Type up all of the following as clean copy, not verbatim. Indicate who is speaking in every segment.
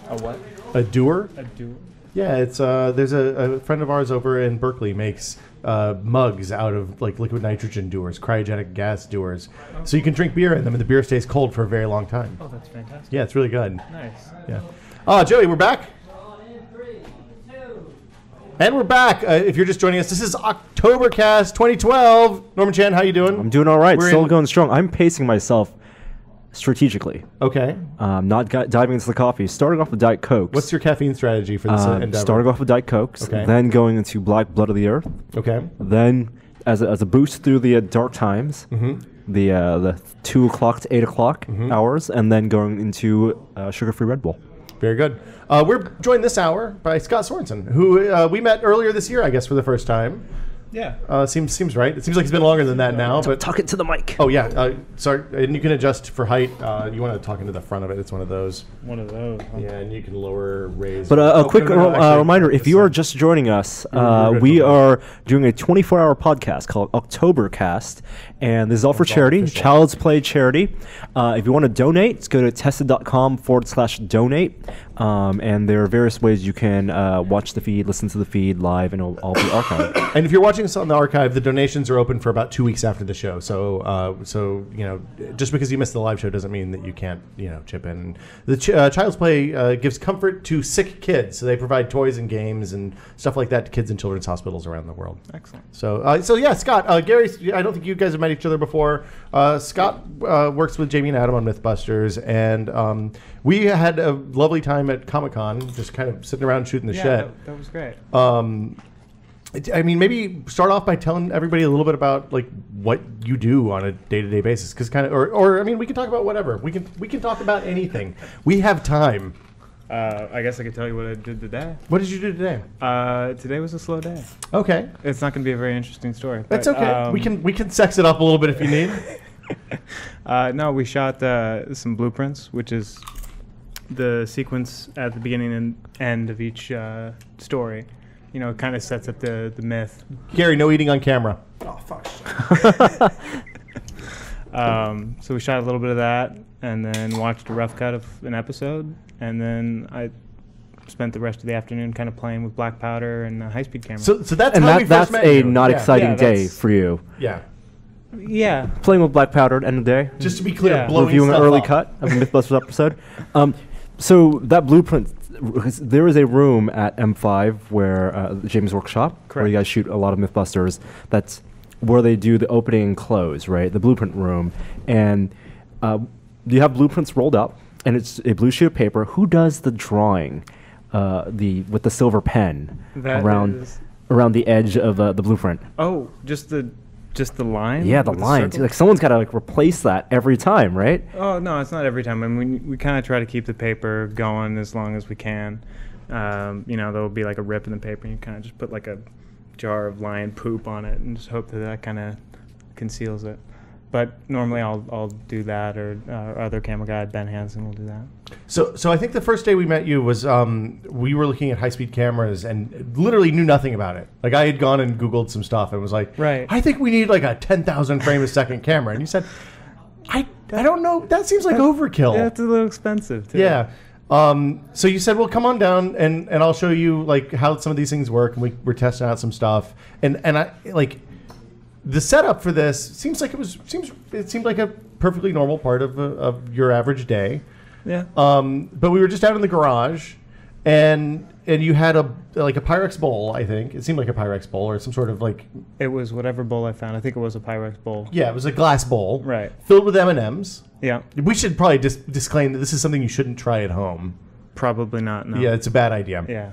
Speaker 1: A what?
Speaker 2: A dewar?
Speaker 1: A dewar.
Speaker 2: Yeah, it's there's a friend of ours over in Berkeley makes mugs out of like liquid nitrogen dewars, cryogenic gas dewars. So you can drink beer in them and the beer stays cold for a very long time.
Speaker 1: Oh, that's fantastic.
Speaker 2: Yeah, it's really good.
Speaker 1: Nice.
Speaker 2: Yeah. Oh, Joey, we're back. And we're back. If you're just joining us, this is Octobercast 2012. Norman Chan, how you doing?
Speaker 3: I'm doing all right. Still going strong. I'm pacing myself strategically.
Speaker 2: Okay.
Speaker 3: Not diving into the coffee. Starting off with Diet Cokes.
Speaker 2: What's your caffeine strategy for this endeavor?
Speaker 3: Starting off with Diet Cokes, then going into Black Blood of the Earth.
Speaker 2: Okay.
Speaker 3: Then, as a boost through the dark times, the 2 o'clock to 8 o'clock hours, and then going into sugar-free Red Bull.
Speaker 2: Very good. We're joined this hour by Scott Sorenson, who we met earlier this year, I guess, for the first time.
Speaker 1: Yeah.
Speaker 2: Seems right. It seems like it's been longer than that now. But
Speaker 3: talk it to the mic.
Speaker 2: Oh, yeah. Sorry. And you can adjust for height. You want to talk into the front of it. It's one of those.
Speaker 1: One of those. Huh?
Speaker 2: Yeah, and you can lower, raise.
Speaker 3: But a quick reminder, if you are just joining us, we are doing a 24-hour podcast called Octobercast. And this is all for charity, Child's Play charity. If you want to donate, go to tested.com/donate. And there are various ways you can watch the feed, listen to the feed live, and it'll all be archived.
Speaker 2: And if you're watching this on the archive, the donations are open for about 2 weeks after the show. So you know, just because you missed the live show doesn't mean that you can't, chip in. The Child's Play gives comfort to sick kids, so they provide toys and games and stuff like that to kids in children's hospitals around the world.
Speaker 1: Excellent.
Speaker 2: So yeah, Scott, Gary, I don't think you guys have met each other before. Scott works with Jamie and Adam on MythBusters, and we had a lovely time at Comic-Con, just kind of sitting around shooting the shit.
Speaker 1: Yeah, that was great.
Speaker 2: I mean, maybe start off by telling everybody a little bit about like what you do on a day-to-day basis, because or I mean, we can talk about whatever. We can talk about anything. We have time.
Speaker 1: I guess I could tell you what I did today.
Speaker 2: What did you do today?
Speaker 1: Today was a slow day.
Speaker 2: Okay.
Speaker 1: It's not going to be a very interesting story.
Speaker 2: That's okay. We can sex it up a little bit if you need.
Speaker 1: No, we shot some blueprints, which is the sequence at the beginning and end of each story. It kind of sets up the myth.
Speaker 2: Gary, no eating on camera.
Speaker 1: Oh, fuck. So we shot a little bit of that and then watched a rough cut of an episode. And then I spent the rest of the afternoon kind of playing with black powder and a high-speed camera.
Speaker 2: So that's how we first met you.
Speaker 3: That's a not exciting day for you.
Speaker 2: Yeah.
Speaker 1: Yeah.
Speaker 3: Playing with black powder at the end of the day.
Speaker 2: Just to be clear, blowing
Speaker 3: reviewing
Speaker 2: stuff
Speaker 3: an early
Speaker 2: up.
Speaker 3: cut of a MythBusters episode. So that blueprint, there is a room at M5 where James Workshop, where you guys shoot a lot of MythBusters. That's where they do the opening and close, right? The blueprint room. And you have blueprints rolled up, and it's a blue sheet of paper. Who does the drawing with the silver pen around the edge of the blueprint?
Speaker 1: Oh, just the line?
Speaker 3: Yeah, the lines. Like someone's got to replace that every time, right?
Speaker 1: Oh no, it's not every time. I mean, we kind of try to keep the paper going as long as we can. There'll be like a rip in the paper, and you kind of just put like a jar of lion poop on it, and just hope that kind of conceals it. But normally I'll do that, or our other camera guy, Ben Hansen, will do that.
Speaker 2: So I think the first day we met you was we were looking at high-speed cameras and literally knew nothing about it. Like I had gone and Googled some stuff and was like,
Speaker 1: right.
Speaker 2: I think we need like a 10,000 frame a second camera. And you said, I don't know. That seems like overkill.
Speaker 1: Yeah, it's a little expensive too.
Speaker 2: Yeah. So you said, well, come on down and I'll show you like how some of these things work. And we're testing out some stuff. And I like the setup for this seemed like a perfectly normal part of your average day.
Speaker 1: Yeah.
Speaker 2: But we were just out in the garage, and you had a Pyrex bowl. I think it seemed like a Pyrex bowl or some sort of like.
Speaker 1: It was whatever bowl I found. I think it was a Pyrex bowl.
Speaker 2: Yeah, it was a glass bowl.
Speaker 1: Right.
Speaker 2: Filled with M&Ms.
Speaker 1: Yeah.
Speaker 2: We should probably disclaim that this is something you shouldn't try at home.
Speaker 1: Probably not. No.
Speaker 2: Yeah, it's a bad idea.
Speaker 1: Yeah.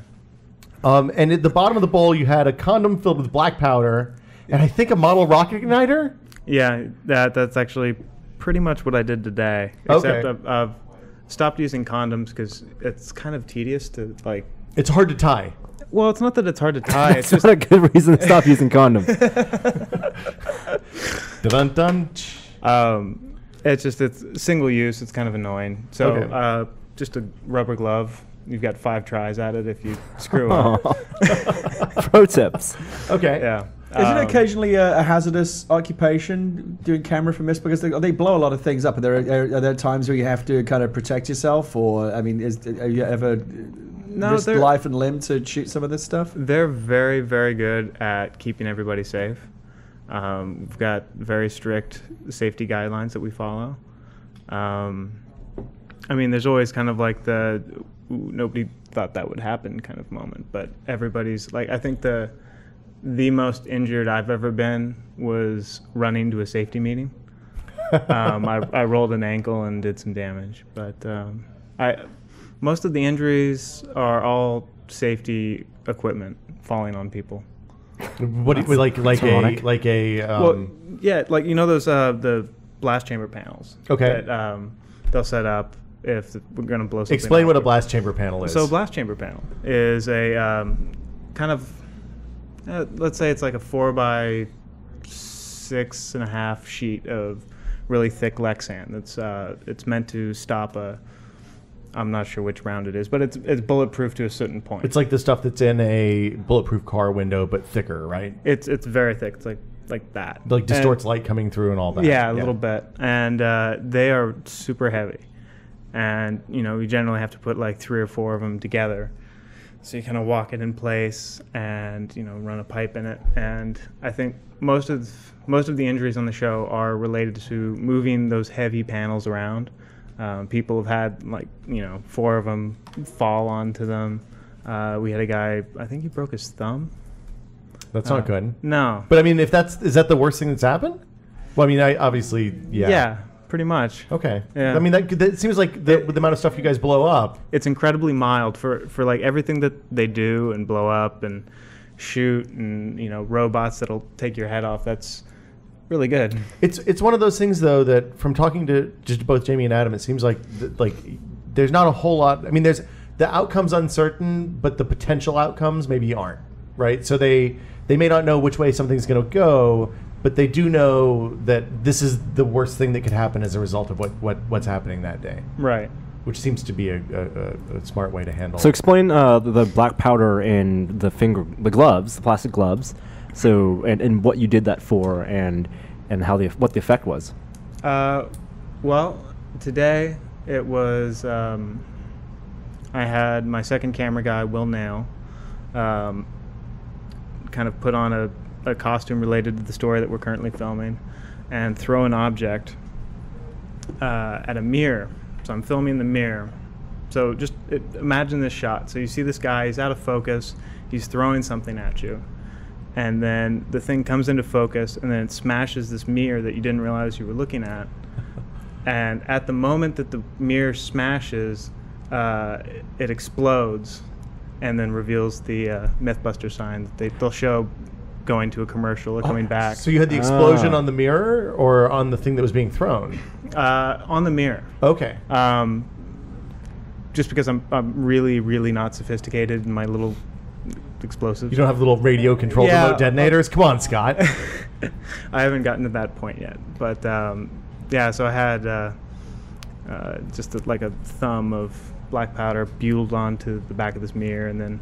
Speaker 2: And at the bottom of the bowl, you had a condom filled with black powder, and I think a model rocket igniter.
Speaker 1: Yeah, that's actually pretty much what I did today.
Speaker 2: Okay.
Speaker 1: Except I've stopped using condoms because it's kind of tedious to like.
Speaker 2: It's hard to tie.
Speaker 1: Well, it's not that it's hard to tie.
Speaker 3: It's just not a good reason to stop using condoms.
Speaker 2: Dun dun.
Speaker 1: It's single use. It's kind of annoying. So just a rubber glove. You've got 5 tries at it if you screw up.
Speaker 3: Pro tips.
Speaker 2: Okay.
Speaker 1: Yeah.
Speaker 4: Is it occasionally a hazardous occupation doing camera for Myth? Because they blow a lot of things up. Are there times where you have to kind of protect yourself, or I mean, are you ever risked life and limb to shoot some of this stuff?
Speaker 1: They're very, very good at keeping everybody safe. We've got very strict safety guidelines that we follow. I mean, there's always kind of like the nobody thought that would happen kind of moment, but everybody's like, I think the most injured I've ever been was running to a safety meeting. I rolled an ankle and did some damage, but most of the injuries are all safety equipment falling on people.
Speaker 2: What do you, like a
Speaker 1: well, yeah, like you know those the blast chamber panels.
Speaker 2: Okay.
Speaker 1: That they'll set up if we're going to blow something.
Speaker 2: Explain
Speaker 1: up.
Speaker 2: what a blast chamber panel is.
Speaker 1: So a blast chamber panel is a kind of let's say it's like a 4x6.5 sheet of really thick Lexan. It's meant to stop I'm not sure which round it is, but it's bulletproof to a certain point.
Speaker 2: It's like the stuff that's in a bulletproof car window, but thicker, right?
Speaker 1: It's very thick. It's like that.
Speaker 2: Like distorts light coming through and all that.
Speaker 1: Yeah, a little bit. And they are super heavy. And, you know, you generally have to put like 3 or 4 of them together. So you kind of walk it in place and, you know, run a pipe in it. And I think most of the injuries on the show are related to moving those heavy panels around. People have had, like, you know, 4 of them fall onto them. We had a guy, I think he broke his thumb.
Speaker 2: That's not good.
Speaker 1: No.
Speaker 2: But I mean, is that the worst thing that's happened? Well, I mean, obviously, yeah.
Speaker 1: Yeah, pretty much.
Speaker 2: Okay.
Speaker 1: Yeah.
Speaker 2: I mean, that seems like with the amount of stuff you guys blow up.
Speaker 1: It's incredibly mild for like everything that they do and blow up and shoot and, you know, robots that'll take your head off. That's really good.
Speaker 2: It's one of those things, though, that from talking to just both Jamie and Adam, it seems like there's not a whole lot. I mean, there's the outcome's uncertain, but the potential outcomes maybe aren't, right? So they may not know which way something's going to go, but they do know that this is the worst thing that could happen as a result of what's happening that day.
Speaker 1: Right.
Speaker 2: Which seems to be a smart way to handle.
Speaker 3: So explain the black powder in the gloves, the plastic gloves. So and what you did that for, and how what the effect was.
Speaker 1: Well, today it was. I had my second camera guy, Will Nail, kind of put on a costume related to the story that we're currently filming, and throw an object at a mirror. So I'm filming the mirror. So just imagine this shot. So you see this guy, he's out of focus, he's throwing something at you. And then the thing comes into focus, and then it smashes this mirror that you didn't realize you were looking at. And at the moment that the mirror smashes, it explodes, and then reveals the MythBuster sign that they'll show going to a commercial or coming back.
Speaker 2: So you had the explosion on the mirror or on the thing that was being thrown?
Speaker 1: On the mirror.
Speaker 2: Okay.
Speaker 1: Just because I'm really, really not sophisticated in my little explosives.
Speaker 2: You don't have little radio controlled remote detonators? Come on, Scott.
Speaker 1: I haven't gotten to that point yet. But yeah, so I had just like a thumb of black powder buelled onto the back of this mirror, and then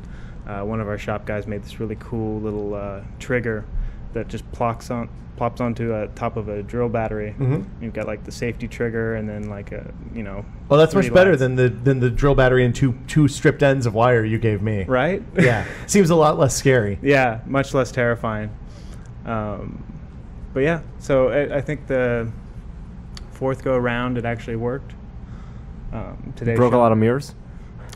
Speaker 1: one of our shop guys made this really cool little trigger that just plops onto the top of a drill battery. Mm-hmm. You've got like the safety trigger, and then like a, you know.
Speaker 2: Well, that's much better than the drill battery and two stripped ends of wire you gave me.
Speaker 1: Right?
Speaker 2: Yeah. Seems a lot less scary.
Speaker 1: Yeah, much less terrifying. But yeah, so I think the fourth go around it actually worked. Today
Speaker 3: broke a lot of mirrors.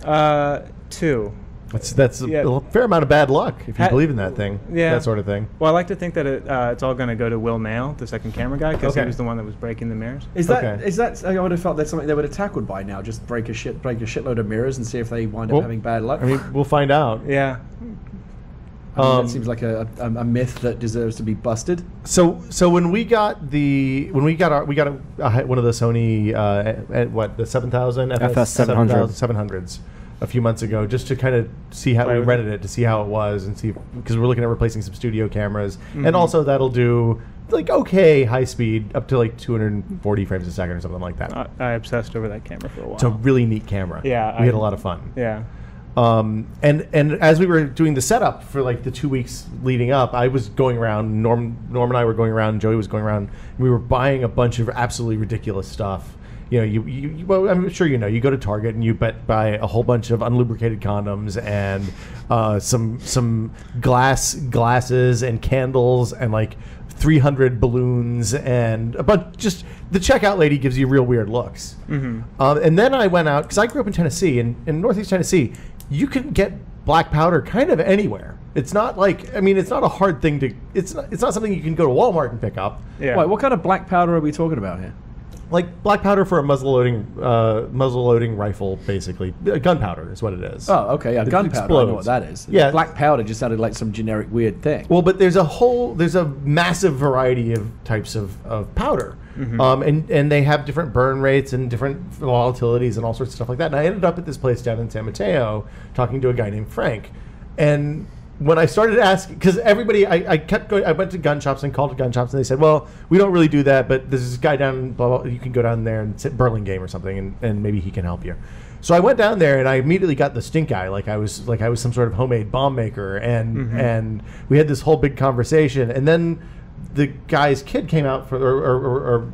Speaker 1: 2.
Speaker 2: That's a fair amount of bad luck if you believe in that thing. Yeah. That sort of thing.
Speaker 1: Well, I like to think that it's all going to go to Will Nail, the second camera guy, because he was the one that was breaking the mirrors.
Speaker 4: Is that? I would have felt that's something they would have tackled by now. Just break a shitload of mirrors and see if they wind up having bad luck.
Speaker 2: I mean, we'll find out.
Speaker 1: Yeah.
Speaker 4: That seems like a myth that deserves to be busted.
Speaker 2: So when we got one of the Sony the 7000
Speaker 3: FS
Speaker 2: 700s a few months ago, just to kind of see how we rented it, to see how it was, and see, because we're looking at replacing some studio cameras, and also that'll do like high speed up to like 240 frames a second or something like that.
Speaker 1: I obsessed over that camera for a while.
Speaker 2: It's a really neat camera.
Speaker 1: Yeah,
Speaker 2: we had a lot of fun.
Speaker 1: Yeah.
Speaker 2: And as we were doing the setup for like the 2 weeks leading up, I was going around. Norm and I were going around. Joey was going around. And we were buying a bunch of absolutely ridiculous stuff. You know, well, I'm sure you know. You go to Target and you buy a whole bunch of unlubricated condoms and some glasses and candles and like 300 balloons and a bunch. Just the checkout lady gives you real weird looks. Mm-hmm. And then I went out because I grew up in Tennessee, and in Northeast Tennessee, you can get black powder kind of anywhere. It's not like, I mean, it's not a hard thing to. It's not something you can go to Walmart and pick up.
Speaker 4: Yeah. Wait, what kind of black powder are we talking about here?
Speaker 2: Like black powder for a muzzle-loading rifle, basically. Gunpowder is what it is.
Speaker 4: Oh, okay. Yeah, gunpowder. I know what that is.
Speaker 2: Yeah.
Speaker 4: Black powder just sounded like some generic weird thing.
Speaker 2: Well, but there's a massive variety of types of powder. Mm-hmm. And they have different burn rates and different volatilities and all sorts of stuff like that. And I ended up at this place down in San Mateo talking to a guy named Frank. And when I started asking, because everybody, I kept going, I went to gun shops and called to gun shops, and they said, well, we don't really do that, but there's this guy down, blah, blah, you can go down there and sit Burlingame or something, and maybe he can help you. So I went down there, and I immediately got the stink eye, like I was some sort of homemade bomb maker, and we had this whole big conversation, and then the guy's kid came out, or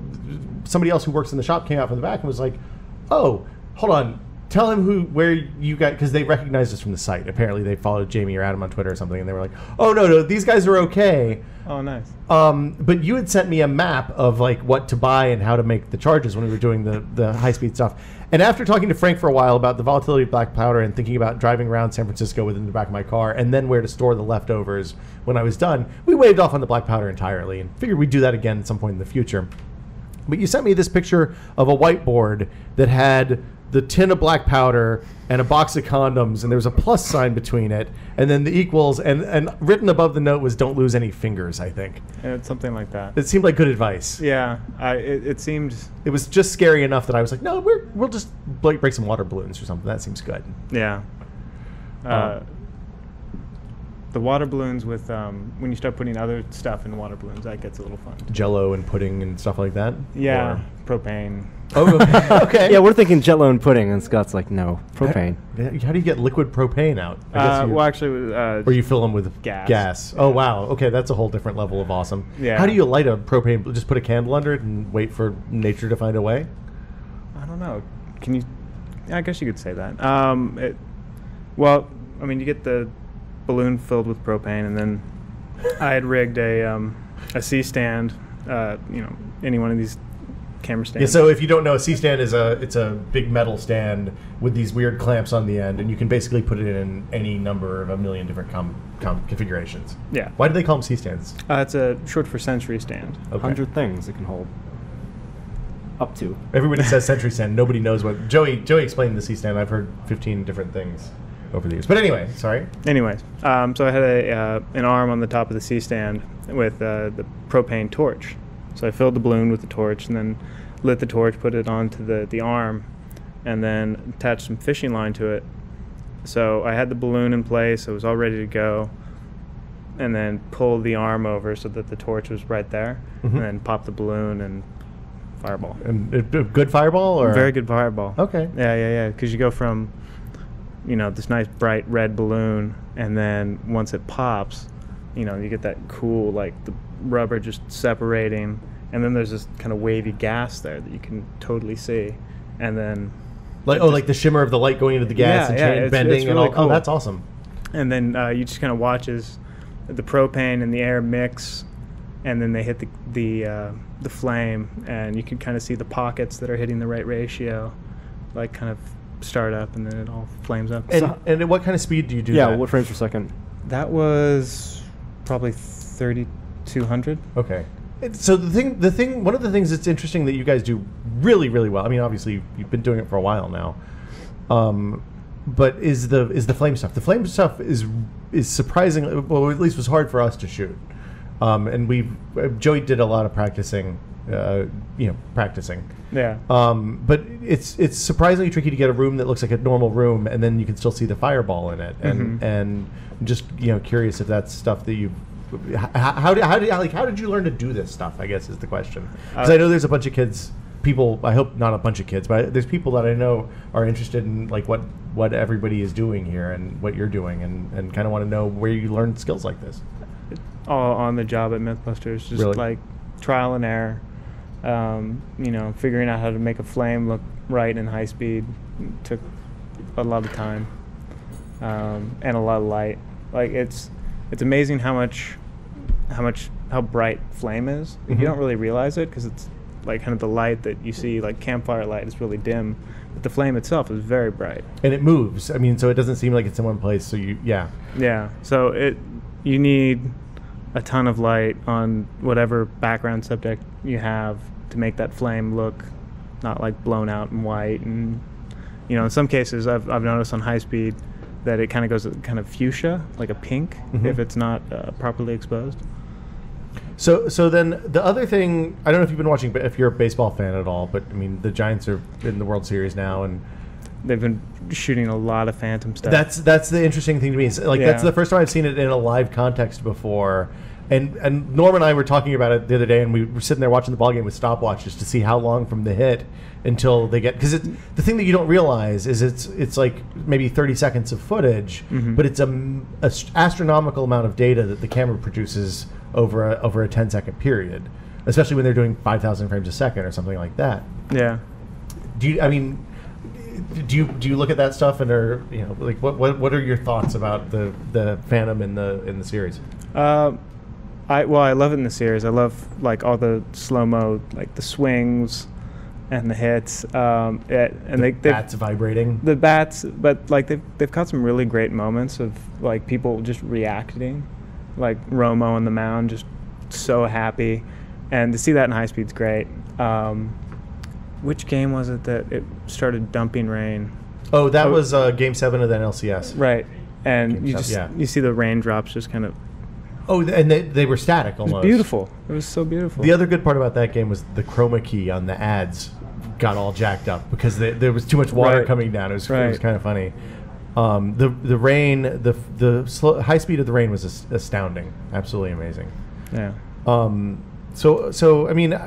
Speaker 2: somebody else who works in the shop came out from the back and was like, oh, hold on. Tell him where you got, because they recognized us from the site. Apparently, they followed Jamie or Adam on Twitter or something, and they were like, "Oh no, these guys are okay."
Speaker 1: Oh, nice.
Speaker 2: But you had sent me a map of like what to buy and how to make the charges when we were doing the high speed stuff. And after talking to Frank for a while about the volatility of black powder and thinking about driving around San Francisco within the back of my car, and then where to store the leftovers when I was done, we waved off on the black powder entirely and figured we'd do that again at some point in the future. But you sent me this picture of a whiteboard that had the tin of black powder and a box of condoms, and there was a plus sign between it, and then the equals, and written above the note was "Don't lose any fingers." I think
Speaker 1: it's something like that.
Speaker 2: It seemed like good advice.
Speaker 1: Yeah, it seemed.
Speaker 2: It was just scary enough that I was like, no, we'll just break some water balloons or something. That seems good.
Speaker 1: Yeah. The water balloons with when you start putting other stuff in water balloons, that gets a little fun.
Speaker 2: Jello and pudding and stuff like that.
Speaker 1: Yeah, propane.
Speaker 2: Oh, okay.
Speaker 3: Yeah, we're thinking Jello and pudding, and Scott's like, no, propane.
Speaker 2: How do you get liquid propane out?
Speaker 1: Well, actually,
Speaker 2: or you fill them with
Speaker 1: gas.
Speaker 2: Gas. Oh, wow. Okay, that's a whole different level of awesome.
Speaker 1: Yeah.
Speaker 2: How do you light a propane? Just put a candle under it and wait for nature to find a way?
Speaker 1: I don't know. Can you? I guess you could say that. Well, I mean, you get the balloon filled with propane, and then I had rigged a C-stand. Any one of these camera stands.
Speaker 2: Yeah, so if you don't know, a C-stand is it's a big metal stand with these weird clamps on the end, and you can basically put it in any number of a million different configurations.
Speaker 1: Yeah.
Speaker 2: Why do they call them C-stands?
Speaker 1: It's a short for century stand.
Speaker 2: Okay.
Speaker 3: 100 things it can hold. Up to.
Speaker 2: Everybody says century stand. Nobody knows what. Joey explained the C-stand. I've heard 15 different things over the years. But anyway, sorry.
Speaker 1: Anyways, so I had an arm on the top of the C-stand with the propane torch. So I filled the balloon with the torch and then lit the torch, put it onto the arm, and then attached some fishing line to it. So I had the balloon in place. It was all ready to go. And then pulled the arm over so that the torch was right there. Mm-hmm. And then popped the balloon and fireball.
Speaker 2: And a good fireball? Or?
Speaker 1: Very good fireball.
Speaker 2: Okay.
Speaker 1: Yeah. Because you go from, this nice bright red balloon, and then once it pops, you get that cool, like the rubber just separating, and then there's this kind of wavy gas there that you can totally see, and then
Speaker 2: like the shimmer of the light going into the gas and bending it's really and all. Cool. Oh, that's awesome.
Speaker 1: And then you just kind of watch as the propane and the air mix, and then they hit the flame, and you can kind of see the pockets that are hitting the right ratio, like kind of start up, and then it all flames up.
Speaker 2: And at what kind of speed do you do that?
Speaker 3: Yeah, what frames per second?
Speaker 1: That was probably 3,200.
Speaker 2: Okay. So the thing, one of the things that's interesting that you guys do really, really well. I mean, obviously you've been doing it for a while now, but is the flame stuff. The flame stuff is surprisingly, well, at least was hard for us to shoot, and Joey did a lot of practicing. Practicing.
Speaker 1: Yeah.
Speaker 2: But it's surprisingly tricky to get a room that looks like a normal room, and then you can still see the fireball in it. And and just curious if that's stuff that you. How did you learn to do this stuff? I guess is the question. Because I know there's a bunch of kids people, I hope not a bunch of kids, but there's people that I know are interested in like what everybody is doing here and what you're doing, and kind of want to know where you learned skills like this.
Speaker 1: All on the job at MythBusters, just
Speaker 2: Really?
Speaker 1: like trial and error. Figuring out how to make a flame look right in high speed took a lot of time, and a lot of light. Like it's amazing how bright flame is.
Speaker 2: Mm-hmm.
Speaker 1: You don't really realize it because it's like kind of the light that you see, like campfire light, is really dim, but the flame itself is very bright.
Speaker 2: And it moves. I mean, so it doesn't seem like it's in one place. So
Speaker 1: Yeah. So you need a ton of light on whatever background subject you have to make that flame look not like blown out and white. And in some cases I've noticed on high speed that it kind of goes kind of fuchsia, like a pink, if it's not properly exposed.
Speaker 2: So then the other thing, I don't know if you've been watching, but if you're a baseball fan at all, but I mean the Giants are in the World Series now, and
Speaker 1: they've been shooting a lot of phantom stuff.
Speaker 2: That's the interesting thing to me. That's the first time I've seen it in a live context before. And Norm and I were talking about it the other day, and we were sitting there watching the ballgame with stopwatches to see how long from the hit until they get, because the thing that you don't realize is it's like maybe 30 seconds of footage, but it's a astronomical amount of data that the camera produces over a 10-second period, especially when they're doing 5,000 frames a second or something like that.
Speaker 1: Yeah.
Speaker 2: Do you look at that stuff and are like what are your thoughts about the Phantom in the series?
Speaker 1: I love it in the series. I love like all the slow-mo, like the swings and the hits. And the
Speaker 2: bats vibrating.
Speaker 1: The bats, but like they've caught some really great moments of like people just reacting, like Romo on the mound, just so happy, and to see that in high speed's great. Which game was it that it started dumping rain?
Speaker 2: Oh, that was Game 7 of the NLCS.
Speaker 1: Right, and
Speaker 2: you
Speaker 1: see the raindrops just kind of.
Speaker 2: Oh, and they were static almost.
Speaker 1: It was beautiful. It was so beautiful.
Speaker 2: The other good part about that game was the chroma key on the ads got all jacked up because there was too much water coming down. It was kind of funny. The rain, the high speed of the rain was astounding. Absolutely amazing.
Speaker 1: Yeah.
Speaker 2: So I mean,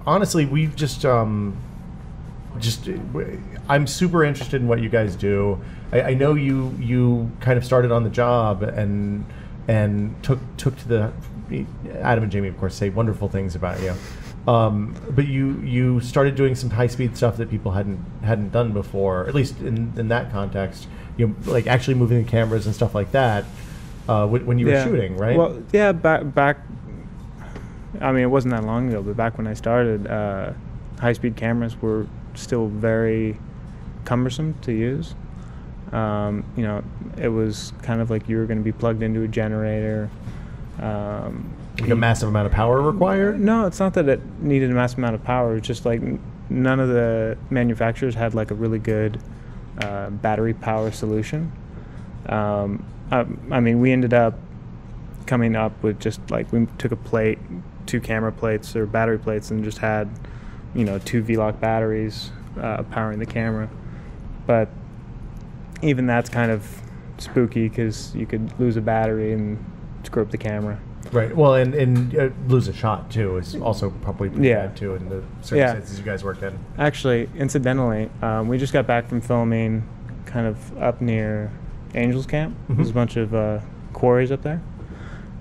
Speaker 2: honestly, we've just I'm super interested in what you guys do. I know you kind of started on the job and took to the Adam and Jamie, of course, say wonderful things about you. But you started doing some high speed stuff that people hadn't done before, at least in that context. Like actually moving the cameras and stuff like that when you were shooting, right?
Speaker 1: Well, yeah, back. I mean, it wasn't that long ago, but back when I started, high speed cameras were still very cumbersome to use. It was kind of like you were going to be plugged into a generator.
Speaker 2: Like a massive amount of power required?
Speaker 1: No, it's not that it needed a massive amount of power. It's just like none of the manufacturers had like a really good battery power solution. I mean, we ended up coming up with just like we took a plate, 2 camera plates or battery plates, and just had 2 V-Lock batteries powering the camera. But even that's kind of spooky because you could lose a battery and screw up the camera.
Speaker 2: Right. Well, and lose a shot too is also probably pretty bad too in the circumstances you guys worked in.
Speaker 1: Actually, incidentally, we just got back from filming kind of up near Angels Camp. There's a bunch of quarries up there,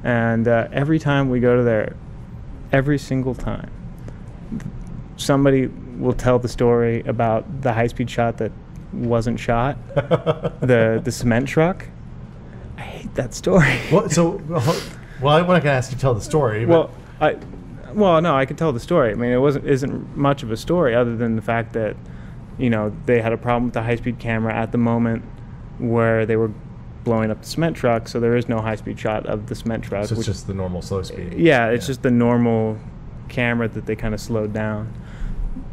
Speaker 1: and every time we go to there, every single time, somebody will tell the story about the high-speed shot that wasn't shot, the cement truck. I hate that story.
Speaker 2: Well, I'm not going to ask you to tell the story. But
Speaker 1: No, I could tell the story. I mean, isn't much of a story other than the fact that, they had a problem with the high-speed camera at the moment where they were blowing up the cement truck, so there is no high-speed shot of the cement truck.
Speaker 2: So it's just the normal slow speed.
Speaker 1: Yeah, it's just the normal camera that they kind of slowed down.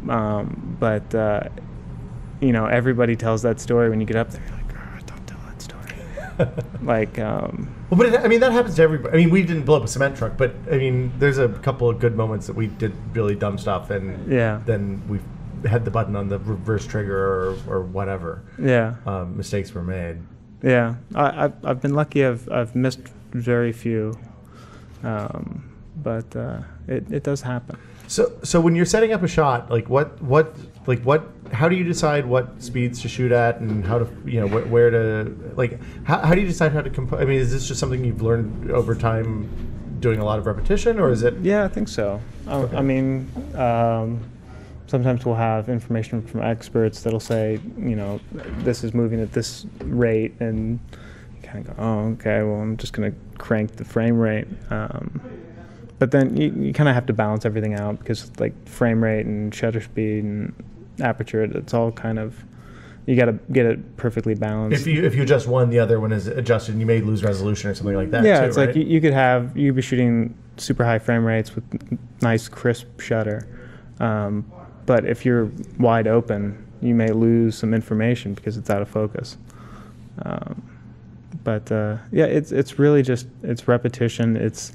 Speaker 1: But everybody tells that story when you get up there. You're like, don't tell that story. Like,
Speaker 2: well, but that happens to everybody. I mean, we didn't blow up a cement truck, but I mean, there's a couple of good moments that we did really dumb stuff, and then we had the button on the reverse trigger or whatever. Yeah, mistakes were made.
Speaker 1: Yeah, I've been lucky. I've missed very few, but it does happen.
Speaker 2: So when you're setting up a shot, like how do you decide what speeds to shoot at and how to, where to, like, how do you decide how to compose? I mean, is this just something you've learned over time doing a lot of repetition, or is it?
Speaker 1: Yeah, I think so.
Speaker 2: Okay.
Speaker 1: I mean, sometimes we'll have information from experts that'll say, this is moving at this rate, and you kind of go, oh, okay, well, I'm just going to crank the frame rate. But then you kind of have to balance everything out, because like frame rate and shutter speed and aperture, it's all kind of, you got to get it perfectly balanced.
Speaker 2: If you adjust one, the other one is adjusted, and you may lose resolution or something like that.
Speaker 1: Yeah,
Speaker 2: too,
Speaker 1: it's
Speaker 2: right?
Speaker 1: like you could be shooting super high frame rates with nice crisp shutter, but if you're wide open, you may lose some information because it's out of focus. But yeah, it's really just repetition. It's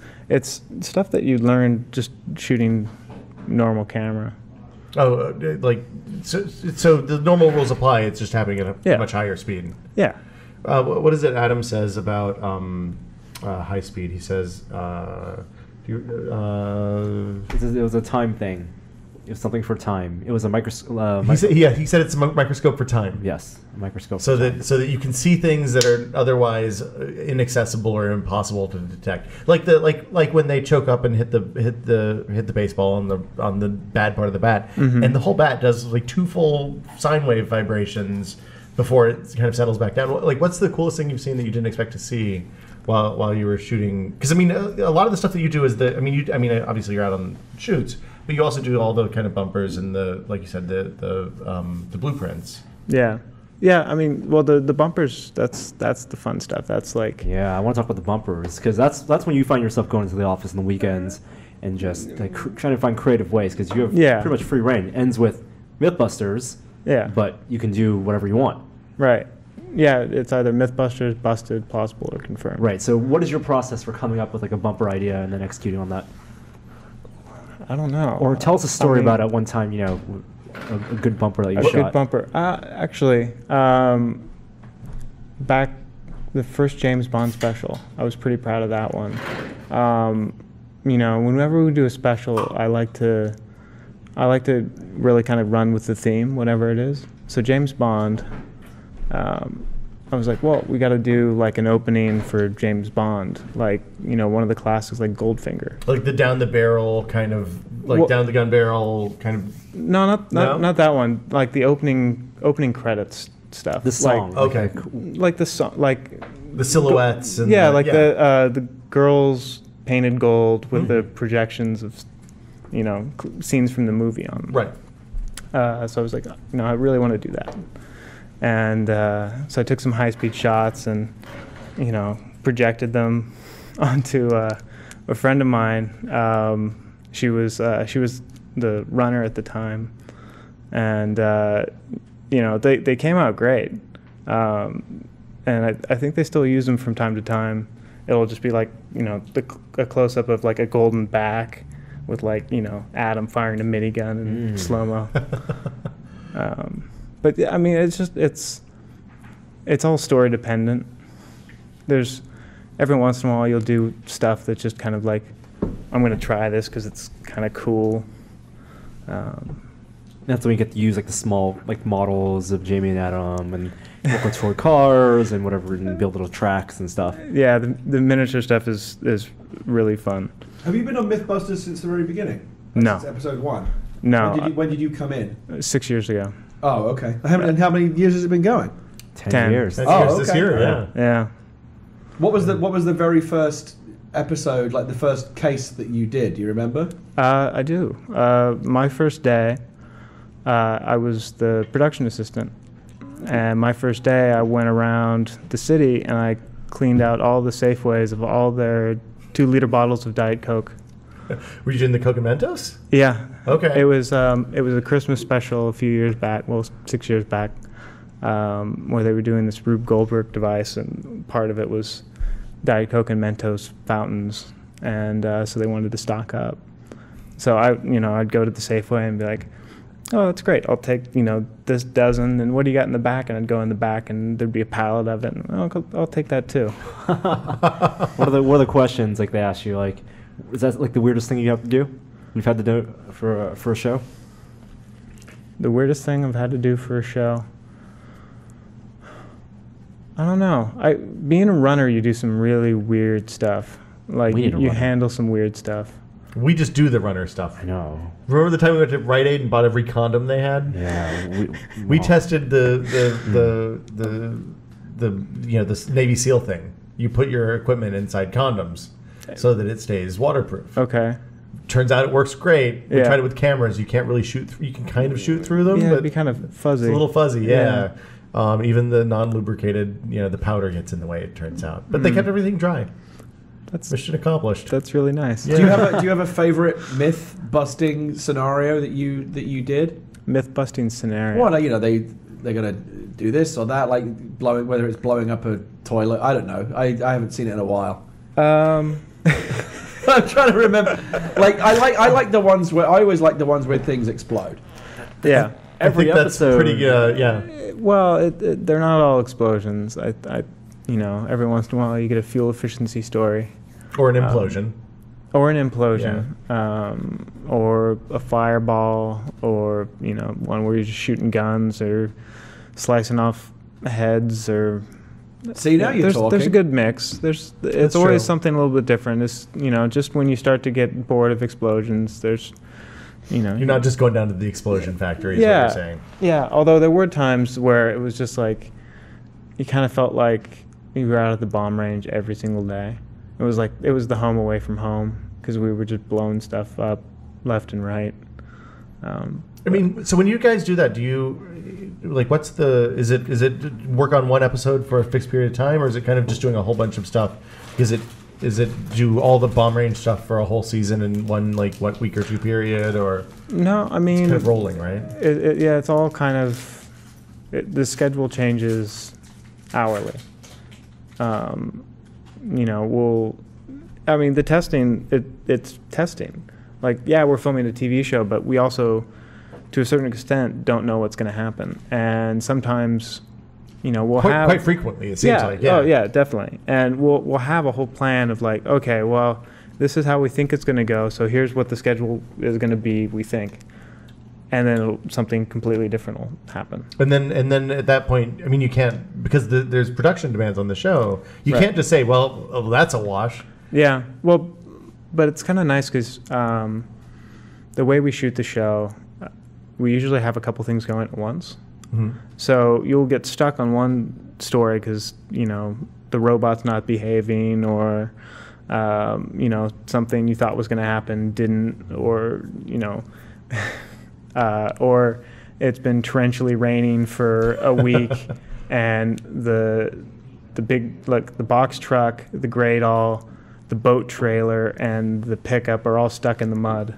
Speaker 1: stuff that you learn just shooting normal camera.
Speaker 2: Oh, like so the normal rules apply. It's just happening at a much higher speed.
Speaker 1: Yeah.
Speaker 2: What is it Adam says about high speed? He says
Speaker 3: It was a time thing. It was something for time. It was a microscope.
Speaker 2: He said it's a microscope for time.
Speaker 3: Yes, a microscope.
Speaker 2: So that you can see things that are otherwise inaccessible or impossible to detect. Like when they choke up and hit the baseball on the bad part of the bat, and the whole bat does like 2 full sine wave vibrations before it kind of settles back down. Like, what's the coolest thing you've seen that you didn't expect to see while you were shooting? Because I mean, a lot of the stuff that you do is obviously you're out on shoots. But you also do all the kind of bumpers and like you said, the blueprints.
Speaker 1: Yeah. I mean, well, the bumpers, that's the fun stuff. That's like.
Speaker 3: Yeah, I want to talk about the bumpers, because that's when you find yourself going to the office on the weekends and just like trying to find creative ways, because you have pretty much free reign. It ends with MythBusters. Yeah. But you can do whatever you want.
Speaker 1: Right. Yeah, it's either MythBusters, busted, plausible, or confirmed.
Speaker 3: Right. So what is your process for coming up with like a bumper idea and then executing on that?
Speaker 1: I don't know.
Speaker 3: Or tell us a story about at one time, a good bumper that you shot. A good
Speaker 1: bumper. Actually, back the first James Bond special, I was pretty proud of that one. Whenever we do a special, I like to really kind of run with the theme, whatever it is. So James Bond, I was like, well, we got to do like an opening for James Bond, like, one of the classics, like Goldfinger.
Speaker 2: Like the down the barrel kind of, like down the gun barrel kind of.
Speaker 1: No, not that one. Like the opening credits stuff.
Speaker 3: The song.
Speaker 2: Like, okay.
Speaker 1: Like the song, like
Speaker 2: the silhouettes and
Speaker 1: the girls painted gold with the projections of, scenes from the movie on them.
Speaker 2: Right.
Speaker 1: So I was like, I really want to do that. And so I took some high-speed shots and, projected them onto a friend of mine. She was the runner at the time, and they came out great. And I think they still use them from time to time. It'll just be like a close-up of like a golden back with like Adam firing a minigun in slow-mo. But I mean, it's all story dependent. There's every once in a while you'll do stuff that's just kind of like, I'm going to try this because it's kind of cool.
Speaker 3: That's when you get to use like the small like models of Jamie and Adam and work with toy cars and whatever, and build little tracks and stuff.
Speaker 1: Yeah, the miniature stuff is really fun.
Speaker 4: Have you been on MythBusters since the very beginning?
Speaker 1: No.
Speaker 4: Since episode 1?
Speaker 1: No.
Speaker 4: When did you come in?
Speaker 1: 6 years ago.
Speaker 4: Oh, okay. And how many years has it been going?
Speaker 3: 10 years.
Speaker 2: 10 years
Speaker 4: okay.
Speaker 2: this year,
Speaker 1: yeah.
Speaker 4: What was the very first episode, like the first case that you did? Do you remember?
Speaker 1: I do. My first day, I was the production assistant. And my first day, I went around the city and I cleaned out all the Safeways of all their 2-liter bottles of Diet Coke.
Speaker 2: Were you doing the Coke and Mentos?
Speaker 1: Yeah.
Speaker 2: Okay.
Speaker 1: It was a Christmas special a few years back, 6 years back, where they were doing this Rube Goldberg device, and part of it was Diet Coke and Mentos fountains, and so they wanted to stock up. So I'd go to the Safeway and be like, oh, that's great. I'll take, this dozen, and what do you got in the back? And I'd go in the back, and there'd be a pallet of it, and I'll take that too.
Speaker 3: What are the questions like they ask you? Like, is that like the weirdest thing you have to do? you've had to do for a show?
Speaker 1: The weirdest thing I've had to do for a show. I don't know. Being a runner, you do some really weird stuff. Like you handle some weird stuff.
Speaker 2: We just do the runner stuff.
Speaker 3: I know.
Speaker 2: Remember the time we went to Rite Aid and bought every condom they had?
Speaker 3: Yeah.
Speaker 2: We tested the Navy SEAL thing. You put your equipment inside condoms so that it stays waterproof.
Speaker 1: Okay.
Speaker 2: Turns out it works great. We tried it with cameras. You can't really shoot. You can kind of shoot through them.
Speaker 1: Yeah,
Speaker 2: but
Speaker 1: it'd be kind of fuzzy.
Speaker 2: It's a little fuzzy. Yeah. Even the non-lubricated, the powder gets in the way. It turns out, but they kept everything dry. That's mission accomplished.
Speaker 1: That's really nice.
Speaker 4: Yeah. Do you have a favorite myth busting scenario that you did?
Speaker 1: Myth busting scenario.
Speaker 4: Well, they're gonna do this or that, like whether it's blowing up a toilet. I don't know. I haven't seen it in a while. I'm trying to remember. Like I like the ones where I always like the ones where things explode.
Speaker 1: Yeah.
Speaker 3: Every episode.
Speaker 2: That's pretty. Yeah.
Speaker 1: Well, they're not all explosions. Every once in a while you get a fuel efficiency story.
Speaker 2: Or an implosion.
Speaker 1: Or a fireball, or one where you're just shooting guns or slicing off heads, or.
Speaker 4: See, now you're talking.
Speaker 1: There's a good mix. It's always something a little bit different. It's just when you start to get bored of explosions, there's. You're
Speaker 2: not just going down to the explosion factory, is what you're saying.
Speaker 1: Yeah, although there were times where it was just like, you kind of felt like you were out at the bomb range every single day. It was the home away from home, because we were just blowing stuff up left and right.
Speaker 2: So when you guys do that, do you, is it work on one episode for a fixed period of time, or is it kind of just doing a whole bunch of stuff? Is it do all the bomb range stuff for a whole season in one week or two period, or? No, I mean, it's kind of rolling, right?
Speaker 1: It's all kind of, the schedule changes hourly. The testing, it's testing. We're filming a TV show, but we also, to a certain extent, don't know what's going to happen. And sometimes, we'll have...
Speaker 2: Quite frequently, it seems like, yeah.
Speaker 1: Oh, yeah, definitely. And we'll have a whole plan of okay, well, this is how we think it's going to go, so here's what the schedule is going to be, we think. And then something completely different will happen.
Speaker 2: And then at that point, you can't, because there's production demands on the show, you can't just say, well, that's a wash.
Speaker 1: Yeah, well, but it's kind of nice because the way we shoot the show, we usually have a couple things going at once. Mm-hmm. So you'll get stuck on one story because, the robot's not behaving, or, something you thought was going to happen didn't, or, or it's been torrentially raining for a week and the big, the box truck, the Greydall, the boat trailer, and the pickup are all stuck in the mud.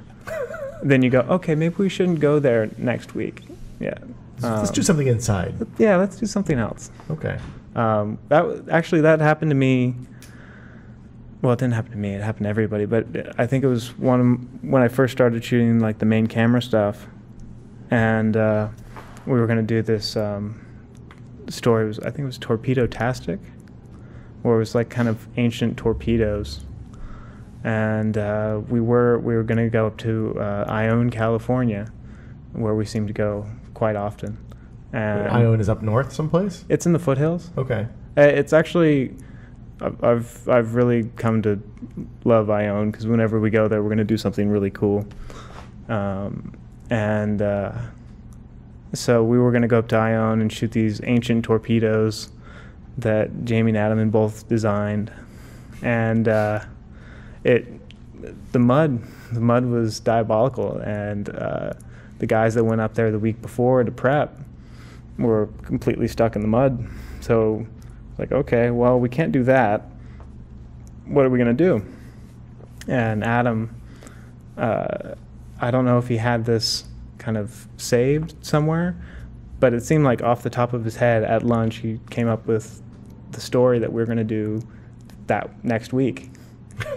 Speaker 1: Then you go, okay, maybe we shouldn't go there next week. Yeah.
Speaker 2: Let's do something inside.
Speaker 1: Yeah, let's do something else.
Speaker 2: Okay.
Speaker 1: That happened to me. Well, it didn't happen to me. It happened to everybody. But I think it was when I first started shooting the main camera stuff, and we were going to do this story. I think it was Torpedo-tastic, where it was kind of ancient torpedoes, and we were going to go up to Ione, California, where we seem to go quite often. And
Speaker 2: Ione is up north someplace?
Speaker 1: It's in the foothills.
Speaker 2: Okay.
Speaker 1: It's actually, I've really come to love Ione, because whenever we go there, we're going to do something really cool. So we were going to go up to Ione and shoot these ancient torpedoes that Jamie and Adam both designed. And the mud was diabolical, and the guys that went up there the week before to prep were completely stuck in the mud. So okay, well, we can't do that. What are we going to do? And Adam, I don't know if he had this kind of saved somewhere, but it seemed like off the top of his head at lunch he came up with the story that we're going to do that next week.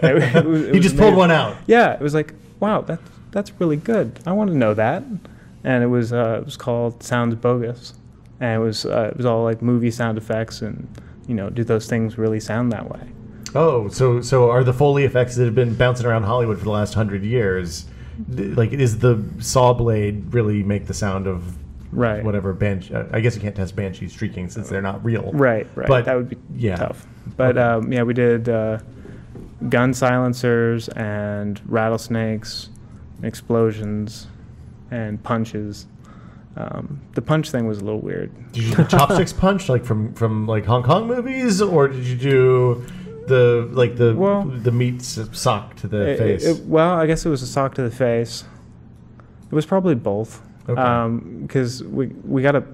Speaker 2: He just pulled one out.
Speaker 1: Yeah, it was wow, that's really good. I want to know that. And it was called Sounds Bogus, and it was all movie sound effects, and do those things really sound that way?
Speaker 2: Oh, so are the Foley effects that have been bouncing around Hollywood for the last 100 years? Is the saw blade really make the sound of
Speaker 1: Right.
Speaker 2: whatever banshee? I guess you can't test banshee streaking since they're not real.
Speaker 1: Right.
Speaker 2: But
Speaker 1: that would be tough. But we did gun silencers and rattlesnakes, explosions, and punches. The punch thing was a little weird.
Speaker 2: Did you do the chopsticks punch like from like Hong Kong movies, or did you do the meat sock to the face?
Speaker 1: I guess it was a sock to the face. It was probably both.
Speaker 2: Okay.
Speaker 1: Because we got a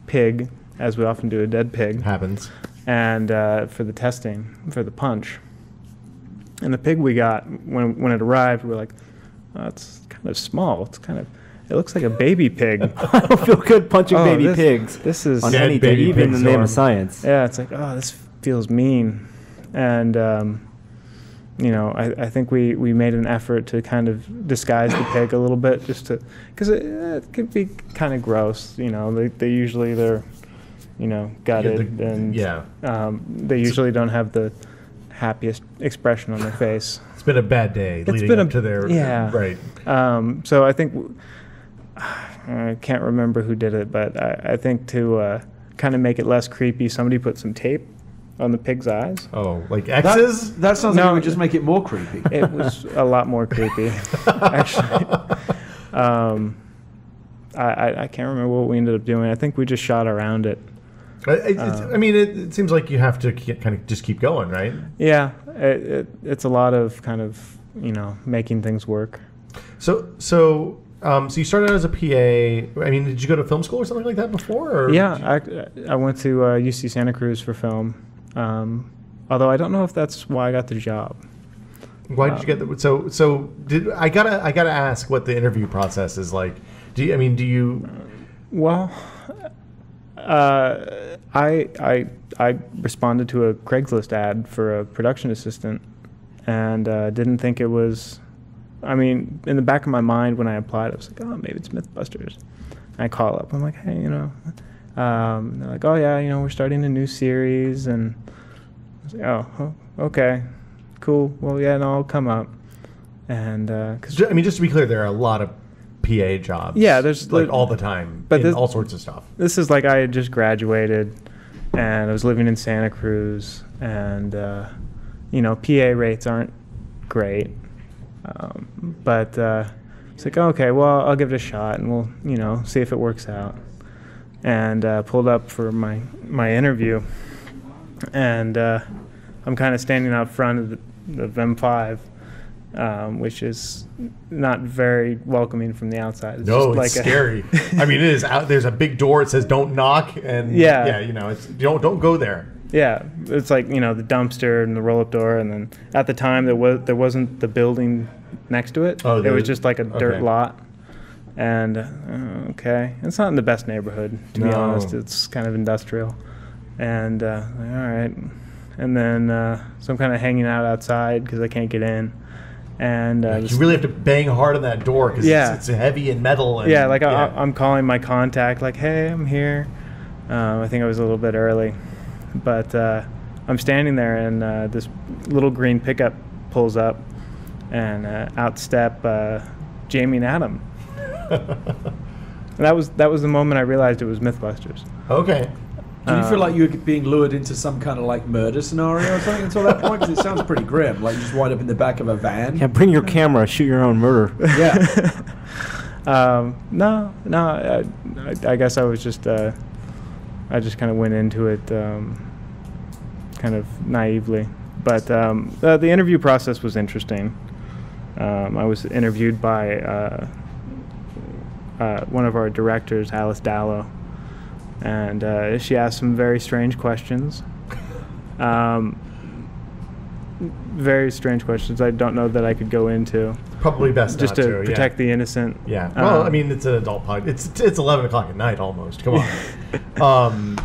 Speaker 1: pig, as we often do, a dead pig.
Speaker 2: Happens.
Speaker 1: And for the testing, for the punch. And the pig we got, when it arrived, we were like, oh, it's kind of small. It looks like a baby pig.
Speaker 3: I don't feel good punching baby pigs.
Speaker 1: This is
Speaker 3: on any day, even in the name of science.
Speaker 1: Yeah, it's like, oh, this feels mean. And, I think we made an effort to kind of disguise the pig a little bit, just to, because it could be kind of gross. They usually they're, gutted they usually don't have the happiest expression on their face.
Speaker 2: It's been a bad day leading up to their right.
Speaker 1: So I think I can't remember who did it, but I think to kind of make it less creepy, somebody put some tape on the pig's eyes.
Speaker 2: Oh, like X's?
Speaker 4: That sounds like it would just make it more creepy.
Speaker 1: It was a lot more creepy, actually. I can't remember what we ended up doing. I think we just shot around it.
Speaker 2: It seems like you have to kind of just keep going, right?
Speaker 1: Yeah, it's a lot of kind of making things work.
Speaker 2: So you started out as a PA. I mean, did you go to film school or something like that before? Or
Speaker 1: yeah, I went to UC Santa Cruz for film. Although I don't know if that's why I got the job.
Speaker 2: Why did you get the I gotta ask what the interview process is like.
Speaker 1: Well, I responded to a Craigslist ad for a production assistant, and didn't think it was. I mean, in the back of my mind when I applied, I was like, oh, maybe it's MythBusters. I call up. I'm like, hey, and they're like, oh yeah, we're starting a new series, and I was like, oh, okay, cool. Well, yeah, no, I'll come up. And
Speaker 2: just to be clear, there are a lot of PA jobs.
Speaker 1: Yeah, there's
Speaker 2: all the time,
Speaker 1: but
Speaker 2: all sorts of stuff.
Speaker 1: This is like I had just graduated, and I was living in Santa Cruz, and PA rates aren't great, but it's like, okay, well, I'll give it a shot, and we'll see if it works out. And pulled up for my interview, and I'm kind of standing out front of the M5. Which is not very welcoming from the outside.
Speaker 2: It's scary. I mean, it is out. There's a big door. It says "Don't knock," and it's don't go there.
Speaker 1: Yeah, it's like the dumpster and the roll-up door, and then at the time there wasn't the building next to it. Oh, it was just like a dirt lot, and okay, it's not in the best neighborhood to be honest. It's kind of industrial, and all right, and then so I'm kind of hanging out outside because I can't get in. And
Speaker 2: you really have to bang hard on that door because it's heavy and metal. And,
Speaker 1: I'm calling my contact like, hey, I'm here. I think I was a little bit early, but I'm standing there, and this little green pickup pulls up, and out step Jamie and Adam. And that was the moment I realized it was MythBusters.
Speaker 2: Okay.
Speaker 4: Did you feel like you were being lured into some kind of like murder scenario or something until that point? Because it sounds pretty grim, like you just wind up in the back of a van.
Speaker 3: Yeah, bring your camera, shoot your own murder.
Speaker 4: Yeah.
Speaker 1: No. I guess I was just, I just kind of went into it kind of naively. But the interview process was interesting. I was interviewed by one of our directors, Alice Dallow. And she asked some very strange questions. Very strange questions I don't know that I could go into.
Speaker 2: Probably best
Speaker 1: just
Speaker 2: not
Speaker 1: to protect the innocent.
Speaker 2: Yeah. Well, it's an adult podcast. It's 11 o'clock at night almost. Come on.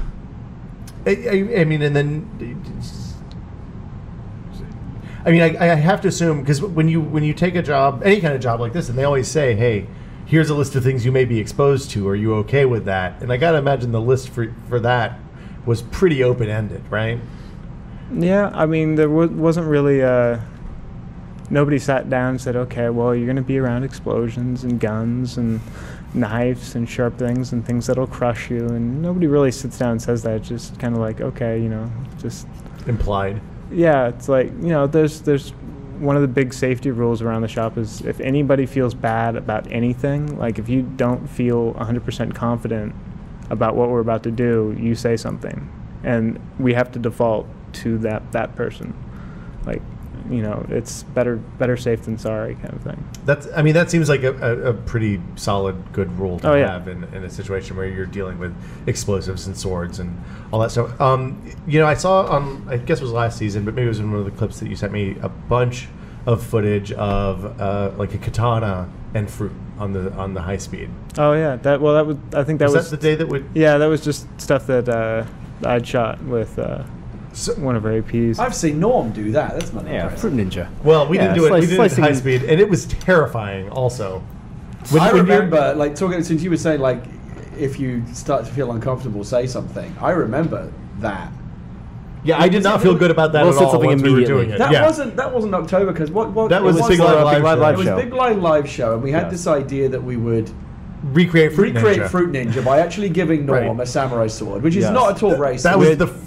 Speaker 2: I have to assume, because when you take a job, any kind of job like this, and they always say, hey, here's a list of things you may be exposed to. Are you okay with that? And I got to imagine the list for that was pretty open-ended, right?
Speaker 1: Yeah, there wasn't really nobody sat down and said, okay, well, you're going to be around explosions and guns and knives and sharp things and things that'll crush you. And nobody really sits down and says that. It's just kind of like, okay, just
Speaker 2: implied.
Speaker 1: Yeah, it's like, there's one of the big safety rules around the shop is if anybody feels bad about anything, like if you don't feel 100% confident about what we're about to do, you say something. And we have to default to that person. Like, it's better safe than sorry kind of thing.
Speaker 2: That seems like a pretty solid, good rule to have in a situation where you're dealing with explosives and swords and all that stuff. I saw on, I guess it was last season, but maybe it was in one of the clips that you sent me, a bunch of footage of like a katana and fruit on the high speed.
Speaker 1: Oh yeah, was
Speaker 2: the day that would.
Speaker 1: Yeah, that was just stuff that I'd shot with. One of our APs.
Speaker 4: I've seen Norm do that. That's not
Speaker 3: Fruit Ninja.
Speaker 2: Well, we didn't do it. We did it high speed, and it was terrifying. Also,
Speaker 4: I remember like talking since you were saying like if you start to feel uncomfortable, say something. I remember that.
Speaker 2: Yeah, I did not feel good about that at all once we were doing it.
Speaker 4: That wasn't October because what
Speaker 2: that was a Big Live
Speaker 4: Live show. It was Big Live show, and we had this idea that we would
Speaker 2: recreate Fruit
Speaker 4: Ninja by actually giving Norm a samurai sword, which is not at all racist.
Speaker 2: That was the first.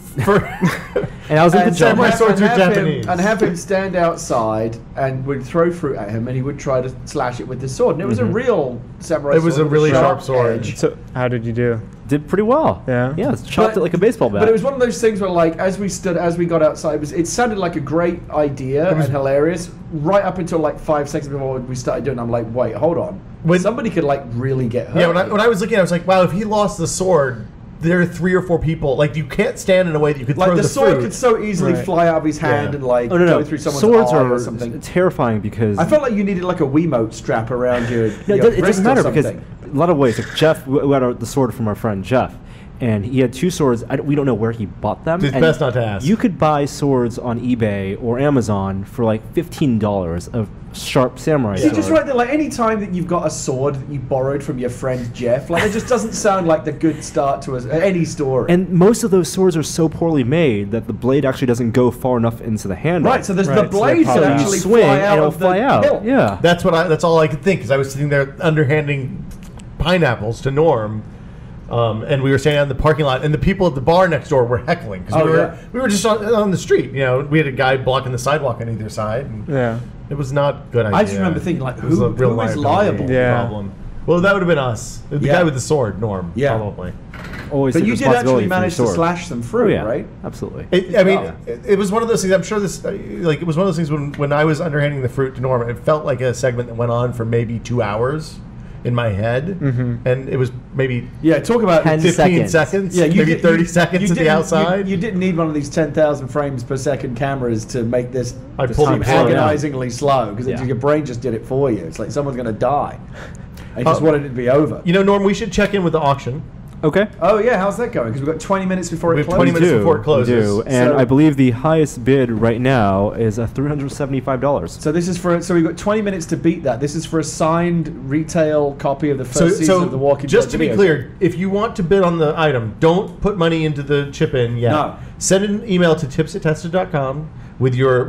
Speaker 3: And I was in
Speaker 2: samurai swords are Japanese.
Speaker 4: And have him stand outside and would throw fruit at him, and he would try to slash it with the sword. And it was a real samurai sword.
Speaker 2: It was a really sharp sword.
Speaker 1: So how did you do?
Speaker 3: Did pretty well.
Speaker 1: Yeah.
Speaker 3: Yeah, chopped it like a baseball bat.
Speaker 4: But it was one of those things where, like, as we got outside, it sounded like a great idea and hilarious, right up until like 5 seconds before we started doing it. I'm like, wait, hold on. Somebody could like really get hurt.
Speaker 2: Yeah, when I was looking, I was like, wow, if he lost the sword, there are 3 or 4 people. Like, you can't stand in a way that you could throw the fruit.
Speaker 4: Like, the sword could so easily fly out of his hand and, like, go through someone's
Speaker 3: Swords
Speaker 4: eye
Speaker 3: are
Speaker 4: or something.
Speaker 3: Terrifying because...
Speaker 4: I felt like you needed, like, a Wiimote strap around your
Speaker 3: it doesn't matter because a lot of ways. Like Jeff, we had the sword from our friend Jeff, and he had 2 swords. We don't know where he bought them.
Speaker 2: It's best not to ask.
Speaker 3: You could buy swords on eBay or Amazon for, like, $15 of sharp samurai sword.
Speaker 4: You just right there, like, any time that you've got a sword that you borrowed from your friend Jeff, like, it just doesn't sound like the good start to any story.
Speaker 3: And most of those swords are so poorly made that the blade actually doesn't go far enough into the handle.
Speaker 4: Right, so the blade can actually
Speaker 3: swing
Speaker 4: fly out
Speaker 3: and it'll
Speaker 4: of
Speaker 3: fly
Speaker 4: the
Speaker 3: out.
Speaker 4: hilt.
Speaker 3: Yeah,
Speaker 2: that's all I could think, because I was sitting there underhanding pineapples to Norm. And we were standing out in the parking lot, and the people at the bar next door were heckling because we were just on the street. We had a guy blocking the sidewalk on either side. And it was not a good idea.
Speaker 4: I just remember thinking, like, who is liable?
Speaker 2: Problem. Well, that would have been us. The guy with the sword, Norm, probably.
Speaker 3: Always.
Speaker 4: But you did actually manage to slash them through, right?
Speaker 3: Absolutely.
Speaker 2: It was one of those things. I'm sure it was one of those things when I was underhanding the fruit to Norm. It felt like a segment that went on for maybe 2 hours. In my head, and it was maybe
Speaker 4: talk about
Speaker 2: 15 seconds, maybe 30 seconds at the outside.
Speaker 4: You didn't need one of these 10,000 frames per second cameras to make this
Speaker 2: seem
Speaker 4: agonizingly slow because your brain just did it for you. It's like someone's going to die. I just wanted it to be over.
Speaker 2: Norm, we should check in with the auction.
Speaker 3: Okay.
Speaker 4: Oh yeah, how's that going? Because we've got 20 minutes before it closes.
Speaker 2: 20 minutes before it closes.
Speaker 3: We do. And I believe the highest bid right now is $375.
Speaker 4: So this is so we've got 20 minutes to beat that. This is for a signed retail copy of the first season of The Walking Dead.
Speaker 2: Just to be clear, if you want to bid on the item, don't put money into the chip-in yet.
Speaker 4: No.
Speaker 2: Send an email to tips@tested.com with your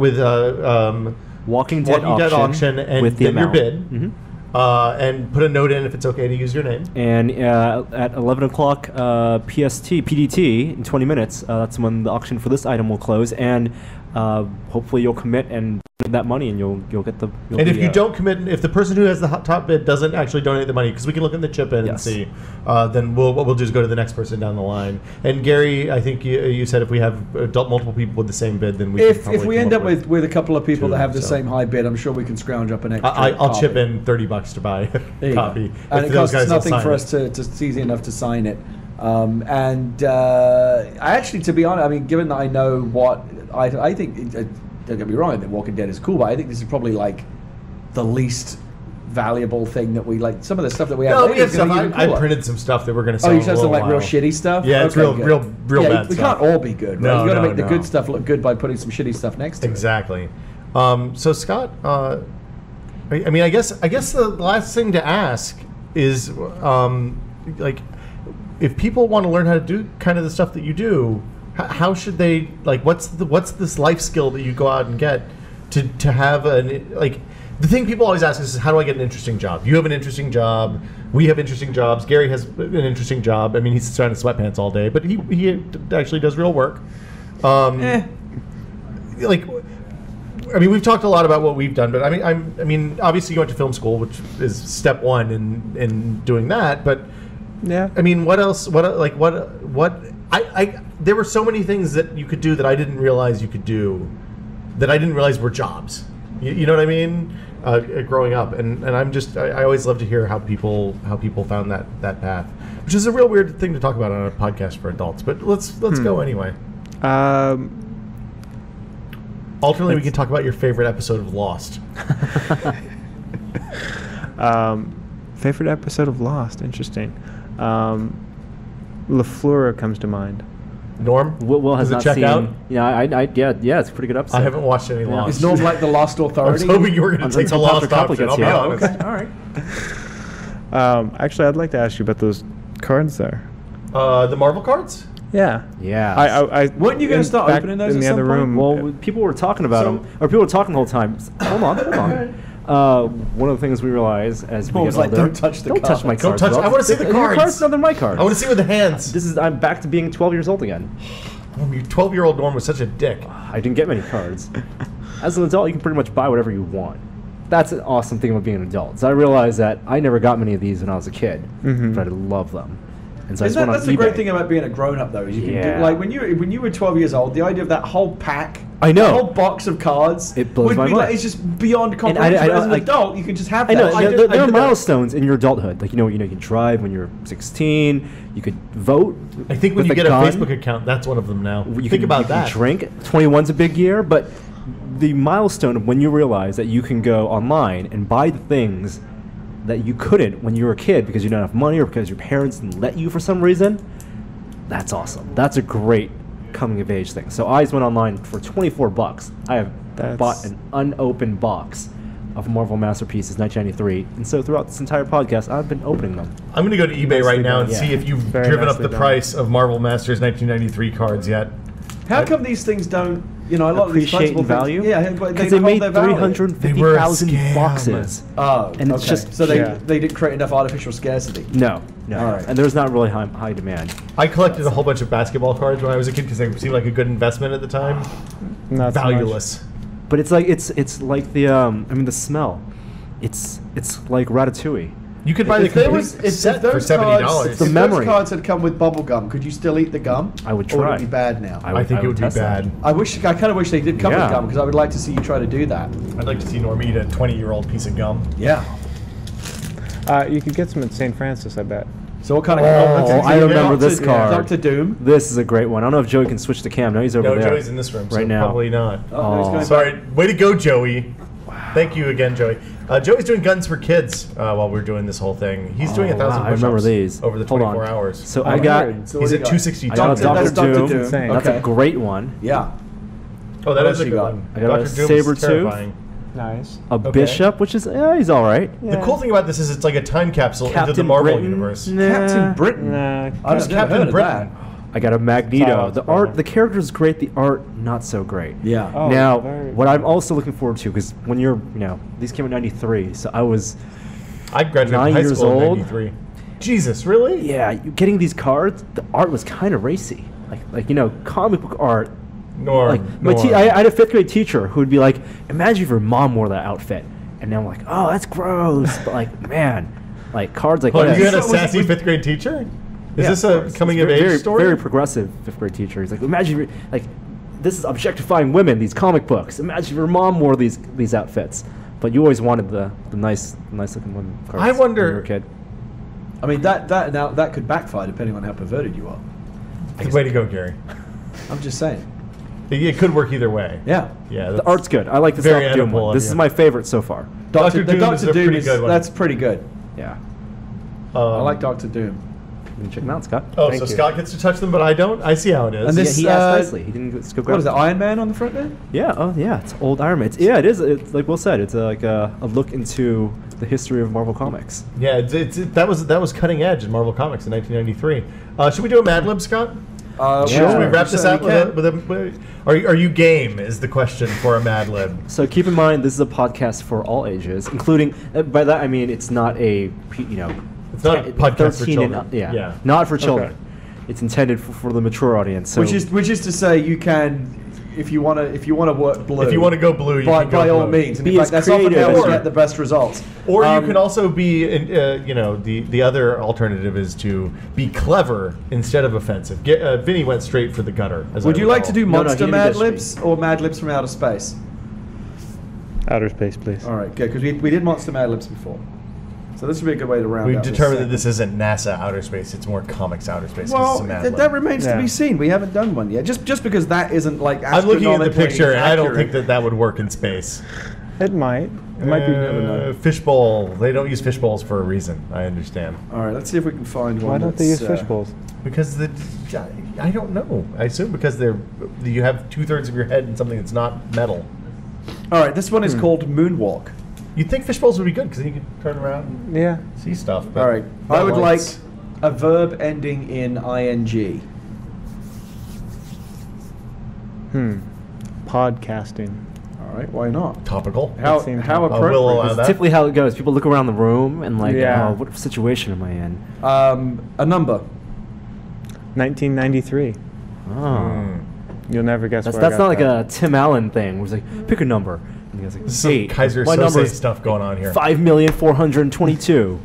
Speaker 3: Walking Dead auction
Speaker 2: and
Speaker 3: with
Speaker 2: then your bid. And put a note in if it's okay to use your name.
Speaker 3: And at 11 o'clock PDT, in 20 minutes, that's when the auction for this item will close. And hopefully you'll commit and that money, and you'll get the.
Speaker 2: And if you don't commit, if the person who has the top bid doesn't actually donate the money, because we can look in the chip in and see, then what we'll do is go to the next person down the line. And Gary, I think you said if we have multiple people with the same bid, then we
Speaker 4: if we end up with a couple of people that have the same high bid, I'm sure we can scrounge up an extra.
Speaker 2: I'll chip in $30 to buy a copy,
Speaker 4: and it costs nothing for us to it's easy enough to sign it. I actually, to be honest, I mean, given that I know what I think. Don't get me wrong, that Walking Dead is cool, but I think this is probably like the least valuable thing that we like. Some of the stuff that we have.
Speaker 2: No, we have stuff. I printed some stuff that we're going to sell.
Speaker 4: Oh, you have some like real shitty stuff.
Speaker 2: Yeah, it's real bad.
Speaker 4: We can't all be good. Right? You got to make the good stuff look good by putting some shitty stuff next to it.
Speaker 2: Exactly. So Scott, I mean, I guess the last thing to ask is, like, if people want to learn how to do kind of the stuff that you do. How should they, like, what's this life skill that you go out and get to have the thing people always ask is, how do I get an interesting job? You have an interesting job. We have interesting jobs. Gary has an interesting job. I mean, he's trying to sweatpants all day, but he actually does real work. I mean, we've talked a lot about what we've done, but I mean, obviously you went to film school, which is step one in doing that. But
Speaker 1: yeah,
Speaker 2: I mean, what else? There were so many things that you could do that I didn't realize you could do, that I didn't realize were jobs. You know what I mean? Growing up, and I always love to hear how people found that path, which is a real weird thing to talk about on a podcast for adults. But let's go anyway. Alternately, we can talk about your favorite episode of Lost.
Speaker 1: Favorite episode of Lost? Interesting. LaFleur comes to mind.
Speaker 2: Norm?
Speaker 3: Will has not
Speaker 2: check
Speaker 3: seen.
Speaker 2: Out?
Speaker 3: Yeah, yeah, it's a pretty good episode.
Speaker 2: I haven't watched any Lost.
Speaker 4: Is Norm like the Lost
Speaker 2: I
Speaker 4: Authority?
Speaker 2: was hoping you were going to take the Lost option. I'll be honest.
Speaker 4: Okay, all right.
Speaker 1: Actually, I'd like to ask you about those cards there.
Speaker 2: The Marvel cards?
Speaker 1: Yeah.
Speaker 3: Yeah.
Speaker 1: I
Speaker 4: weren't you going to start opening those
Speaker 1: in the
Speaker 4: at some
Speaker 1: other
Speaker 4: point?
Speaker 1: room?
Speaker 3: Well, people were talking about them, or people were talking the whole time. Hold on. One of the things we realize as we get older,
Speaker 4: don't touch the
Speaker 3: don't touch my
Speaker 2: Don't
Speaker 3: cards.
Speaker 2: touch. I want to see the
Speaker 3: Your
Speaker 2: cards.
Speaker 3: cards, no, they're my cards.
Speaker 2: I want to see with the hands.
Speaker 3: I'm back to being 12 years old again.
Speaker 2: Your 12-year-old Norm was such a dick.
Speaker 3: I didn't get many cards. As an adult, you can pretty much buy whatever you want. That's an awesome thing about being an adult. So I realized that I never got many of these when I was a kid, but I love them. And so
Speaker 4: That's the great thing about being a grown-up, though. Is you can do, like when you were 12 years old, the idea of that whole pack,
Speaker 3: I know,
Speaker 4: that whole box of cards,
Speaker 3: it blows
Speaker 4: would
Speaker 3: my
Speaker 4: be
Speaker 3: mind.
Speaker 4: Like, it's just beyond comprehension. As an adult, you can just have that.
Speaker 3: I know there are milestones in your adulthood. Like you can drive when you're 16. You could vote.
Speaker 2: I think when you get a Facebook account, that's one of them now.
Speaker 3: You
Speaker 2: think about that.
Speaker 3: You can drink. 21's a big year, but the milestone of when you realize that you can go online and buy the things that you couldn't when you were a kid because you didn't have money or because your parents didn't let you for some reason, that's awesome. That's a great coming of age thing. So I just went online for $24. I have bought an unopened box of Marvel Masterpieces 1993, and so throughout this entire podcast, I've been opening them.
Speaker 2: I'm going to go to eBay right now and see if you've driven up the price of Marvel Masters 1993 cards yet.
Speaker 4: How come these things don't, a lot of these
Speaker 3: appreciate in value?
Speaker 4: Things, yeah,
Speaker 3: because they made 350,000 boxes.
Speaker 4: Oh,
Speaker 3: and it's just
Speaker 4: so they didn't create enough artificial scarcity.
Speaker 3: No.
Speaker 4: All right.
Speaker 3: And there's not really high demand.
Speaker 2: I collected a whole bunch of basketball cards when I was a kid because they seemed like a good investment at the time.
Speaker 1: Not
Speaker 2: valueless.
Speaker 3: But it's like the smell. It's like Ratatouille.
Speaker 2: You could buy the complete set for $70.
Speaker 3: It's the memory.
Speaker 4: If those cards had come with bubble gum, could you still eat the gum?
Speaker 3: I would
Speaker 4: Or would
Speaker 3: try.
Speaker 4: it be bad now?
Speaker 2: I think it would be bad.
Speaker 4: I kind of wish they did come with gum because I would like to see you try to do that.
Speaker 2: I'd like to see Norm eat a 20-year-old piece of gum.
Speaker 4: Yeah.
Speaker 1: You could get some at St. Francis, I bet.
Speaker 4: So what kind of?
Speaker 3: I remember this card.
Speaker 4: Dr. Doom.
Speaker 3: This is a great one. I don't know if Joey can switch the cam. No, he's over there.
Speaker 2: No, Joey's in this room
Speaker 3: right now.
Speaker 2: Probably not.
Speaker 4: Oh.
Speaker 2: Sorry. Way to go, Joey. Wow. Thank you again, Joey. Joey's doing Guns for Kids while we're doing this whole thing. He's doing 1,000 push-ups.
Speaker 3: I remember these
Speaker 2: over the 24 hours.
Speaker 3: So I got.
Speaker 2: He's at 262.
Speaker 3: I got Dr. Doom.
Speaker 1: Insane.
Speaker 3: That's a great one.
Speaker 4: Yeah.
Speaker 2: Oh, that is a good one.
Speaker 3: I got a Sabretooth.
Speaker 1: Nice.
Speaker 3: A Bishop, which is he's all right.
Speaker 2: The cool thing about this is it's like a time capsule into the Marvel universe.
Speaker 4: Captain Britain.
Speaker 2: Who's Captain Britain?
Speaker 3: I got a Magneto. The character is great. The art not so great.
Speaker 4: Yeah.
Speaker 1: Oh,
Speaker 3: now, what I'm also looking forward to, because when you're, these came in '93, so I
Speaker 2: graduated
Speaker 3: 9
Speaker 2: high
Speaker 3: years
Speaker 2: school
Speaker 3: old.
Speaker 2: in '93. Jesus, really?
Speaker 3: Yeah, you getting these cards. The art was kind of racy, like comic book art. I had a 5th grade teacher who would be like, "Imagine if your mom wore that outfit," and then I'm like, "Oh, that's gross." But man, cards like that.
Speaker 2: You had a sassy 5th grade teacher? Is this a coming of age story?
Speaker 3: Very progressive 5th grade teacher. He's like, "Imagine this is objectifying women. These comic books. Imagine if your mom wore these outfits." But you always wanted the nice looking women cards.
Speaker 2: I wonder.
Speaker 3: When you were a kid.
Speaker 4: I mean that could backfire depending on how perverted you are.
Speaker 2: Way to go, Gary.
Speaker 4: I'm just saying.
Speaker 2: It could work either way.
Speaker 4: Yeah.
Speaker 2: Yeah.
Speaker 3: The art's good. I like this Dr. Doom one. This is my favorite so far.
Speaker 2: Dr. Doom is a pretty good one.
Speaker 4: That's pretty good.
Speaker 3: Yeah.
Speaker 4: I like Dr. Doom.
Speaker 3: You can check them out, Scott.
Speaker 2: Oh, so Scott gets to touch them, but I don't? I see how it is.
Speaker 4: And this,
Speaker 3: he asked nicely. He didn't go grab
Speaker 4: what is it, Iron Man on the front there?
Speaker 3: Yeah, oh yeah, it's old Iron Man. It is. It's like Will said, it's a look into the history of Marvel Comics.
Speaker 2: Yeah, that was cutting edge in Marvel Comics in 1993. Should we do a Mad Lib, Scott? Should we wrap this out
Speaker 4: can.
Speaker 2: with a? Are you game? Is the question for a Mad Lib.
Speaker 3: So keep in mind, this is a podcast for all ages, including. By that I mean it's not a
Speaker 2: It's not a podcast for children.
Speaker 3: Yeah, not for children.
Speaker 1: Okay.
Speaker 3: It's intended for the mature audience. So
Speaker 4: Which is to say, you can, if you want to work blue.
Speaker 2: If you want to go blue, you can go
Speaker 4: by
Speaker 2: blue.
Speaker 4: all means. And
Speaker 3: Be
Speaker 4: in
Speaker 3: as
Speaker 4: fact, that's often
Speaker 3: creative
Speaker 4: how we
Speaker 3: as
Speaker 4: get the best results.
Speaker 2: Or you can also be, the other alternative is to be clever instead of offensive. Vinny went straight for the gutter.
Speaker 4: Would you like to do
Speaker 3: No, he
Speaker 4: Monster
Speaker 3: didn't
Speaker 4: Mad
Speaker 3: go
Speaker 4: Libs or Mad Libs from Outer Space?
Speaker 1: Outer space, please.
Speaker 4: All right, good, because we did Monster Mad Libs before. So this would be a good way to round
Speaker 2: We've
Speaker 4: out
Speaker 2: determined that
Speaker 4: this
Speaker 2: this isn't NASA outer space; it's more comics outer space. 'Cause
Speaker 4: well,
Speaker 2: it's a Mad Lib.
Speaker 4: that remains to
Speaker 1: Yeah.
Speaker 4: be seen. We haven't done one yet. Just because that isn't like
Speaker 2: I'm looking at the
Speaker 4: astronomically
Speaker 2: picture, and I don't
Speaker 4: accurate.
Speaker 2: think that would work in space.
Speaker 1: It might. It might be.
Speaker 4: never know.
Speaker 2: Fishbowl. They don't use fishbowls for a reason. I understand.
Speaker 4: All right, let's see if we can find one.
Speaker 1: Why don't they use
Speaker 4: that's,
Speaker 1: fish bowls?
Speaker 2: Because I don't know. I assume because you have 2/3 of your head in something that's not metal.
Speaker 4: All right, this one is called Moonwalk.
Speaker 2: You'd think fishbowls would be good because then you can turn around and
Speaker 1: Yeah.
Speaker 2: see stuff. but
Speaker 4: All right,
Speaker 2: not
Speaker 4: I would
Speaker 2: lights.
Speaker 4: like a verb ending in ing.
Speaker 1: Podcasting.
Speaker 4: All right, why not?
Speaker 2: Topical.
Speaker 4: How
Speaker 1: seems
Speaker 4: how
Speaker 1: topical.
Speaker 2: We'll allow
Speaker 4: appropriate?
Speaker 2: that.
Speaker 3: typically how it goes. People look around the room and like,
Speaker 1: Yeah.
Speaker 3: oh, what situation am I in?
Speaker 4: A number.
Speaker 1: 1993.
Speaker 3: Oh.
Speaker 1: You'll never guess
Speaker 3: That's
Speaker 1: where I
Speaker 3: not
Speaker 1: got
Speaker 3: like
Speaker 1: that.
Speaker 3: a Tim Allen thing where it's like, pick a number. And the guy's like,
Speaker 2: This is some
Speaker 3: 8.
Speaker 2: Kaiser
Speaker 3: My number
Speaker 2: Sose
Speaker 3: is
Speaker 2: stuff going on here.
Speaker 3: 5,422,000.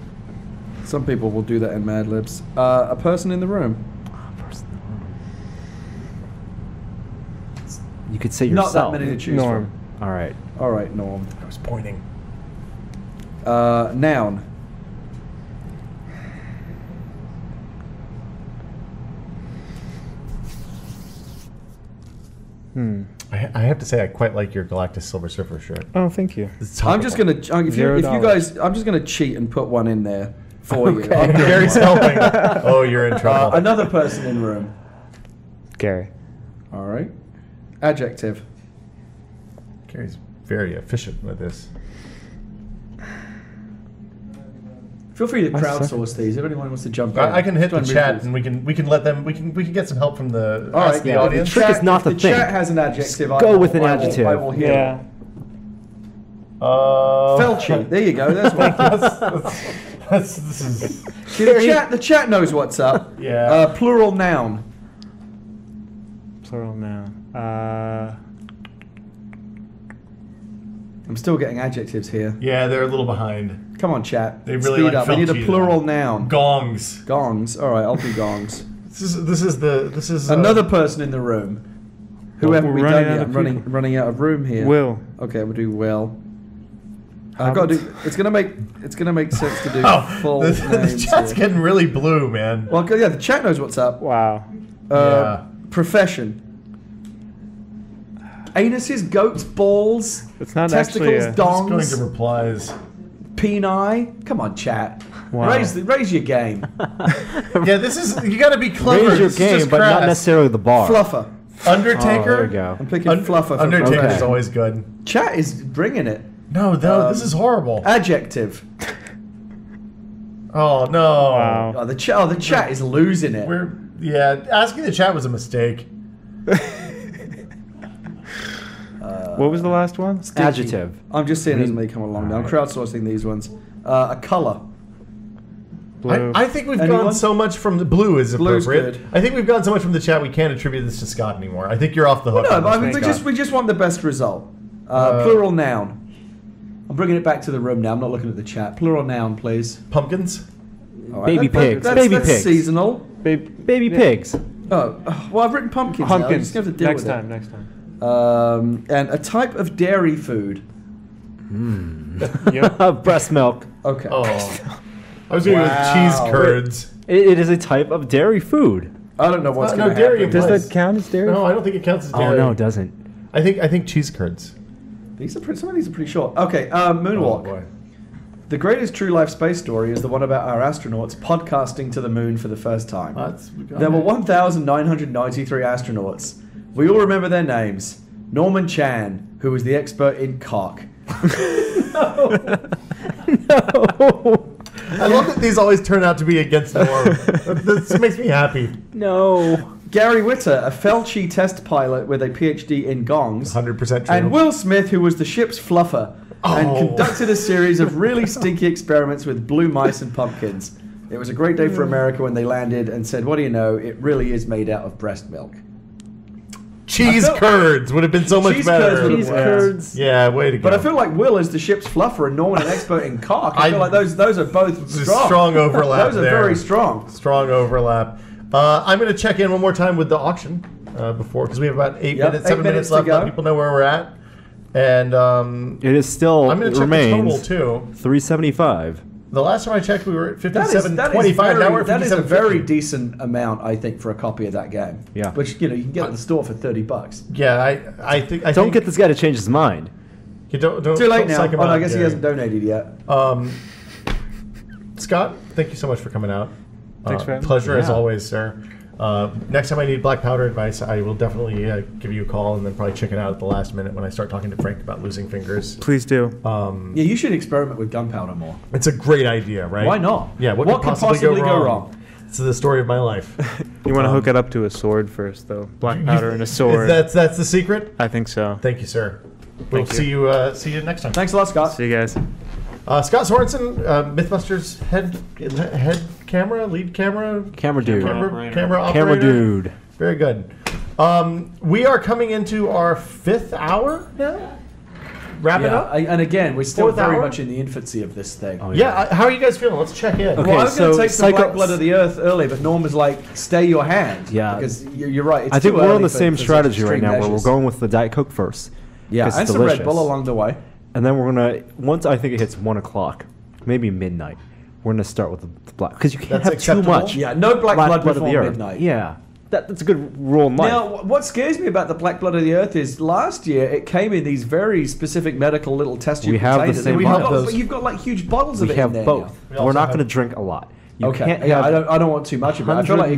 Speaker 4: Some people will do that in Mad Libs. A person in the room.
Speaker 3: You could say
Speaker 4: Not
Speaker 3: yourself.
Speaker 4: that many to choose
Speaker 1: Norm.
Speaker 3: All right.
Speaker 4: from. All right, Norm.
Speaker 2: I was pointing.
Speaker 4: Noun.
Speaker 2: I have to say I quite like your Galactus Silver Surfer shirt.
Speaker 1: Oh, thank you.
Speaker 2: It's
Speaker 4: I'm just
Speaker 2: topical.
Speaker 4: gonna if you
Speaker 1: $0.
Speaker 4: guys, I'm just gonna cheat and put one in there for you. I'm doing
Speaker 2: Gary's
Speaker 4: one.
Speaker 2: helping. Oh, you're in trouble.
Speaker 4: Another person in room.
Speaker 1: Gary.
Speaker 4: All right. Adjective.
Speaker 2: Gary's very efficient with this.
Speaker 4: Feel free to
Speaker 1: I
Speaker 4: crowdsource these if anyone wants to jump in.
Speaker 2: I can hit the
Speaker 4: Just
Speaker 2: chat
Speaker 4: try
Speaker 2: and we can let them we can get some help from the
Speaker 4: All right,
Speaker 2: the
Speaker 4: yeah.
Speaker 2: audience.
Speaker 4: If
Speaker 3: Trick is not
Speaker 4: if
Speaker 3: the thing.
Speaker 4: chat has an adjective.
Speaker 3: Just go with an adjective.
Speaker 4: I will hear
Speaker 1: Yeah.
Speaker 4: Felchy. There you go. There's one.
Speaker 2: This is
Speaker 4: See, the chat knows what's up.
Speaker 2: Yeah.
Speaker 4: Plural noun.
Speaker 1: Plural noun.
Speaker 4: I'm still getting adjectives here.
Speaker 2: yeah, they're a little behind.
Speaker 4: Come on, chat.
Speaker 2: They really
Speaker 4: Speed
Speaker 2: like
Speaker 4: up. We need a
Speaker 2: Felchy,
Speaker 4: plural
Speaker 2: though.
Speaker 4: noun.
Speaker 2: Gongs.
Speaker 4: Gongs. All right, I'll do gongs.
Speaker 2: This is
Speaker 4: Another person in the room. Who
Speaker 1: Well,
Speaker 4: haven't we
Speaker 1: we're
Speaker 4: done
Speaker 1: running out
Speaker 4: yet?
Speaker 1: of
Speaker 4: I'm
Speaker 1: people.
Speaker 4: running out of room here.
Speaker 1: Will.
Speaker 4: Okay, we'll do Will. I've got to do. It's gonna make sense to do full
Speaker 2: the
Speaker 4: names
Speaker 2: chat's
Speaker 4: here.
Speaker 2: getting really blue, man.
Speaker 4: Well, yeah, the chat knows what's up.
Speaker 1: Wow.
Speaker 2: Yeah.
Speaker 4: Profession. Anuses, goats, balls,
Speaker 1: It's not
Speaker 4: testicles,
Speaker 1: actually a-
Speaker 2: Just going
Speaker 4: dongs,
Speaker 2: to replies.
Speaker 4: peni. Come on, chat.
Speaker 1: Wow.
Speaker 4: Raise your game.
Speaker 2: Yeah, this is you got to be clever.
Speaker 3: Raise your
Speaker 2: This is
Speaker 3: game,
Speaker 2: just
Speaker 3: but not
Speaker 2: crass.
Speaker 3: necessarily the bar.
Speaker 4: Fluffer.
Speaker 2: Undertaker.
Speaker 3: Oh, there we go.
Speaker 4: I'm picking fluffer. For
Speaker 2: Undertaker's
Speaker 4: profession.
Speaker 2: always good.
Speaker 4: Chat is bringing it.
Speaker 2: No, this is horrible.
Speaker 4: Adjective.
Speaker 2: Oh no.
Speaker 1: Wow.
Speaker 4: Oh, the chat is losing it.
Speaker 2: Asking the chat was a mistake.
Speaker 1: What was the last one?
Speaker 4: Stinky.
Speaker 3: Adjective.
Speaker 4: I'm just seeing as they come along now. I'm crowdsourcing these ones. A color.
Speaker 1: Blue.
Speaker 2: I think we've
Speaker 4: Anyone?
Speaker 2: gone so much from the blue is
Speaker 4: Blue's
Speaker 2: appropriate.
Speaker 4: good.
Speaker 2: I think we've gone so much from the chat we can't attribute this to Scott anymore. I think you're off the hook.
Speaker 4: No,
Speaker 2: on
Speaker 4: but I
Speaker 2: this
Speaker 4: mean,
Speaker 2: one,
Speaker 4: we just want the best result. Plural noun. I'm bringing it back to the room now. I'm not looking at the chat. Plural noun, please.
Speaker 2: Pumpkins.
Speaker 4: All
Speaker 3: Baby pigs. Baby
Speaker 4: that's
Speaker 3: pigs.
Speaker 4: seasonal.
Speaker 3: Baby pigs.
Speaker 4: Oh, well, I've written pumpkins. Now. I'm
Speaker 1: Pumpkins.
Speaker 4: just going to deal
Speaker 1: Next
Speaker 4: with
Speaker 1: time.
Speaker 4: it.
Speaker 1: Next time.
Speaker 4: And a type of dairy food.
Speaker 1: Yep.
Speaker 3: Breast milk.
Speaker 4: Okay.
Speaker 2: Oh, I was going to go with cheese
Speaker 4: Wow.
Speaker 2: curds.
Speaker 3: It is a type of dairy food.
Speaker 4: I don't know what's
Speaker 2: No,
Speaker 4: going to
Speaker 2: dairy
Speaker 4: happen.
Speaker 1: Does
Speaker 2: Nice.
Speaker 1: that count as dairy?
Speaker 2: No, I don't think it counts as
Speaker 3: Oh
Speaker 2: dairy.
Speaker 3: no, it doesn't.
Speaker 2: I think cheese curds.
Speaker 4: Some of these are pretty short. Okay, moonwalk.
Speaker 2: Oh boy.
Speaker 4: The greatest true life space story is the one about our astronauts podcasting to the moon for the first time. There were 1,993 astronauts. We all remember their names. Norman Chan, who was the expert in cock.
Speaker 2: I love that these always turn out to be against the norm. This makes me happy.
Speaker 3: No.
Speaker 4: Gary Witter, a Felchi test pilot with a PhD in gongs.
Speaker 2: 100% true.
Speaker 4: And Will Smith, who was the ship's fluffer and conducted a series of really stinky experiments with blue mice and pumpkins. It was a great day for America when they landed and said, what do you know, it really is made out of breast milk.
Speaker 2: Cheese curds would have been so much better.
Speaker 4: Cheese curds.
Speaker 2: Yeah, way to go.
Speaker 4: But I feel like Will is the ship's fluffer and Norman an expert in cock. I feel like those are both strong.
Speaker 2: Strong overlap.
Speaker 4: Those are very strong.
Speaker 2: Strong overlap. I'm going to check in one more time with the auction before, because we have about 7 minutes left. Let people know where we're at. And
Speaker 3: it is still,
Speaker 2: I'm going to check the total too.
Speaker 3: $375.
Speaker 2: The last time I checked, we were at 57.25. Now we're at 57.50.
Speaker 4: That is a very decent amount, I think, for a copy of that game.
Speaker 3: Yeah.
Speaker 4: Which you can get at the store for $30.
Speaker 2: Yeah, I think.
Speaker 3: Don't get this guy to change his mind.
Speaker 2: You don't
Speaker 4: Too late now.
Speaker 2: psych him
Speaker 4: Oh, no,
Speaker 2: out,
Speaker 4: I guess he
Speaker 2: Gary.
Speaker 4: hasn't donated yet.
Speaker 2: Scott, thank you so much for coming out.
Speaker 1: Thanks for having me.
Speaker 2: Pleasure as
Speaker 3: Yeah.
Speaker 2: always, sir. Next time I need black powder advice, I will definitely give you a call and then probably chicken out at the last minute when I start talking to Frank about losing fingers.
Speaker 1: Please do.
Speaker 4: Yeah, you should experiment with gunpowder more.
Speaker 2: It's a great idea, right?
Speaker 4: Why not?
Speaker 2: Yeah, what could possibly go wrong? It's the story of my life.
Speaker 1: You want to hook it up to a sword first, though. Black powder and a sword.
Speaker 2: That's the secret?
Speaker 1: I think so.
Speaker 2: Thank you, sir. We'll
Speaker 1: Thank you.
Speaker 2: see you next time.
Speaker 4: Thanks a lot, Scott.
Speaker 1: See you guys.
Speaker 2: Scott Sorenson, MythBusters head camera, lead camera,
Speaker 3: Camera dude.
Speaker 2: camera operator.
Speaker 3: Camera dude.
Speaker 2: Very good. We are coming into our 5th hour now. Wrap it up.
Speaker 4: And again, we're still
Speaker 2: 4th
Speaker 4: very
Speaker 2: hour?
Speaker 4: much in the infancy of this thing.
Speaker 3: Oh,
Speaker 2: Yeah, how are you guys feeling? Let's check in.
Speaker 3: Okay.
Speaker 4: Well, I was going to
Speaker 3: so
Speaker 4: take some Black Blood of the Earth early, but Norm was like, stay your hand.
Speaker 3: Yeah.
Speaker 4: Because you're right. It's
Speaker 3: I think
Speaker 4: too
Speaker 3: we're on
Speaker 4: early
Speaker 3: the
Speaker 4: for
Speaker 3: same
Speaker 4: such
Speaker 3: strategy right
Speaker 4: extreme
Speaker 3: now, where we're
Speaker 4: measures.
Speaker 3: going with the Diet Coke first.
Speaker 4: Yeah,
Speaker 3: 'cause
Speaker 4: and
Speaker 3: it's
Speaker 4: some Red
Speaker 3: delicious.
Speaker 4: Bull along the way.
Speaker 3: And then we're gonna, once I think it hits 1 o'clock, maybe midnight, we're gonna start with the black, because you can't
Speaker 2: That's
Speaker 3: have
Speaker 2: acceptable?
Speaker 3: too much.
Speaker 4: Yeah, no Black Blood
Speaker 3: of the
Speaker 4: before
Speaker 3: Earth.
Speaker 4: midnight.
Speaker 3: Yeah, that's a good rule in life.
Speaker 4: Now, what scares me about the Black Blood of the Earth is last year it came in these very specific medical little test tube
Speaker 3: We have the
Speaker 4: containers.
Speaker 3: same
Speaker 4: And
Speaker 3: bottles.
Speaker 4: but you've got like huge bottles of
Speaker 3: we
Speaker 4: it in
Speaker 3: have
Speaker 4: there
Speaker 3: both.
Speaker 4: now.
Speaker 2: We
Speaker 3: We're
Speaker 2: also
Speaker 3: not
Speaker 2: have-
Speaker 3: going to drink a lot. You
Speaker 4: Okay,
Speaker 3: can't
Speaker 4: yeah,
Speaker 3: have.
Speaker 4: I don't want too much of it. I feel
Speaker 3: 100
Speaker 4: like you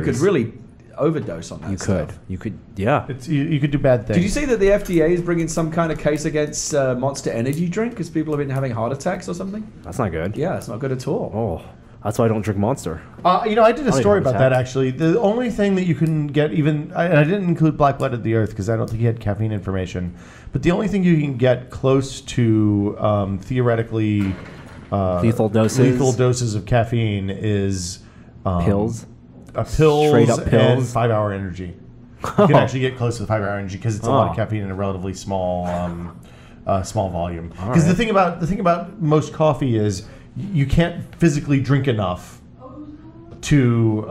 Speaker 4: could
Speaker 3: milliliters.
Speaker 4: really overdose on that
Speaker 3: You
Speaker 4: stuff.
Speaker 3: could, yeah.
Speaker 2: You could do bad things.
Speaker 4: Did you see that the FDA is bringing some kind of case against Monster Energy drink because people have been having heart attacks or something?
Speaker 3: That's not good.
Speaker 4: Yeah, it's not good at all.
Speaker 3: Oh, that's why I don't drink Monster.
Speaker 2: I did a
Speaker 3: I'll
Speaker 2: story
Speaker 3: even
Speaker 2: about
Speaker 3: attack.
Speaker 2: that actually. The only thing that you can get, and I didn't include Black Blood of the Earth because I don't think he had caffeine information, but the only thing you can get close to theoretically
Speaker 3: Lethal doses
Speaker 2: of caffeine is
Speaker 3: Pills.
Speaker 2: Pills
Speaker 3: Straight up
Speaker 2: and
Speaker 3: pills.
Speaker 2: 5-hour energy. You can actually get close to the 5-hour energy because it's a lot of caffeine in a relatively small volume. Because the thing about most coffee is you can't physically drink enough to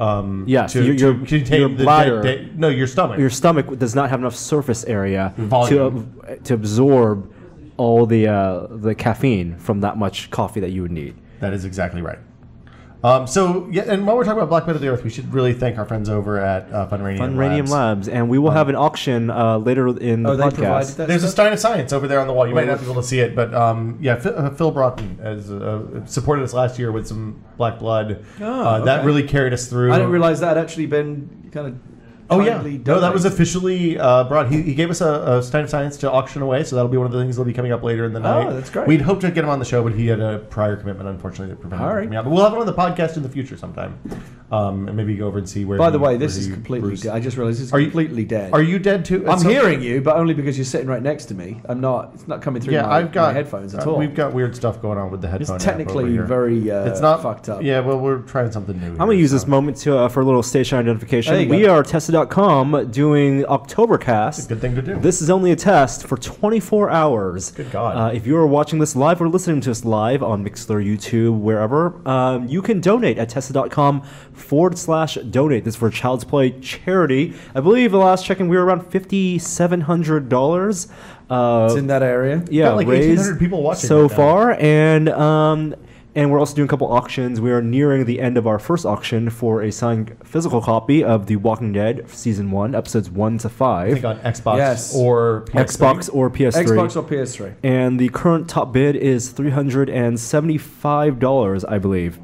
Speaker 3: your
Speaker 2: contain
Speaker 3: bladder.
Speaker 2: your stomach.
Speaker 3: Your stomach does not have enough surface area
Speaker 2: Volume.
Speaker 3: to absorb all the caffeine from that much coffee that you would need.
Speaker 2: That is exactly right. And while we're talking about Black Blood of the Earth, we should really thank our friends over at Funranium
Speaker 3: Labs, and we will have an auction later in the
Speaker 4: they provided
Speaker 3: podcast.
Speaker 4: that
Speaker 2: There's a
Speaker 4: stuff?
Speaker 2: Stein of Science over there on the wall. You might not be able to see it, but Phil Broughton has supported us last year with some Black Blood.
Speaker 4: Oh,
Speaker 2: That
Speaker 4: okay.
Speaker 2: really carried us through.
Speaker 4: I didn't realize that had actually been kind of.
Speaker 2: Oh yeah,
Speaker 4: kindly
Speaker 2: no, that was
Speaker 4: donated.
Speaker 2: officially brought. He gave us a Stein of Science to auction away, so that'll be one of the things that'll be coming up later in the night.
Speaker 4: that's great.
Speaker 2: We'd hoped to get him on the show, but he had a prior commitment, unfortunately, that prevented him from coming out. But we'll have him on the podcast in the future sometime, and maybe go over and see where.
Speaker 4: By the way, this is completely dead. I just realized this is completely dead.
Speaker 2: Are you dead too?
Speaker 4: I'm hearing you, but only because you're sitting right next to me. I'm not. It's not coming through my headphones at all.
Speaker 2: We've got weird stuff going on with the headphone.
Speaker 4: It's
Speaker 2: app over
Speaker 4: technically
Speaker 2: here.
Speaker 4: very
Speaker 2: It's not
Speaker 4: fucked up.
Speaker 2: Yeah, well, we're trying something new.
Speaker 3: I'm going to use this moment for a little station
Speaker 4: There
Speaker 3: identification.
Speaker 4: you
Speaker 3: We
Speaker 4: go.
Speaker 3: are Tested.com doing Octobercast.
Speaker 2: Good thing to do.
Speaker 3: This is only a test for 24 hours.
Speaker 2: Good God.
Speaker 3: If you are watching this live or listening to us live on Mixler, YouTube, wherever, you can donate at Tested.com/donate. This is for Child's Play charity. I believe the last check-in we were around $5,700.
Speaker 4: It's in that area.
Speaker 3: Yeah,
Speaker 2: Got like
Speaker 3: raised
Speaker 2: 1,800 people watching
Speaker 3: so
Speaker 2: right now.
Speaker 3: far, and we're also doing a couple auctions. We are nearing the end of our first auction for a signed physical copy of The Walking Dead Season 1, Episodes 1 to 5.
Speaker 2: I think on Xbox
Speaker 4: Yes.
Speaker 2: or PS3.
Speaker 3: Xbox or PS3.
Speaker 4: Xbox or PS3.
Speaker 3: And the current top bid is $375, I believe.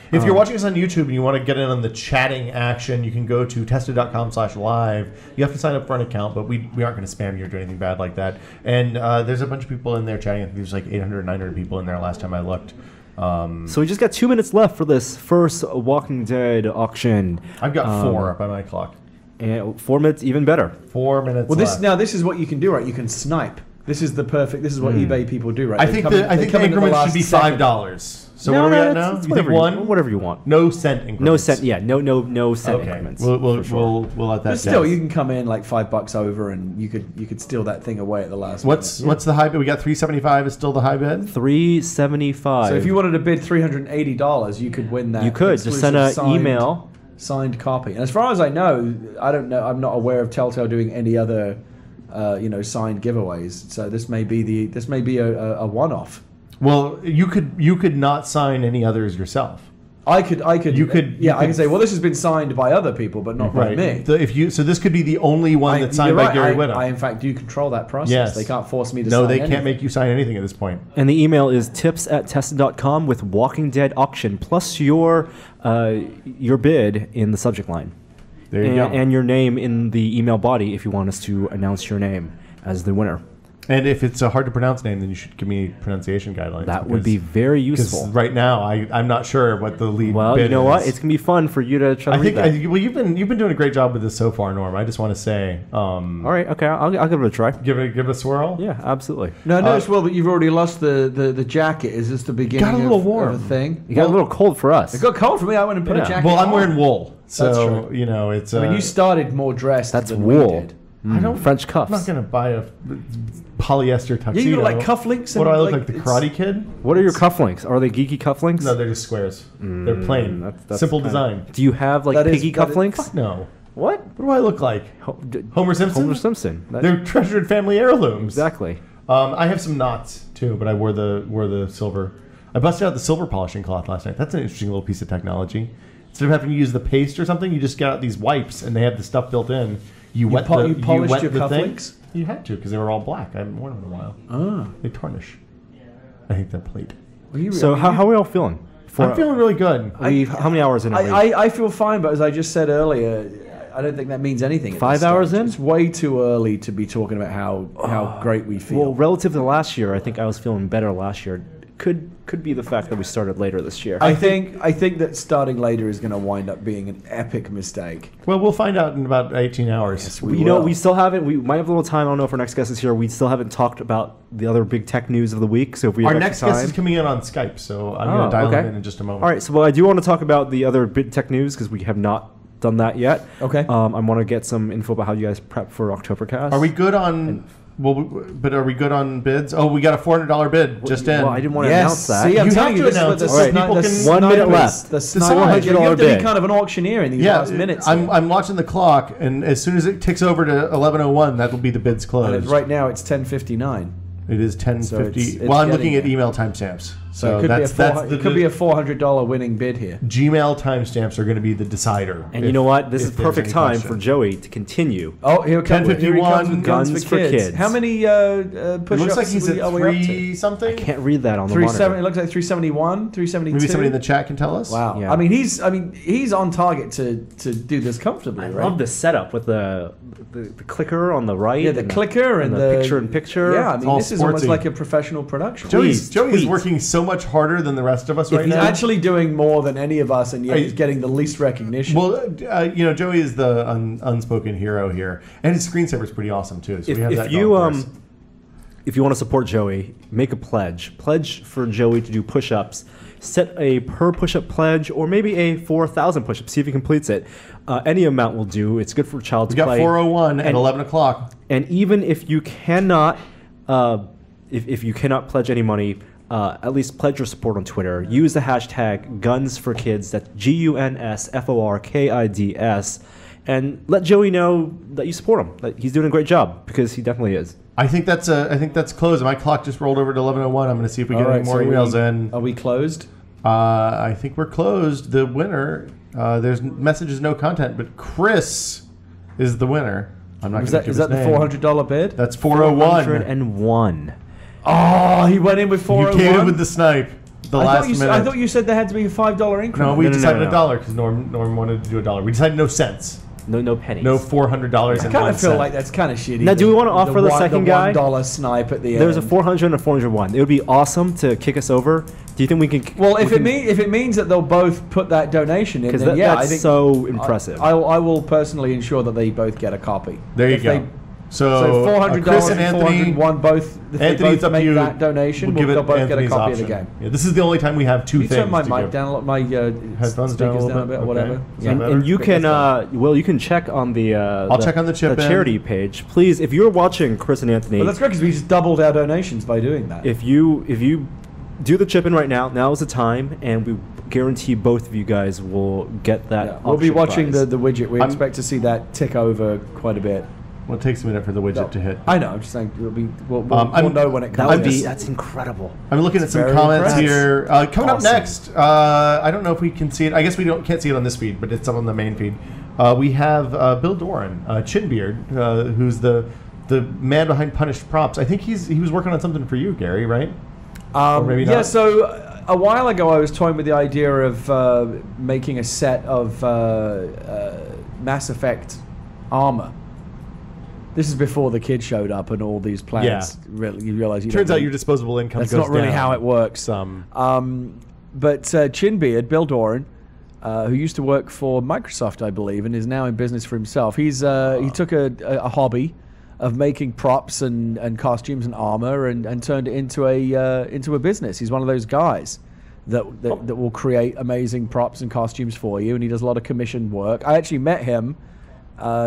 Speaker 2: If you're watching us on YouTube and you want to get in on the chatting action, you can go to tested.com/live. You have to sign up for an account, but we aren't going to spam you or do anything bad like that. And there's a bunch of people in there chatting. I think there's like 800 or 900 people in there last time I looked.
Speaker 3: So we just got 2 minutes left for this first Walking Dead auction.
Speaker 2: I've got 4 up on my clock.
Speaker 3: And 4 minutes, even better.
Speaker 2: 4 minutes.
Speaker 4: Well,
Speaker 2: left.
Speaker 4: this is what you can do, right? You can snipe. This is what eBay people do, right?
Speaker 2: I think the increment should be $5. So what are we at now? You think one?
Speaker 3: Whatever you want.
Speaker 2: No cent increments.
Speaker 3: No cent. Yeah. No cent increments.
Speaker 2: We'll let that.
Speaker 4: But still, you can come in like $5 over, and you could steal that thing away at the last.
Speaker 2: What's the high bid? We got $375 is still the high bid.
Speaker 3: $375.
Speaker 4: So if you wanted to bid $380, you could win that.
Speaker 3: You could just send an email.
Speaker 4: Signed copy. And as far as I know, I'm not aware of Telltale doing any other, signed giveaways. So this may be a one-off.
Speaker 2: Well, you could not sign any others yourself.
Speaker 4: I could say, well, this has been signed by other people, but not by me.
Speaker 2: So this could be the only one that's signed by Gary Whitta.
Speaker 4: I in fact do control that process.
Speaker 2: Yes.
Speaker 4: They can't force me to sign
Speaker 2: No, they
Speaker 4: anything.
Speaker 2: can't make you sign anything at this point.
Speaker 3: And the email is tips@tested.com with Walking Dead auction plus your bid in the subject line.
Speaker 2: There you go.
Speaker 3: And your name in the email body if you want us to announce your name as the winner.
Speaker 2: And if it's a hard to pronounce name, then you should give me pronunciation guidelines.
Speaker 3: That would be very useful.
Speaker 2: Because right now, I'm not sure what the lead.
Speaker 3: Well,
Speaker 2: bid
Speaker 3: you know
Speaker 2: is.
Speaker 3: what? It's gonna be fun for you to try to read that.
Speaker 2: You've been doing a great job with this so far, Norm. I just want to say.
Speaker 3: All right, okay, I'll give it a try.
Speaker 2: Give it a swirl.
Speaker 3: Yeah, absolutely.
Speaker 4: No, notice well that you've already lost the jacket. Is this the beginning?
Speaker 2: Got a little warm.
Speaker 4: Of a thing?
Speaker 3: It got a little cold for us.
Speaker 4: It got cold for me. I went and put a jacket.
Speaker 2: Well, I'm
Speaker 4: on.
Speaker 2: wearing wool, so
Speaker 4: That's true.
Speaker 2: it's.
Speaker 4: I mean, you started more dressed.
Speaker 3: That's
Speaker 4: than
Speaker 3: wool.
Speaker 4: We did.
Speaker 2: I don't.
Speaker 3: French cuffs.
Speaker 2: I'm not gonna buy a polyester tuxedo.
Speaker 4: Yeah, you got like cufflinks.
Speaker 2: What do I look
Speaker 4: and,
Speaker 2: like, the Karate Kid?
Speaker 3: What are your cufflinks? Are they geeky cufflinks?
Speaker 2: No, they're just squares. They're plain.
Speaker 3: That's
Speaker 2: Simple
Speaker 3: kinda-
Speaker 2: design.
Speaker 3: Do you have like piggy cufflinks?
Speaker 2: Fuck no.
Speaker 3: What?
Speaker 2: What do I look like? Homer Simpson?
Speaker 3: Homer Simpson.
Speaker 2: They're treasured family heirlooms.
Speaker 3: Exactly.
Speaker 2: I have some knots too, but I wore the silver. I busted out the silver polishing cloth last night. That's an interesting little piece of technology. Instead of having to use the paste or something, you just get out these wipes, and they have the stuff built in. You
Speaker 4: polished your cufflinks?
Speaker 2: You had to, because they were all black. I haven't worn them in a while.
Speaker 4: Ah.
Speaker 2: They tarnish. I think they're plate.
Speaker 3: So how are we all feeling?
Speaker 2: I'm feeling really good.
Speaker 3: How many hours in?
Speaker 4: I feel fine, but as I just said earlier, I don't think that means anything. At
Speaker 3: 5
Speaker 4: this
Speaker 3: hours
Speaker 4: stage.
Speaker 3: in?
Speaker 4: It's way too early to be talking about how great we feel.
Speaker 3: Well, relative to last year, I think I was feeling better last year. Could be the fact that we started later this year.
Speaker 4: I think that starting later is going to wind up being an epic mistake.
Speaker 2: Well, we'll find out in about 18 hours.
Speaker 4: Yes,
Speaker 3: we still haven't. We might have a little time. I don't know if our next guest is here. We still haven't talked about the other big tech news of the week. So if we have
Speaker 2: our next
Speaker 3: time,
Speaker 2: guest is coming in on Skype, so I'm going to dial him in just a moment.
Speaker 3: All right. So I do want to talk about the other big tech news because we have not done that yet.
Speaker 4: Okay.
Speaker 3: I want to get some info about how you guys prep for Octobercast.
Speaker 2: Are we good on? But are we good on bids? Oh, we got a $400 bid just in.
Speaker 3: Well, I didn't want to announce that.
Speaker 4: See, I'm
Speaker 2: You
Speaker 4: telling
Speaker 2: have
Speaker 4: you,
Speaker 2: to announce it
Speaker 4: this
Speaker 2: so
Speaker 4: is
Speaker 2: people
Speaker 4: not-
Speaker 2: can-
Speaker 4: this
Speaker 3: 1 minute
Speaker 4: sniper
Speaker 3: left.
Speaker 4: is-
Speaker 3: The
Speaker 4: sniper.
Speaker 3: $400
Speaker 4: You have to
Speaker 3: bid.
Speaker 4: be kind of an auctioneer in these
Speaker 2: Yeah,
Speaker 4: last minutes.
Speaker 2: I'm watching the clock, and as soon as it ticks over to 11:01, that will be the bids closed.
Speaker 4: Right now, it's 10:59.
Speaker 2: It is 10:50.
Speaker 4: So it's
Speaker 2: well, I'm
Speaker 4: getting
Speaker 2: looking at
Speaker 4: there.
Speaker 2: email timestamps.
Speaker 4: So it could be a $400 winning bid here.
Speaker 2: Gmail timestamps are going to be the decider.
Speaker 3: And you know what? This is
Speaker 2: if there's
Speaker 3: perfect
Speaker 2: any
Speaker 3: time
Speaker 2: question.
Speaker 3: for Joey to continue.
Speaker 4: Oh, here he comes with
Speaker 2: 10:51,
Speaker 4: guns for kids. How many push-ups?
Speaker 2: It looks like he's at
Speaker 4: are we up to?
Speaker 2: 3 something.
Speaker 3: Can't read that on the
Speaker 4: 370.
Speaker 3: monitor.
Speaker 4: It looks like 371, 372.
Speaker 2: Maybe somebody in the chat can tell us.
Speaker 4: Wow.
Speaker 3: Yeah.
Speaker 4: I mean, he's on target to do this comfortably,
Speaker 3: I
Speaker 4: right?
Speaker 3: love the setup with the clicker on the right.
Speaker 4: Yeah, the clicker and
Speaker 3: the picture-in-picture.
Speaker 4: Yeah, I
Speaker 2: It's
Speaker 4: mean,
Speaker 2: all
Speaker 4: this is almost
Speaker 2: sportsy.
Speaker 4: like a professional production.
Speaker 2: Joey
Speaker 3: Please,
Speaker 2: is
Speaker 3: tweet.
Speaker 2: working so much harder than the rest of us right
Speaker 4: He's
Speaker 2: now.
Speaker 4: actually doing more than any of us, and yet
Speaker 2: I-
Speaker 4: he's getting the least recognition.
Speaker 2: Well, Joey is the unspoken hero here, and his screensaver is pretty awesome too. So we have that going for us.
Speaker 3: If you want to support Joey, make a pledge. Pledge for Joey to do push-ups. Set a per push-up pledge, or maybe a 4,000 push-ups. See if he completes it. Any amount will do. It's good for child's
Speaker 2: We got
Speaker 3: play.
Speaker 2: 401 at 11 o'clock.
Speaker 3: And even if you cannot, if you cannot pledge any money, at least pledge your support on Twitter. Use the hashtag #GunsForKids. That's GUNSFORKIDS, and let Joey know that you support him. That he's doing a great job, because he definitely is.
Speaker 2: I think that's closed. My clock just rolled over to 11:01. I'm going to see if we get any more emails in.
Speaker 4: Are we closed?
Speaker 2: I think we're closed. The winner. There's messages, no content, but Chris is the winner. I'm not going to give
Speaker 4: Is
Speaker 2: his
Speaker 4: that the
Speaker 2: name.
Speaker 4: $400 bid?
Speaker 2: That's 401.
Speaker 3: 401.
Speaker 4: Oh, he went in with
Speaker 2: You
Speaker 4: 401.
Speaker 2: came in with the snipe. The last minute.
Speaker 4: I thought you said there had to be a $5 increment.
Speaker 2: No, we decided
Speaker 3: no.
Speaker 2: $1 because Norm wanted to do $1. We decided no cents.
Speaker 3: No pennies.
Speaker 2: No $400
Speaker 4: I
Speaker 2: in
Speaker 4: kind
Speaker 2: one
Speaker 4: of feel
Speaker 2: set.
Speaker 4: like that's kind of shitty.
Speaker 3: Now, do we want to offer the second guy?
Speaker 4: $1 snipe at the end.
Speaker 3: There's a 400 and a 401. It would be awesome to kick us over. Do you think we can?
Speaker 4: Well, if it means that they'll both put that donation in, then
Speaker 3: that's
Speaker 4: I think
Speaker 3: so impressive.
Speaker 4: I will personally ensure that they both get a copy.
Speaker 2: There you go.
Speaker 4: So $400
Speaker 2: Chris
Speaker 4: and
Speaker 2: Anthony,
Speaker 4: 401 both. If
Speaker 2: Anthony,
Speaker 4: they
Speaker 2: it's
Speaker 4: both
Speaker 2: up
Speaker 4: make
Speaker 2: to you.
Speaker 4: that donation,
Speaker 2: We'll
Speaker 4: they'll both get a
Speaker 2: Anthony's
Speaker 4: copy
Speaker 2: option.
Speaker 4: of the game.
Speaker 2: Yeah, this is the only time we have two
Speaker 4: Can you
Speaker 2: things.
Speaker 4: turn my
Speaker 2: to
Speaker 4: mic
Speaker 2: give.
Speaker 4: down, my
Speaker 2: Headphones
Speaker 4: speakers
Speaker 2: down a little
Speaker 4: down a bit,
Speaker 2: bit?
Speaker 4: or whatever.
Speaker 2: Okay.
Speaker 4: Yeah.
Speaker 3: And you can, you can check on the.
Speaker 2: I'll check on the chip in.
Speaker 3: charity page, please. If you're watching Chris and Anthony,
Speaker 4: But that's great because we just doubled our donations by doing that.
Speaker 3: if you do the chip in right now, now is the time, and we guarantee both of you guys will get that.
Speaker 4: We'll be
Speaker 3: auction
Speaker 4: watching
Speaker 3: prize.
Speaker 4: the widget. We expect to see that tick over quite a bit.
Speaker 2: Well, it takes a minute for the widget to hit.
Speaker 4: I know. I'm just saying we'll
Speaker 2: I'm-
Speaker 4: know when it comes.
Speaker 3: That would be.
Speaker 2: Yes.
Speaker 3: That's incredible.
Speaker 2: I'm looking at some
Speaker 4: very
Speaker 2: comments
Speaker 4: impressed.
Speaker 2: here. Coming up
Speaker 4: Awesome.
Speaker 2: next, I don't know if we can see it. I guess we can't see it on this feed, but it's up on the main feed. We have Bill Doran, Chinbeard, who's the man behind Punished Props. I think he was working on something for you, Gary, right? Or maybe not.
Speaker 4: Yeah. So a while ago, I was toying with the idea of making a set of Mass Effect armor. This is before the kid showed up and all these plans.
Speaker 2: Yeah.
Speaker 4: You realize
Speaker 2: Turns out your disposable income
Speaker 4: that's
Speaker 2: goes
Speaker 4: not really
Speaker 2: down
Speaker 4: how it works.
Speaker 2: some.
Speaker 4: But Chinbeard, Bill Doran, who used to work for Microsoft, I believe, and is now in business for himself. He took a hobby of making props and costumes and armor and turned it into a business. He's one of those guys that will create amazing props and costumes for you, and he does a lot of commissioned work. I actually met him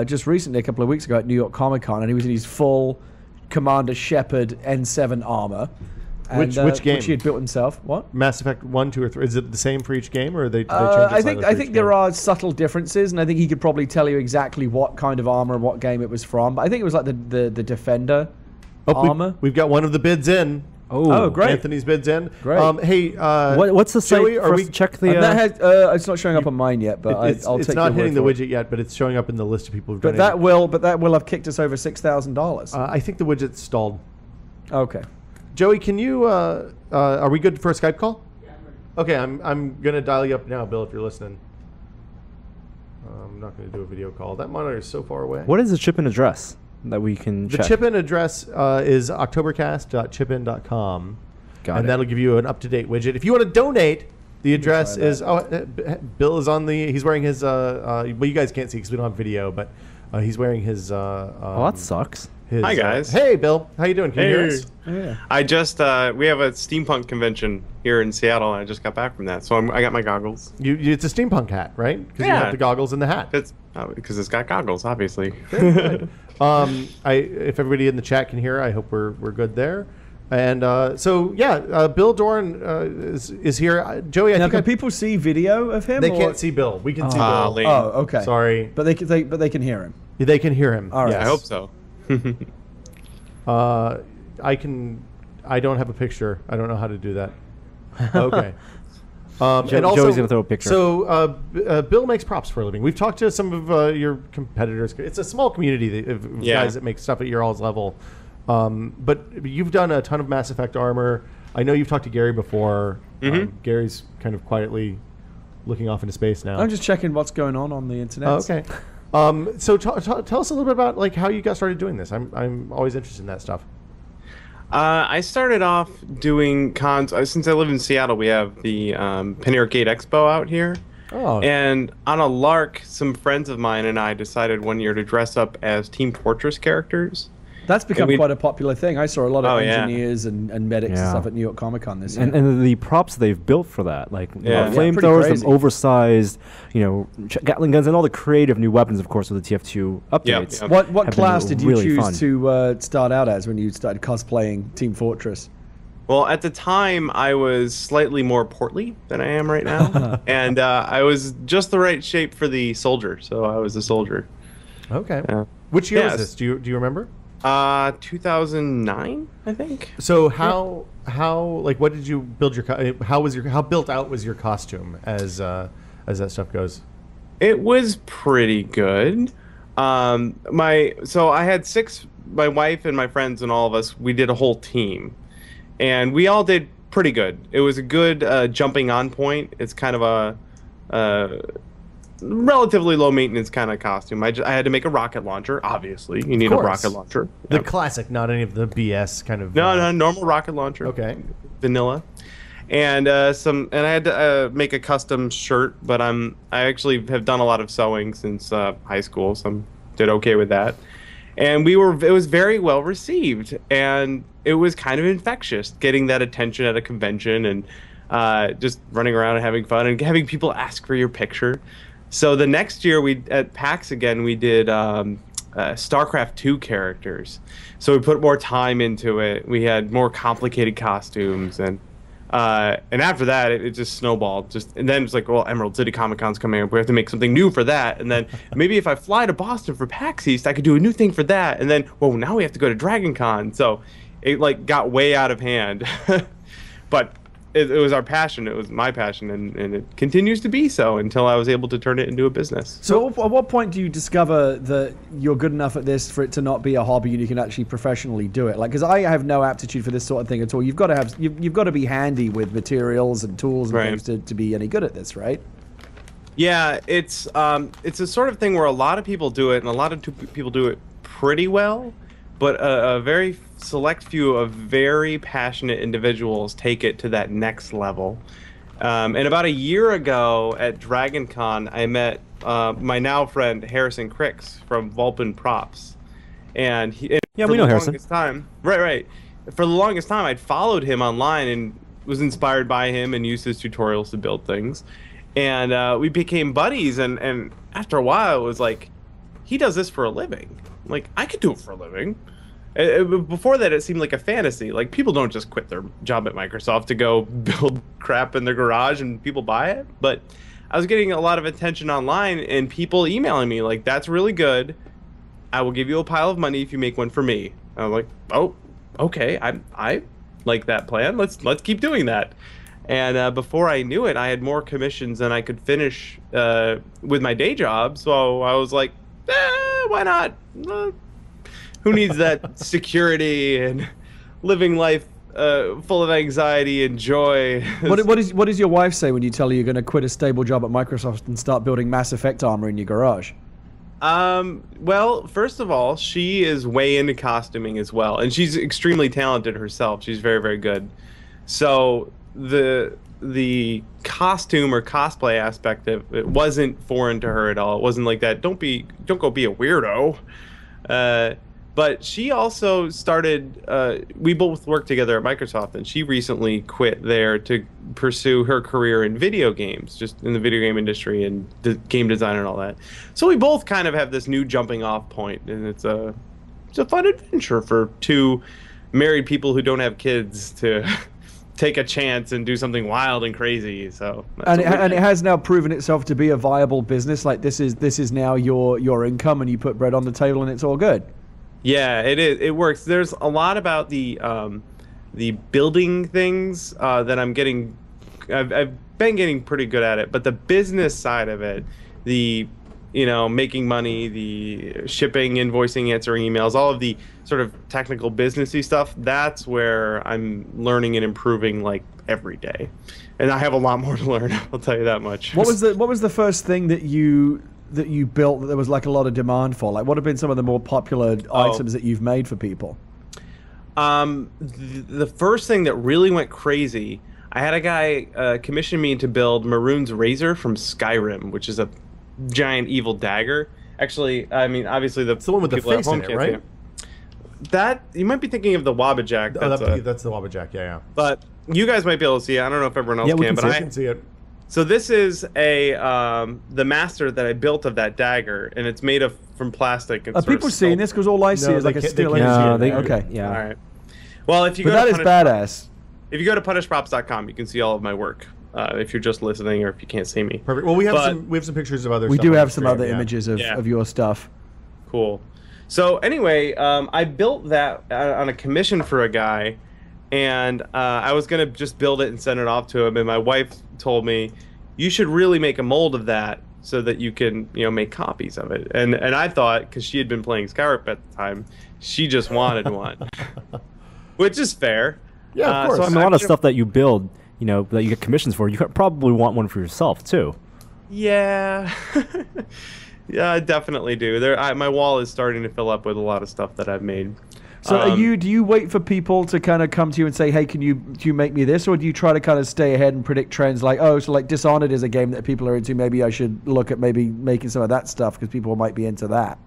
Speaker 4: just recently, a couple of weeks ago at New York Comic Con, and he was in his full Commander Shepard N7 armor. And,
Speaker 2: Which game?
Speaker 4: Which he had built himself. What?
Speaker 2: Mass Effect 1, 2, or 3. Is it the same for each game, or they change it
Speaker 4: I
Speaker 2: slightly
Speaker 4: think
Speaker 2: for each
Speaker 4: there
Speaker 2: game?
Speaker 4: are subtle differences, and I think he could probably tell you exactly what kind of armor and what game it was from. But I think it was like the Defender armor.
Speaker 2: We've got one of the bids in.
Speaker 4: Oh, great.
Speaker 2: Anthony's bids in.
Speaker 4: Great.
Speaker 2: Hey,
Speaker 3: What's the site?
Speaker 2: Joey,
Speaker 3: for us to check the.
Speaker 4: And that has, it's not showing up on mine yet, but I'll
Speaker 2: it's
Speaker 4: take
Speaker 2: not
Speaker 4: your
Speaker 2: hitting the
Speaker 4: word for it.
Speaker 2: widget yet, but it's showing up in the list of people who've
Speaker 4: But
Speaker 2: donated.
Speaker 4: that will have kicked us over $6,000.
Speaker 2: I think the widget's stalled.
Speaker 4: Okay.
Speaker 2: Joey, can you? Are we good for a Skype call? Yeah, I'm ready. Okay, I'm gonna dial you up now, Bill, if you're listening. I'm not gonna do a video call. That monitor is so far away.
Speaker 3: What is the chip-in address that we can
Speaker 2: The
Speaker 3: check?
Speaker 2: chip-in address is octobercast.chipin.com.
Speaker 3: Got
Speaker 2: and
Speaker 3: it.
Speaker 2: that'll give you an up-to-date widget. If you want to donate, the address
Speaker 4: try
Speaker 2: is Bill is on the. He's wearing his. Well, you guys can't see because we don't have video, but he's wearing his.
Speaker 3: Oh, that sucks.
Speaker 2: his,
Speaker 5: Hi, guys.
Speaker 2: Hey, Bill. How you doing? Can you hear us?
Speaker 4: Yeah.
Speaker 5: I just we have a steampunk convention here in Seattle, and I just got back from that, so I got my goggles.
Speaker 2: It's a steampunk hat, right? Because you
Speaker 5: Yeah.
Speaker 2: have the goggles and the hat.
Speaker 5: It's because it's got goggles, obviously.
Speaker 2: Good. If everybody in the chat can hear, I hope we're good there. And Bill Doran is here. Joey, I
Speaker 4: Now,
Speaker 2: think
Speaker 4: can people see video of him?
Speaker 2: they
Speaker 4: or-
Speaker 2: can't see Bill. We can see Bill.
Speaker 5: Lame.
Speaker 4: Oh, okay.
Speaker 2: Sorry,
Speaker 4: But they can hear him.
Speaker 2: they can hear him.
Speaker 4: All right.
Speaker 2: Yes.
Speaker 5: I hope so.
Speaker 2: I don't have a picture. I don't know how to do that. Okay. And
Speaker 3: Joey's gonna throw a picture.
Speaker 2: So Bill makes props for a living. We've talked to some of your competitors. It's a small community of
Speaker 5: Yeah.
Speaker 2: guys that make stuff at your all's level. But you've done a ton of Mass Effect armor. I know you've talked to Gary before. Gary's kind of quietly looking off into space now.
Speaker 4: I'm just checking what's going on the internet.
Speaker 2: Oh, okay. So tell us a little bit about like how you got started doing this. I'm always interested in that stuff.
Speaker 5: I started off doing cons. Since I live in Seattle, we have the Penny Arcade Expo out here.
Speaker 2: Oh.
Speaker 5: And on a lark, some friends of mine and I decided one year to dress up as Team Fortress characters.
Speaker 4: That's become
Speaker 5: we-
Speaker 4: quite a popular thing. I saw a lot of
Speaker 5: Oh, yeah.
Speaker 4: engineers and medics and
Speaker 3: Yeah.
Speaker 4: stuff at New York Comic Con this year.
Speaker 3: And the props they've built for that, like
Speaker 5: Yeah.
Speaker 4: Yeah,
Speaker 3: flamethrowers,
Speaker 4: pretty crazy.
Speaker 3: them oversized, Gatling guns, and all the creative new weapons, of course, with the TF2 updates.
Speaker 5: yeah.
Speaker 4: What
Speaker 3: have been
Speaker 4: class did you
Speaker 3: really
Speaker 4: choose
Speaker 3: fun.
Speaker 4: to start out as when you started cosplaying Team Fortress?
Speaker 5: Well, at the time, I was slightly more portly than I am right now, and I was just the right shape for the soldier, so I was a soldier.
Speaker 2: Okay.
Speaker 5: Yeah.
Speaker 2: Which year was
Speaker 5: Yes.
Speaker 2: this? Do you remember?
Speaker 5: 2009, I think.
Speaker 2: So how like what did you build your how built out was your costume as that stuff goes?
Speaker 5: It was pretty good. So I had my wife and my friends and all of us, we did a whole team, and we all did pretty good. It was a good jumping on point. It's kind of relatively low maintenance kind of costume. I had to make a rocket launcher. Obviously, you need a rocket launcher.
Speaker 2: The classic, not any of the BS kind of.
Speaker 5: No, normal rocket launcher.
Speaker 2: Okay.
Speaker 5: Vanilla. And I had to make a custom shirt, but I actually have done a lot of sewing since high school, so I did okay with that. And it was very well received, and it was kind of infectious getting that attention at a convention and just running around and having fun and having people ask for your picture. So the next year at PAX again, we did StarCraft 2 characters. So we put more time into it. We had more complicated costumes, and after that, it just snowballed. And then it's like, well, Emerald City Comic Con's coming up. We have to make something new for that. And then maybe if I fly to Boston for PAX East, I could do a new thing for that. And then, well, now we have to go to Dragon Con. So it like got way out of hand. But it was our passion. It was my passion, and it continues to be so until I was able to turn it into a business.
Speaker 4: So at what point do you discover that you're good enough at this for it to not be a hobby and you can actually professionally do it? Like, because I have no aptitude for this sort of thing at all. You've got to you've got to be handy with materials and tools and things to be any good at this, right?
Speaker 5: Yeah, it's a sort of thing where a lot of people do it, and a lot of people do it pretty well, but a very select few of very passionate individuals take it to that next level. And about a year ago at Dragon Con, I met my now friend Harrison Cricks from Vulpin Props. And we know Harrison. Right. For the longest time, I'd followed him online and was inspired by him and used his tutorials to build things. And we became buddies, and after a while, it was like, he does this for a living. Like, I could do it for a living. Before that, it seemed like a fantasy. Like, people don't just quit their job at Microsoft to go build crap in their garage and people buy it. But I was getting a lot of attention online and people emailing me like, that's really good. I will give you a pile of money if you make one for me. I'm like, oh, okay. I like that plan. Let's keep doing that. And before I knew it, I had more commissions than I could finish with my day job. So I was like, why not? Who needs that security and living life full of anxiety and joy?
Speaker 4: What does your wife say when you tell her you're going to quit a stable job at Microsoft and start building Mass Effect armor in your garage?
Speaker 5: Well, first of all, she is way into costuming as well, and she's extremely talented herself. She's very, very good. So the costume or cosplay aspect of it wasn't foreign to her at all. It wasn't like that. Don't go be a weirdo. But she also started, we both worked together at Microsoft, and she recently quit there to pursue her career in video games, just in the video game industry and game design and all that. So we both kind of have this new jumping off point, and it's a fun adventure for two married people who don't have kids to take a chance and do something wild and crazy. So
Speaker 4: and it has now proven itself to be a viable business. Like this is now your income, and you put bread on the table, and it's all good.
Speaker 5: Yeah, it is. It works. There's a lot about the building things that I'm getting. I've been getting pretty good at it, but the business side of it, making money, the shipping, invoicing, answering emails, all of the sort of technical businessy stuff, that's where I'm learning and improving like every day. And I have a lot more to learn, I'll tell you that much.
Speaker 4: What was the first thing that you built that there was like a lot of demand for? Like, what have been some of the more popular items that you've made for people?
Speaker 5: The first thing that really went crazy, I had a guy commission me to build Maroon's Razor from Skyrim, which is a giant evil dagger. Actually, I mean, obviously it's
Speaker 2: the one with the face in it, right?
Speaker 5: That you might be thinking of the Wabbajack.
Speaker 2: That's the Wabbajack, yeah.
Speaker 5: But you guys might be able to see it. I don't know if everyone else can, but I
Speaker 2: can see it.
Speaker 5: So this is the master that I built of that dagger, and it's made from plastic.
Speaker 4: Are people seeing this? Because all I see is like a still image. Okay.
Speaker 5: Yeah. All right. Well, if you go
Speaker 4: that is badass.
Speaker 5: If you go to punishprops.com, you can see all of my work. If you're just listening or if you can't see me.
Speaker 2: Perfect. Well, we have some pictures of other.
Speaker 4: We do have some other images of your stuff.
Speaker 5: Cool. So anyway, I built that on a commission for a guy, and I was gonna just build it and send it off to him. And my wife told me, you should really make a mold of that so that you can make copies of it. And I thought, because she had been playing Skyrim at the time, she just wanted one, which is fair.
Speaker 2: Yeah, of course.
Speaker 3: So a lot of stuff that you build, that you get commissions for, you probably want one for yourself too.
Speaker 5: Yeah. Yeah, I definitely do. My wall is starting to fill up with a lot of stuff that I've made.
Speaker 4: So do you wait for people to kind of come to you and say, hey, do you make me this? Or do you try to kind of stay ahead and predict trends like, oh, so like Dishonored is a game that people are into. Maybe I should look at maybe making some of that stuff because people might be into that.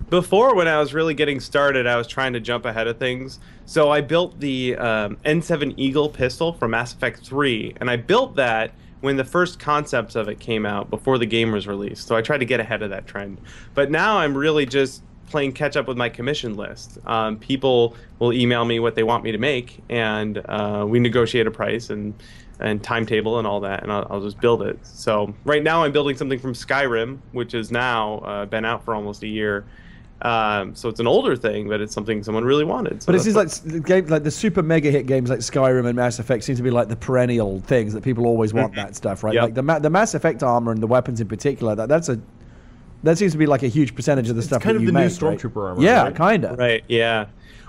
Speaker 5: Before, when I was really getting started, I was trying to jump ahead of things. So I built the N7 Eagle pistol from Mass Effect 3, and I built that when the first concepts of it came out before the game was released. So I tried to get ahead of that trend. But now I'm really just playing catch up with my commission list. People will email me what they want me to make, and we negotiate a price and timetable and all that, and I'll just build it. So right now I'm building something from Skyrim, which has now been out for almost a year. So it's an older thing, but it's something someone really wanted. So
Speaker 4: but it seems like the super mega hit games like Skyrim and Mass Effect seem to be like the perennial things that people always want that stuff, right?
Speaker 5: Yep.
Speaker 4: Like the Mass Effect armor and the weapons in particular, that seems to be like a huge percentage of the stuff that you make. It's
Speaker 2: kind of the new Stormtrooper armor.
Speaker 4: Yeah,
Speaker 2: right?
Speaker 4: kind of.
Speaker 5: Right, yeah.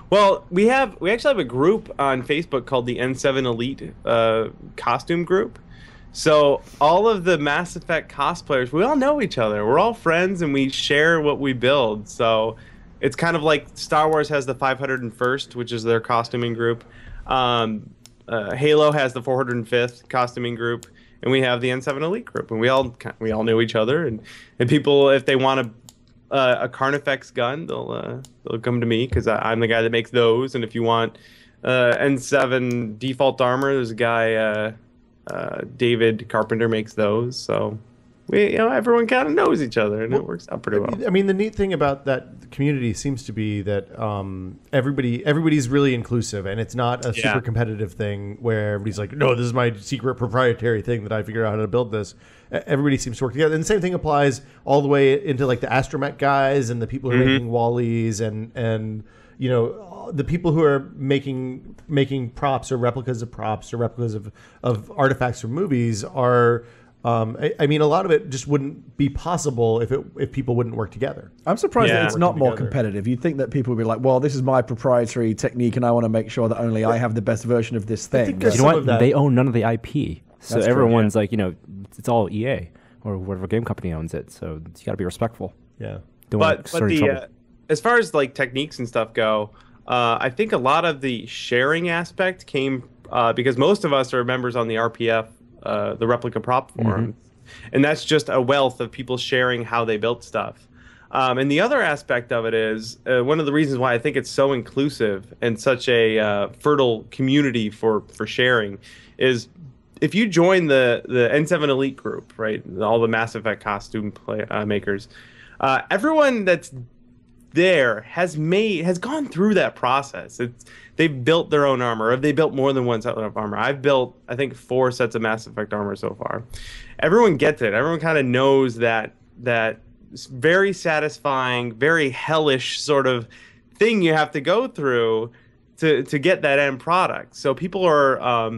Speaker 5: Well, we actually have a group on Facebook called the N7 Elite costume group. So all of the Mass Effect cosplayers, we all know each other. We're all friends, and we share what we build. So it's kind of like Star Wars has the 501st, which is their costuming group. Halo has the 405th costuming group, and we have the N7 Elite group. And we all know each other. And people, if they want a Carnifex gun, they'll come to me because I'm the guy that makes those. And if you want N7 default armor, there's a guy. David Carpenter makes those, so everyone kind of knows each other, and it works out pretty well.
Speaker 2: I mean, the neat thing about that community seems to be that everybody's really inclusive, and it's not a super competitive thing where everybody's like, no, this is my secret proprietary thing that I figured out how to build this. Everybody seems to work together, and the same thing applies all the way into like the astromech guys and the people who are making Wallies and the people who are making props or replicas of props or replicas of artifacts from movies are I mean, a lot of it just wouldn't be possible if people wouldn't work together.
Speaker 4: I'm surprised that it's not more competitive. You'd think that people would be like, well, this is my proprietary technique and I want to make sure that only I have the best version of this thing.
Speaker 3: You know what? They own none of the IP. So
Speaker 4: That's
Speaker 3: everyone's like, it's all EA or whatever game company owns it. So you got to be respectful.
Speaker 2: Yeah.
Speaker 5: But as far as like techniques and stuff go, I think a lot of the sharing aspect came because most of us are members on the RPF, the replica prop forum, and that's just a wealth of people sharing how they built stuff. And the other aspect of it is one of the reasons why I think it's so inclusive and such a fertile community for sharing is if you join the N7 Elite group, right, all the Mass Effect costume makers, everyone that's there has gone through that process. They've built their own armor, or they built more than one set of armor. I've built, I think, 4 sets of Mass Effect armor so far. Everyone gets it. Everyone kind of knows that very satisfying, very hellish sort of thing you have to go through to get that end product. So people are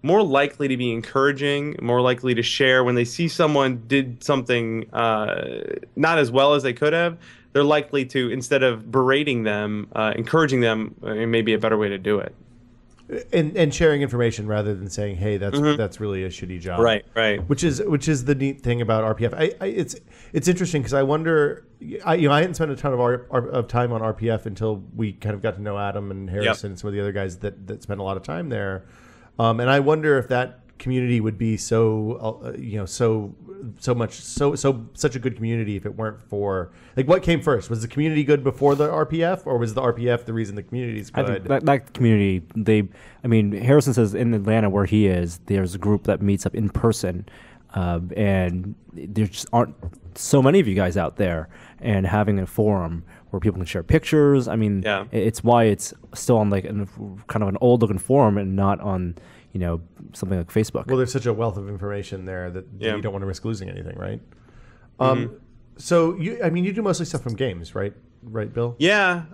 Speaker 5: more likely to be encouraging, more likely to share when they see someone did something not as well as they could have. They're likely to, instead of berating them, encouraging them, may be a better way to do it.
Speaker 2: And sharing information rather than saying, "Hey, that's really a shitty job."
Speaker 5: Right.
Speaker 2: Which is the neat thing about RPF. It's interesting because I wonder. I hadn't spent a ton of time on RPF until we kind of got to know Adam and Harrison and some of the other guys that spent a lot of time there. And I wonder if that community would be such a good community if it weren't for, like, what came first? Was the community good before the RPF, or was the RPF the reason the community is good?
Speaker 3: I think that community, Harrison says in Atlanta where he is, there's a group that meets up in person, and there just aren't so many of you guys out there, and having a forum where people can share pictures. It's why it's still on like kind of an old looking forum and not on something like Facebook.
Speaker 2: Well, there's such a wealth of information there that you don't want to risk losing anything, right? So you do mostly stuff from games, right? Right, Bill?
Speaker 5: Yeah.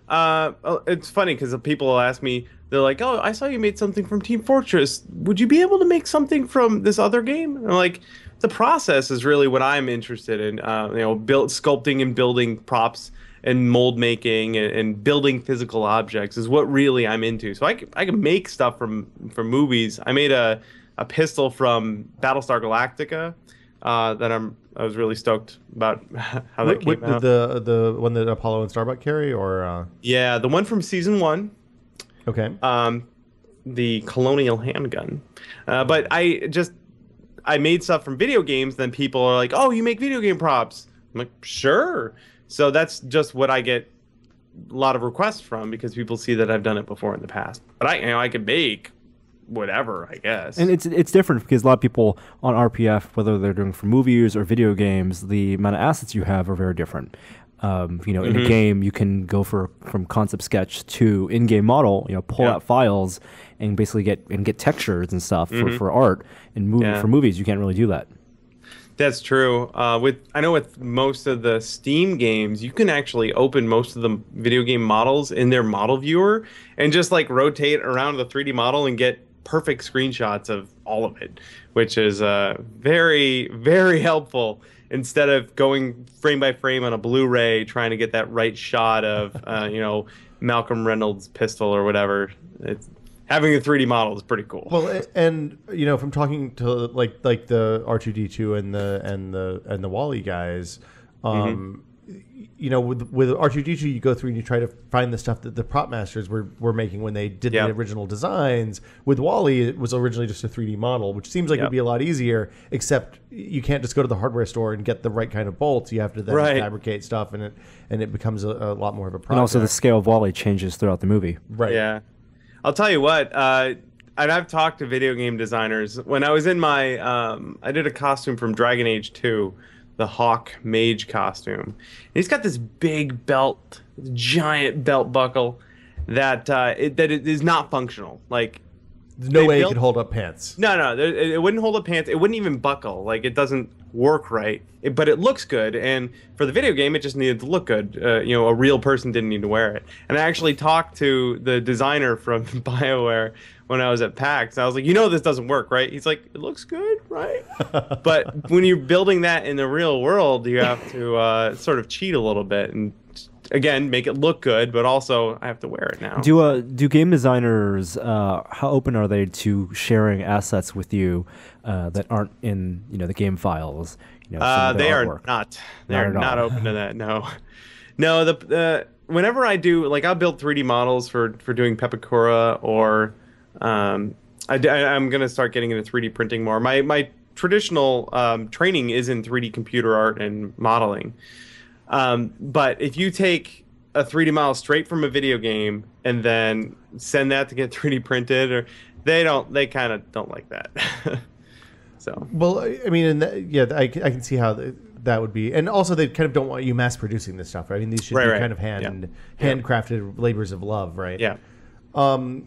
Speaker 5: It's funny because people will ask me, they're like, "Oh, I saw you made something from Team Fortress. Would you be able to make something from this other game?" And I'm like, the process is really what I'm interested in. Sculpting and building props and mold making and building physical objects is what really I'm into. So I can make stuff from movies. I made a pistol from Battlestar Galactica that I was really stoked about how that came out.
Speaker 2: The one that Apollo and Starbuck carry, or
Speaker 5: yeah, the one from season 1.
Speaker 2: Okay.
Speaker 5: The Colonial handgun, but I made stuff from video games. Then people are like, "Oh, you make video game props?" I'm like, "Sure." So that's just what I get a lot of requests from, because people see that I've done it before in the past. But I could make whatever, I guess.
Speaker 3: And it's different because a lot of people on RPF, whether they're doing for movies or video games, the amount of assets you have are very different. In a game, you can go from concept sketch to in-game model. Pull out files and basically get textures and stuff for art. And for movies, you can't really do that.
Speaker 5: That's true. I know with most of the Steam games, you can actually open most of the video game models in their model viewer and just like rotate around the 3D model and get perfect screenshots of all of it, which is very, very helpful. Instead of going frame by frame on a Blu-ray trying to get that right shot of Malcolm Reynolds' pistol or whatever, having a 3D model is pretty cool.
Speaker 2: Well, and from talking to like the R2D2 and the Wally guys, with R2D2, you go through and you try to find the stuff that the prop masters were making when they did the original designs. With Wally, it was originally just a 3D model, which seems like it'd be a lot easier, except you can't just go to the hardware store and get the right kind of bolts. You have to then fabricate stuff, and it becomes a lot more of a project.
Speaker 3: And also the scale of Wally changes throughout the movie.
Speaker 2: Right.
Speaker 5: Yeah. I'll tell you what, and I've talked to video game designers. When I was in my, I did a costume from Dragon Age 2, the Hawk Mage costume. And he's got this big belt, giant belt buckle that it is not functional. Like,
Speaker 2: there's no way it could hold up pants.
Speaker 5: No, it wouldn't hold up pants. It wouldn't even buckle. Like, it doesn't work right. But it looks good, and for the video game, it just needed to look good. A real person didn't need to wear it. And I actually talked to the designer from BioWare when I was at PAX. I was like, this doesn't work, right? He's like, it looks good, right? But when you're building that in the real world, you have to sort of cheat a little bit and, again, make it look good, but also I have to wear it now.
Speaker 3: Do game designers, how open are they to sharing assets with you that aren't in the game files?
Speaker 5: They are not. They're not open to that. No. Whenever I do, like, I'll build 3D models for doing Pepakura, or I'm gonna start getting into 3D printing more. My traditional training is in 3D computer art and modeling. But if you take a 3D model straight from a video game and then send that to get 3D printed, they kind of don't like that. So. Well,
Speaker 2: I mean, I can see how that would be, and also they kind of don't want you mass producing this stuff, right? I mean, these should be kind of handcrafted labors of love, right?
Speaker 5: Yeah.
Speaker 2: You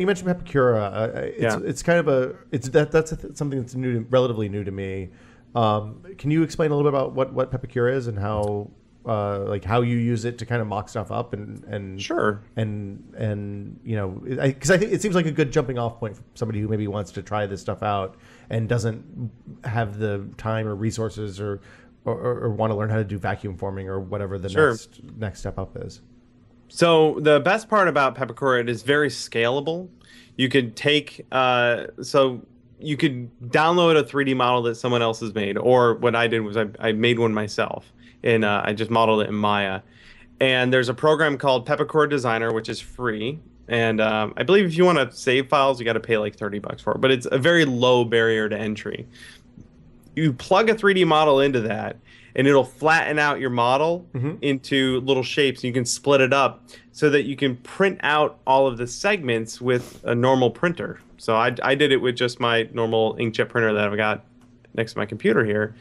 Speaker 2: mentioned Pepakura. It's kind of that's something that's relatively new to me. Can you explain a little bit about what Pepakura is and how you use it to kind of mock stuff up and
Speaker 5: sure,
Speaker 2: and because I think it seems like a good jumping off point for somebody who maybe wants to try this stuff out and doesn't have the time or resources or want to learn how to do vacuum forming or whatever the next step up is.
Speaker 5: So the best part about Pepakura, it is very scalable. You could take you could download a 3D model that someone else has made, or what I did was I made one myself, and I just modeled it in Maya. And there's a program called Pepakura Designer, which is free. And I believe if you want to save files, you got to pay like $30 for it. But it's a very low barrier to entry. You plug a 3D model into that, and it'll flatten out your model into little shapes. You can split it up so that you can print out all of the segments with a normal printer. So I did it with just my normal inkjet printer that I've got next to my computer here.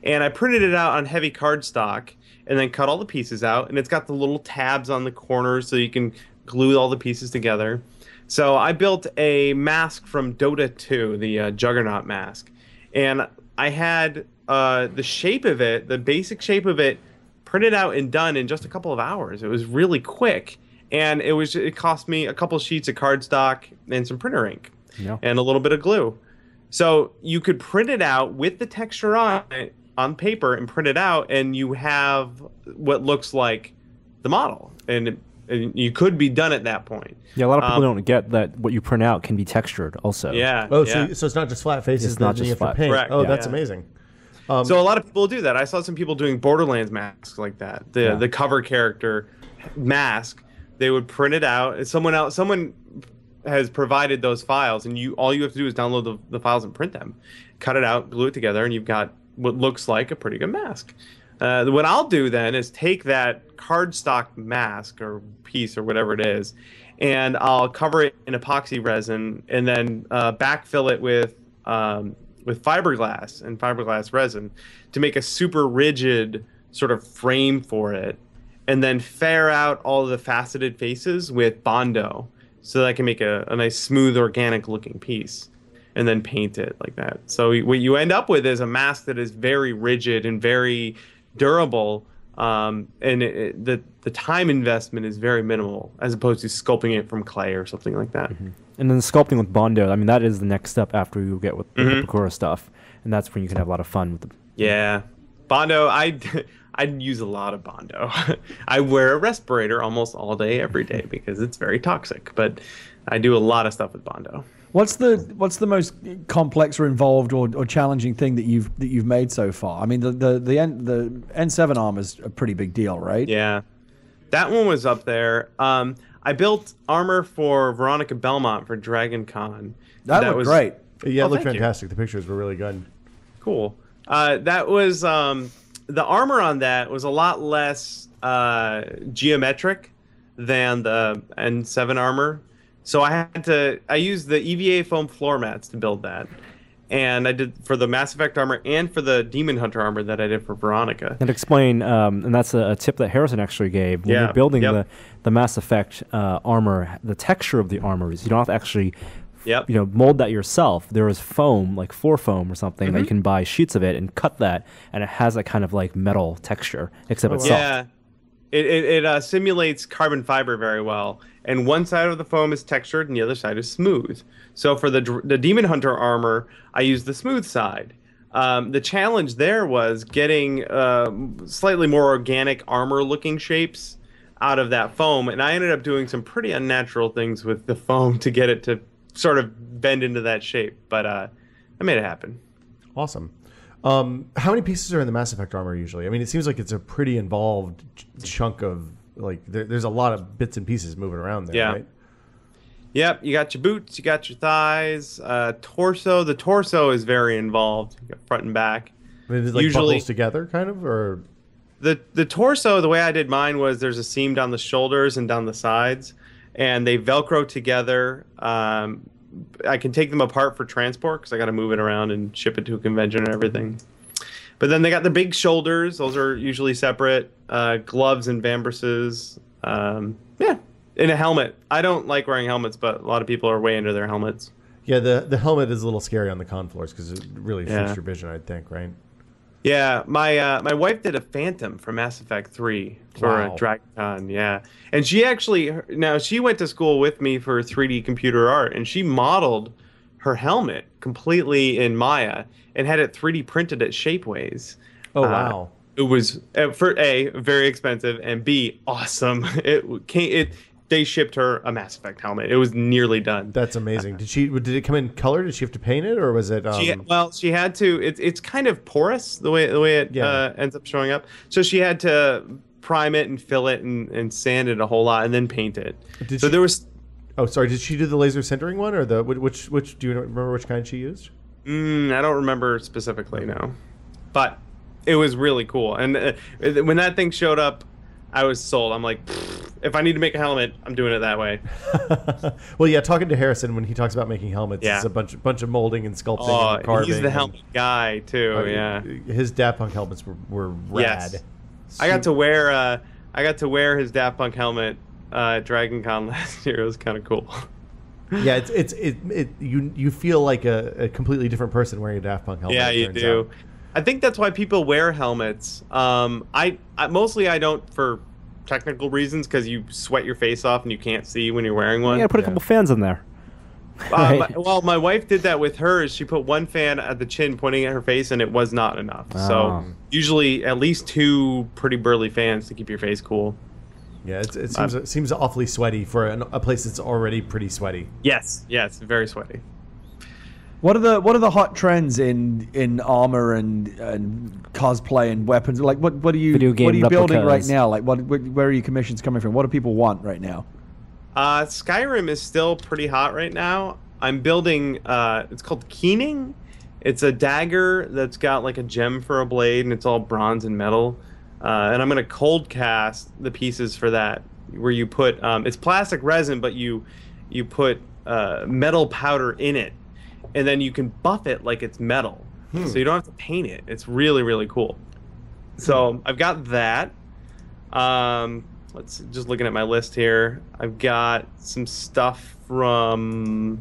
Speaker 5: And I printed it out on heavy cardstock and then cut all the pieces out. And it's got the little tabs on the corners so you can glue all the pieces together. So I built a mask from Dota 2, the Juggernaut mask. And I had the shape of it, the basic shape of it, printed out and done in just a couple of hours. It was really quick. And it cost me a couple sheets of cardstock and some printer ink and a little bit of glue. So you could print it out with the texture on it, on paper, and print it out, and you have what looks like the model. And you could be done at that point.
Speaker 3: Yeah, a lot of people don't get that what you print out can be textured also.
Speaker 5: Yeah.
Speaker 2: Oh, so it's not just flat faces.
Speaker 3: It's not just flat.
Speaker 2: Paint.
Speaker 5: Correct.
Speaker 2: Oh, that's amazing.
Speaker 5: So a lot of people do that. I saw some people doing Borderlands masks like that. The cover character mask. They would print it out. Someone has provided those files, and all you have to do is download the files and print them, cut it out, glue it together, and you've got what looks like a pretty good mask. What I'll do then is take that cardstock mask or piece or whatever it is, and I'll cover it in epoxy resin, and then backfill it with fiberglass and fiberglass resin to make a super rigid sort of frame for it, and then fair out all of the faceted faces with Bondo so that I can make a nice smooth organic looking piece, and then paint it like that. So what you end up with is a mask that is very rigid and very durable, and the time investment is very minimal as opposed to sculpting it from clay or something like that.
Speaker 3: Mm-hmm. And then sculpting with Bondo, I mean, that is the next step after you get with the Pepakura stuff, and that's when you can have a lot of fun with the...
Speaker 5: Yeah. Bondo, I'd use a lot of Bondo. I wear a respirator almost all day, every day, because it's very toxic, but I do a lot of stuff with Bondo.
Speaker 4: What's the most complex or involved or challenging thing that you've made so far? I mean, the N7 armor is a pretty big deal, right?
Speaker 5: Yeah, that one was up there. I built armor for Veronica Belmont for Dragon Con.
Speaker 4: That was great.
Speaker 2: Yeah, it looked fantastic. The pictures were really good.
Speaker 5: Cool. That was the armor on that was a lot less geometric than the N7 armor. So I used the EVA foam floor mats to build that. And I did for the Mass Effect armor and for the Demon Hunter armor that I did for Veronica.
Speaker 3: And explain, and that's a tip that Harrison actually gave. When you're building the Mass Effect armor, the texture of the armor is you don't have to actually mold that yourself. There is foam, like floor foam or something, that you can buy sheets of it and cut that, and it has a kind of like metal texture, except it's soft.
Speaker 5: Yeah, it simulates carbon fiber very well. And one side of the foam is textured and the other side is smooth. So for the Demon Hunter armor, I used the smooth side. The challenge there was getting slightly more organic armor-looking shapes out of that foam, and I ended up doing some pretty unnatural things with the foam to get it to sort of bend into that shape. But I made it happen.
Speaker 2: Awesome. How many pieces are in the Mass Effect armor usually? I mean, it seems like it's a pretty involved chunk of... Like there's a lot of bits and pieces moving around there, right?
Speaker 5: Yep, you got your boots, you got your thighs, torso. The torso is very involved. You got front and back.
Speaker 2: I mean, is it like buckles together, kind of, or
Speaker 5: the torso? The way I did mine was there's a seam down the shoulders and down the sides, and they Velcro together. I can take them apart for transport because I got to move it around and ship it to a convention and everything. But then they got the big shoulders. Those are usually separate. Gloves and vambraces. And a helmet. I don't like wearing helmets, but a lot of people are way into their helmets.
Speaker 2: Yeah, the helmet is a little scary on the con floors because it really shifts your vision, I think, right?
Speaker 5: Yeah, my wife did a Phantom for Mass Effect 3 for a Dragon Con, yeah. And she actually, she went to school with me for 3D computer art, and she modeled her helmet completely in Maya and had it 3D printed at Shapeways.
Speaker 2: Oh, wow.
Speaker 5: It was, for A, very expensive, and B, awesome. They shipped her a Mass Effect helmet. It was nearly done.
Speaker 2: That's amazing. Did it come in color? Did she have to paint it, or was it?
Speaker 5: She had to. It's kind of porous the way it ends up showing up. So she had to prime it and fill it and sand it a whole lot and then paint it. There was.
Speaker 2: Oh, sorry. Did she do the laser sintering one, or the which? Do you remember which kind she used?
Speaker 5: I don't remember specifically, no. But it was really cool. And when that thing showed up, I was sold. I'm like, if I need to make a helmet, I'm doing it that way.
Speaker 2: Well, yeah, talking to Harrison when he talks about making helmets, it's a bunch of molding and sculpting and carving.
Speaker 5: He's the helmet guy, too,
Speaker 2: His Daft Punk helmets were rad.
Speaker 5: Yes. I got to wear his Daft Punk helmet at Dragon Con last year. It was kind of cool.
Speaker 2: Yeah, you feel like a completely different person wearing a Daft Punk helmet.
Speaker 5: Yeah, you do. I think that's why people wear helmets. I mostly don't for technical reasons because you sweat your face off and you can't see when you're wearing one.
Speaker 3: You gotta put a couple fans in there.
Speaker 5: My wife did that with hers. She put one fan at the chin pointing at her face, and it was not enough. Oh. So usually at least 2 pretty burly fans to keep your face cool.
Speaker 2: Yeah, it seems awfully sweaty for a place that's already pretty sweaty.
Speaker 5: Yes, very sweaty.
Speaker 4: What are the hot trends in armor and cosplay and weapons? Like what are you building right now? Like where are your commissions coming from? What do people want right now?
Speaker 5: Skyrim is still pretty hot right now. I'm building it's called Keening. It's a dagger that's got like a gem for a blade, and it's all bronze and metal. And I'm gonna cold cast the pieces for that, where you put it's plastic resin, but you put metal powder in it, and then you can buff it like it's metal, so you don't have to paint it. It's really, really cool. So I've got that. Let's just looking at my list here. I've got some stuff from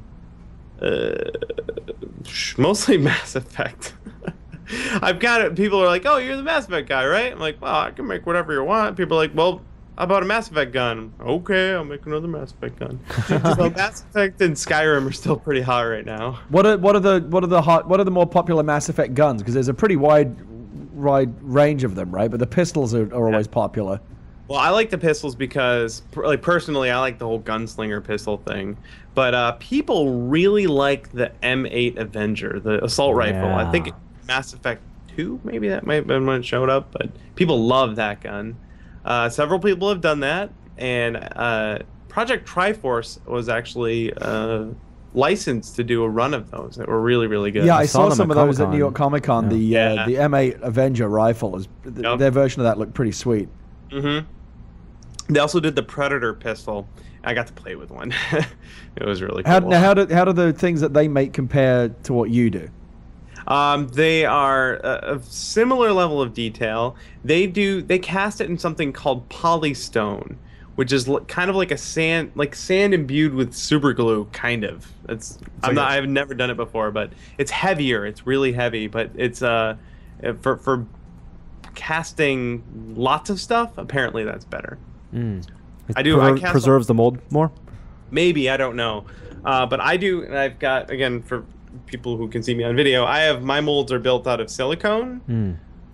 Speaker 5: mostly Mass Effect. I've got it. People are like, "Oh, you're the Mass Effect guy, right?" I'm like, "Well, I can make whatever you want." People are like, "Well, how about a Mass Effect gun?" Okay, I'll make another Mass Effect gun. So Mass Effect and Skyrim are still pretty hot right now.
Speaker 4: What are the more popular Mass Effect guns? Because there's a pretty wide range of them, right? But the pistols are always popular.
Speaker 5: Well, I like the pistols because, like, personally, I like the whole gunslinger pistol thing. But people really like the M8 Avenger, the assault rifle. I think Mass Effect 2, maybe that might have been when it showed up. But people love that gun. Several people have done that. And Project Triforce was actually licensed to do a run of those that were really, really good.
Speaker 4: Yeah, I saw some of those at New York Comic Con. Yeah. The M8 Avenger rifle, their version of that looked pretty sweet.
Speaker 5: Mm-hmm. They also did the Predator pistol. I got to play with one. It was really cool.
Speaker 4: How do the things that they make compare to what you do?
Speaker 5: They are a similar level of detail. They cast it in something called polystone, which is kind of like sand imbued with super glue, kind of. I've never done it before, but it's heavier. It's really heavy, but it's for casting lots of stuff. Apparently, that's better.
Speaker 3: It preserves the mold more?
Speaker 5: Maybe, I don't know. But I do, and I've got, again, for people who can see me on video, my molds are built out of silicone.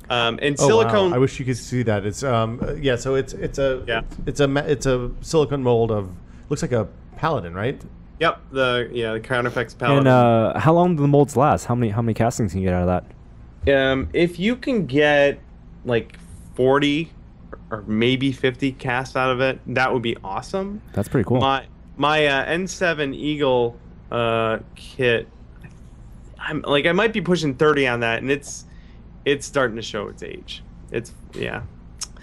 Speaker 5: And silicone.
Speaker 2: Wow. I wish you could see that. It's so it's a silicone mold of, looks like a Paladin, right?
Speaker 5: Yep, the Counterfex Paladin.
Speaker 3: And how long do the molds last? How many castings can you get out of
Speaker 5: that? If you can get like 40 or maybe 50 casts out of it, that would be awesome.
Speaker 3: That's pretty cool.
Speaker 5: My N7 Eagle kit, I might be pushing 30 on that, and it's starting to show its age. Well,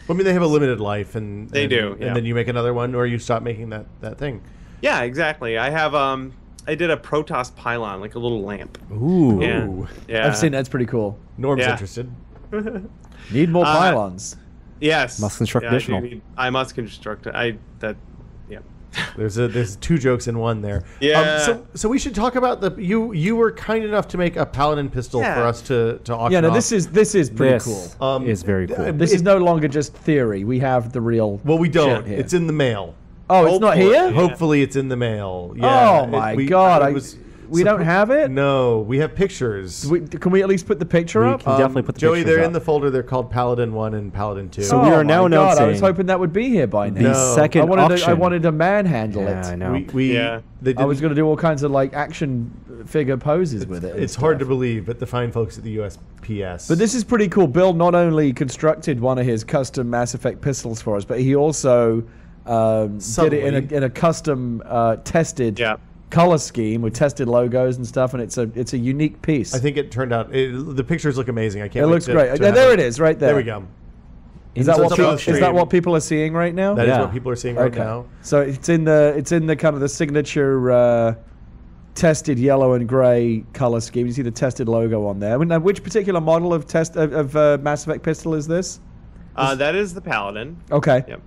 Speaker 2: I mean, they have a limited life, and
Speaker 5: they do.
Speaker 2: And then you make another one, or you stop making that thing.
Speaker 5: Yeah, exactly. I have I did a Protoss pylon, like a little lamp.
Speaker 3: Ooh.
Speaker 5: Yeah.
Speaker 4: I've seen that's pretty cool.
Speaker 2: Norm's interested.
Speaker 4: Need more pylons.
Speaker 5: Yes.
Speaker 3: Must construct additional.
Speaker 5: I must construct it.
Speaker 2: There's two jokes in one there.
Speaker 5: Yeah.
Speaker 2: So we should talk about you were kind enough to make a Paladin pistol for us to auction.
Speaker 4: Yeah, no,
Speaker 2: off.
Speaker 4: this is pretty cool.
Speaker 3: It's very cool.
Speaker 4: This is no longer just theory. We have the real.
Speaker 2: Well, we don't.
Speaker 4: Shit here.
Speaker 2: It's in the mail.
Speaker 4: Oh, it's not here?
Speaker 2: Hopefully, it's in the mail. Yeah.
Speaker 4: Oh my God! We don't have it?
Speaker 2: No, we have pictures.
Speaker 4: Can we at least put the picture up?
Speaker 3: We can definitely put the
Speaker 2: Joey,
Speaker 3: pictures
Speaker 2: they're
Speaker 3: up.
Speaker 2: in the folder. They're called Paladin 1 and Paladin 2.
Speaker 3: So we are now announcing.
Speaker 4: I was hoping that would be here by now.
Speaker 3: The second auction.
Speaker 4: I wanted to manhandle it.
Speaker 3: I know.
Speaker 2: I
Speaker 4: was going to do all kinds of action figure poses with it.
Speaker 2: It's hard to believe, but the fine folks at the USPS.
Speaker 4: But this is pretty cool. Bill not only constructed one of his custom Mass Effect pistols for us, but he also did it in a custom tested color scheme with tested logos and stuff, and it's a unique piece.
Speaker 2: I think it turned out. The pictures look amazing. I can't.
Speaker 4: It looks great. There it is, right there.
Speaker 2: There we go.
Speaker 4: Is that what people are seeing right now?
Speaker 2: That is what people are seeing right now.
Speaker 4: So it's in the kind of the signature tested yellow and gray color scheme. You see the tested logo on there. Now, which particular model of Mass Effect pistol is this?
Speaker 5: That is the Paladin.
Speaker 4: Okay.
Speaker 5: Yep.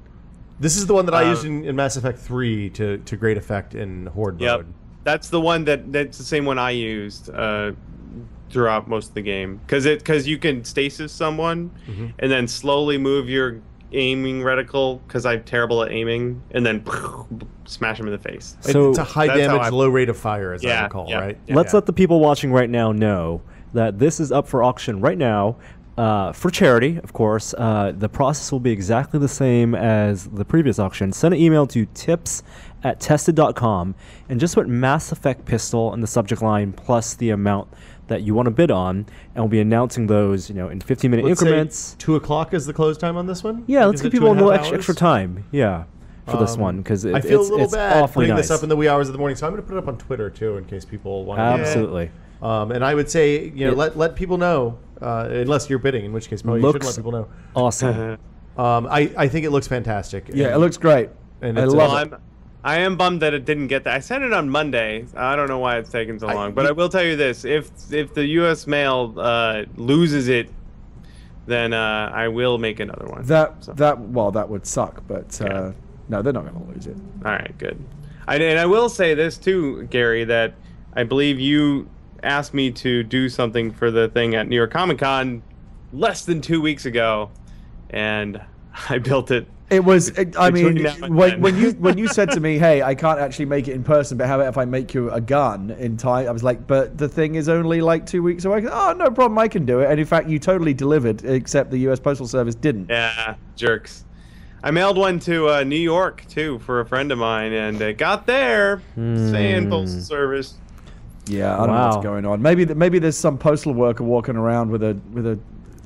Speaker 2: This is the one that I used in Mass Effect 3 to great effect in Horde mode.
Speaker 5: That's the one that's the same one I used throughout most of the game, because you can stasis someone and then slowly move your aiming reticle, because I'm terrible at aiming, and then smash them in the face.
Speaker 2: So it's a high damage, low rate of fire, as I recall, right?
Speaker 3: Let's let the people watching right now know that this is up for auction right now. for charity, of course. The process will be exactly the same as the previous auction. Send an email to tips@tested.com and just put Mass Effect pistol in the subject line plus the amount that you want to bid on, and we'll be announcing those, in 15-minute increments.
Speaker 2: 2 o'clock is the close time on this one?
Speaker 3: Yeah, let's give people a little extra time. Yeah. For this one, because
Speaker 2: I feel a little bad putting
Speaker 3: nice.
Speaker 2: this up in the wee hours of the morning, so I'm going to put it up on Twitter too, in case people want to.
Speaker 3: Absolutely.
Speaker 2: And I would say, let people know, unless you're bidding, in which case probably you should let people know.
Speaker 3: Awesome.
Speaker 2: I think it looks fantastic.
Speaker 4: Yeah, it looks great.
Speaker 2: And
Speaker 4: I love it.
Speaker 5: I am bummed that it didn't get that. I sent it on Monday. I don't know why it's taken so long, but I will tell you this: if the U.S. mail loses it, then I will make another one.
Speaker 4: That would suck, but no, they're not going to lose it.
Speaker 5: All right, good. And I will say this too, Gary, that I believe you asked me to do something for the thing at New York Comic Con less than 2 weeks ago, and I built it.
Speaker 4: It was. When you said to me, "Hey, I can't actually make it in person, but how about if I make you a gun in time?" I was like, "But the thing is only like 2 weeks away." Oh, no problem, I can do it. And in fact, you totally delivered, except the U.S. Postal Service didn't.
Speaker 5: Yeah, jerks. I mailed one to New York too for a friend of mine, and it got there. Saying Postal Service.
Speaker 4: Yeah, I don't know what's going on. Maybe there's some postal worker walking around with a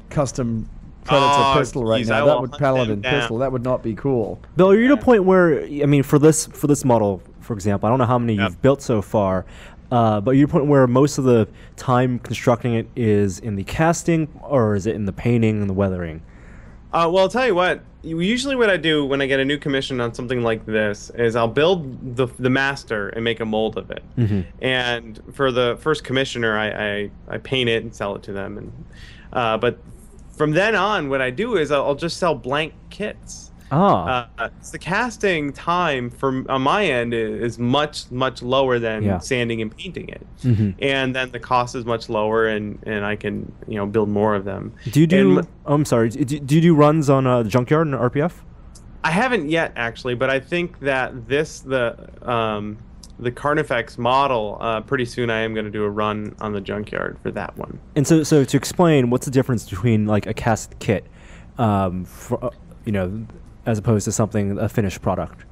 Speaker 4: custom Predator pistol right now. That would Paladin pistol. That would not be cool.
Speaker 3: Bill, are you at a point where, for this model, for example, I don't know how many you've built so far, but you're at a point where most of the time constructing it is in the casting, or is it in the painting and the weathering?
Speaker 5: Well, I'll tell you what. Usually what I do when I get a new commission on something like this is I'll build the master and make a mold of it. Mm-hmm. And for the first commissioner, I paint it and sell it to them. And but from then on, what I do is I'll just sell blank kits. The casting time on my end is much much lower than sanding and painting it, and then the cost is much lower, and I can build more of them.
Speaker 3: Do you do? I'm sorry. Do you do runs on Junkyard and RPF?
Speaker 5: I haven't yet actually, but I think that the Carnifex model, pretty soon I am going to do a run on the Junkyard for that one.
Speaker 3: And so to explain, what's the difference between like a cast kit, as opposed to a finished product?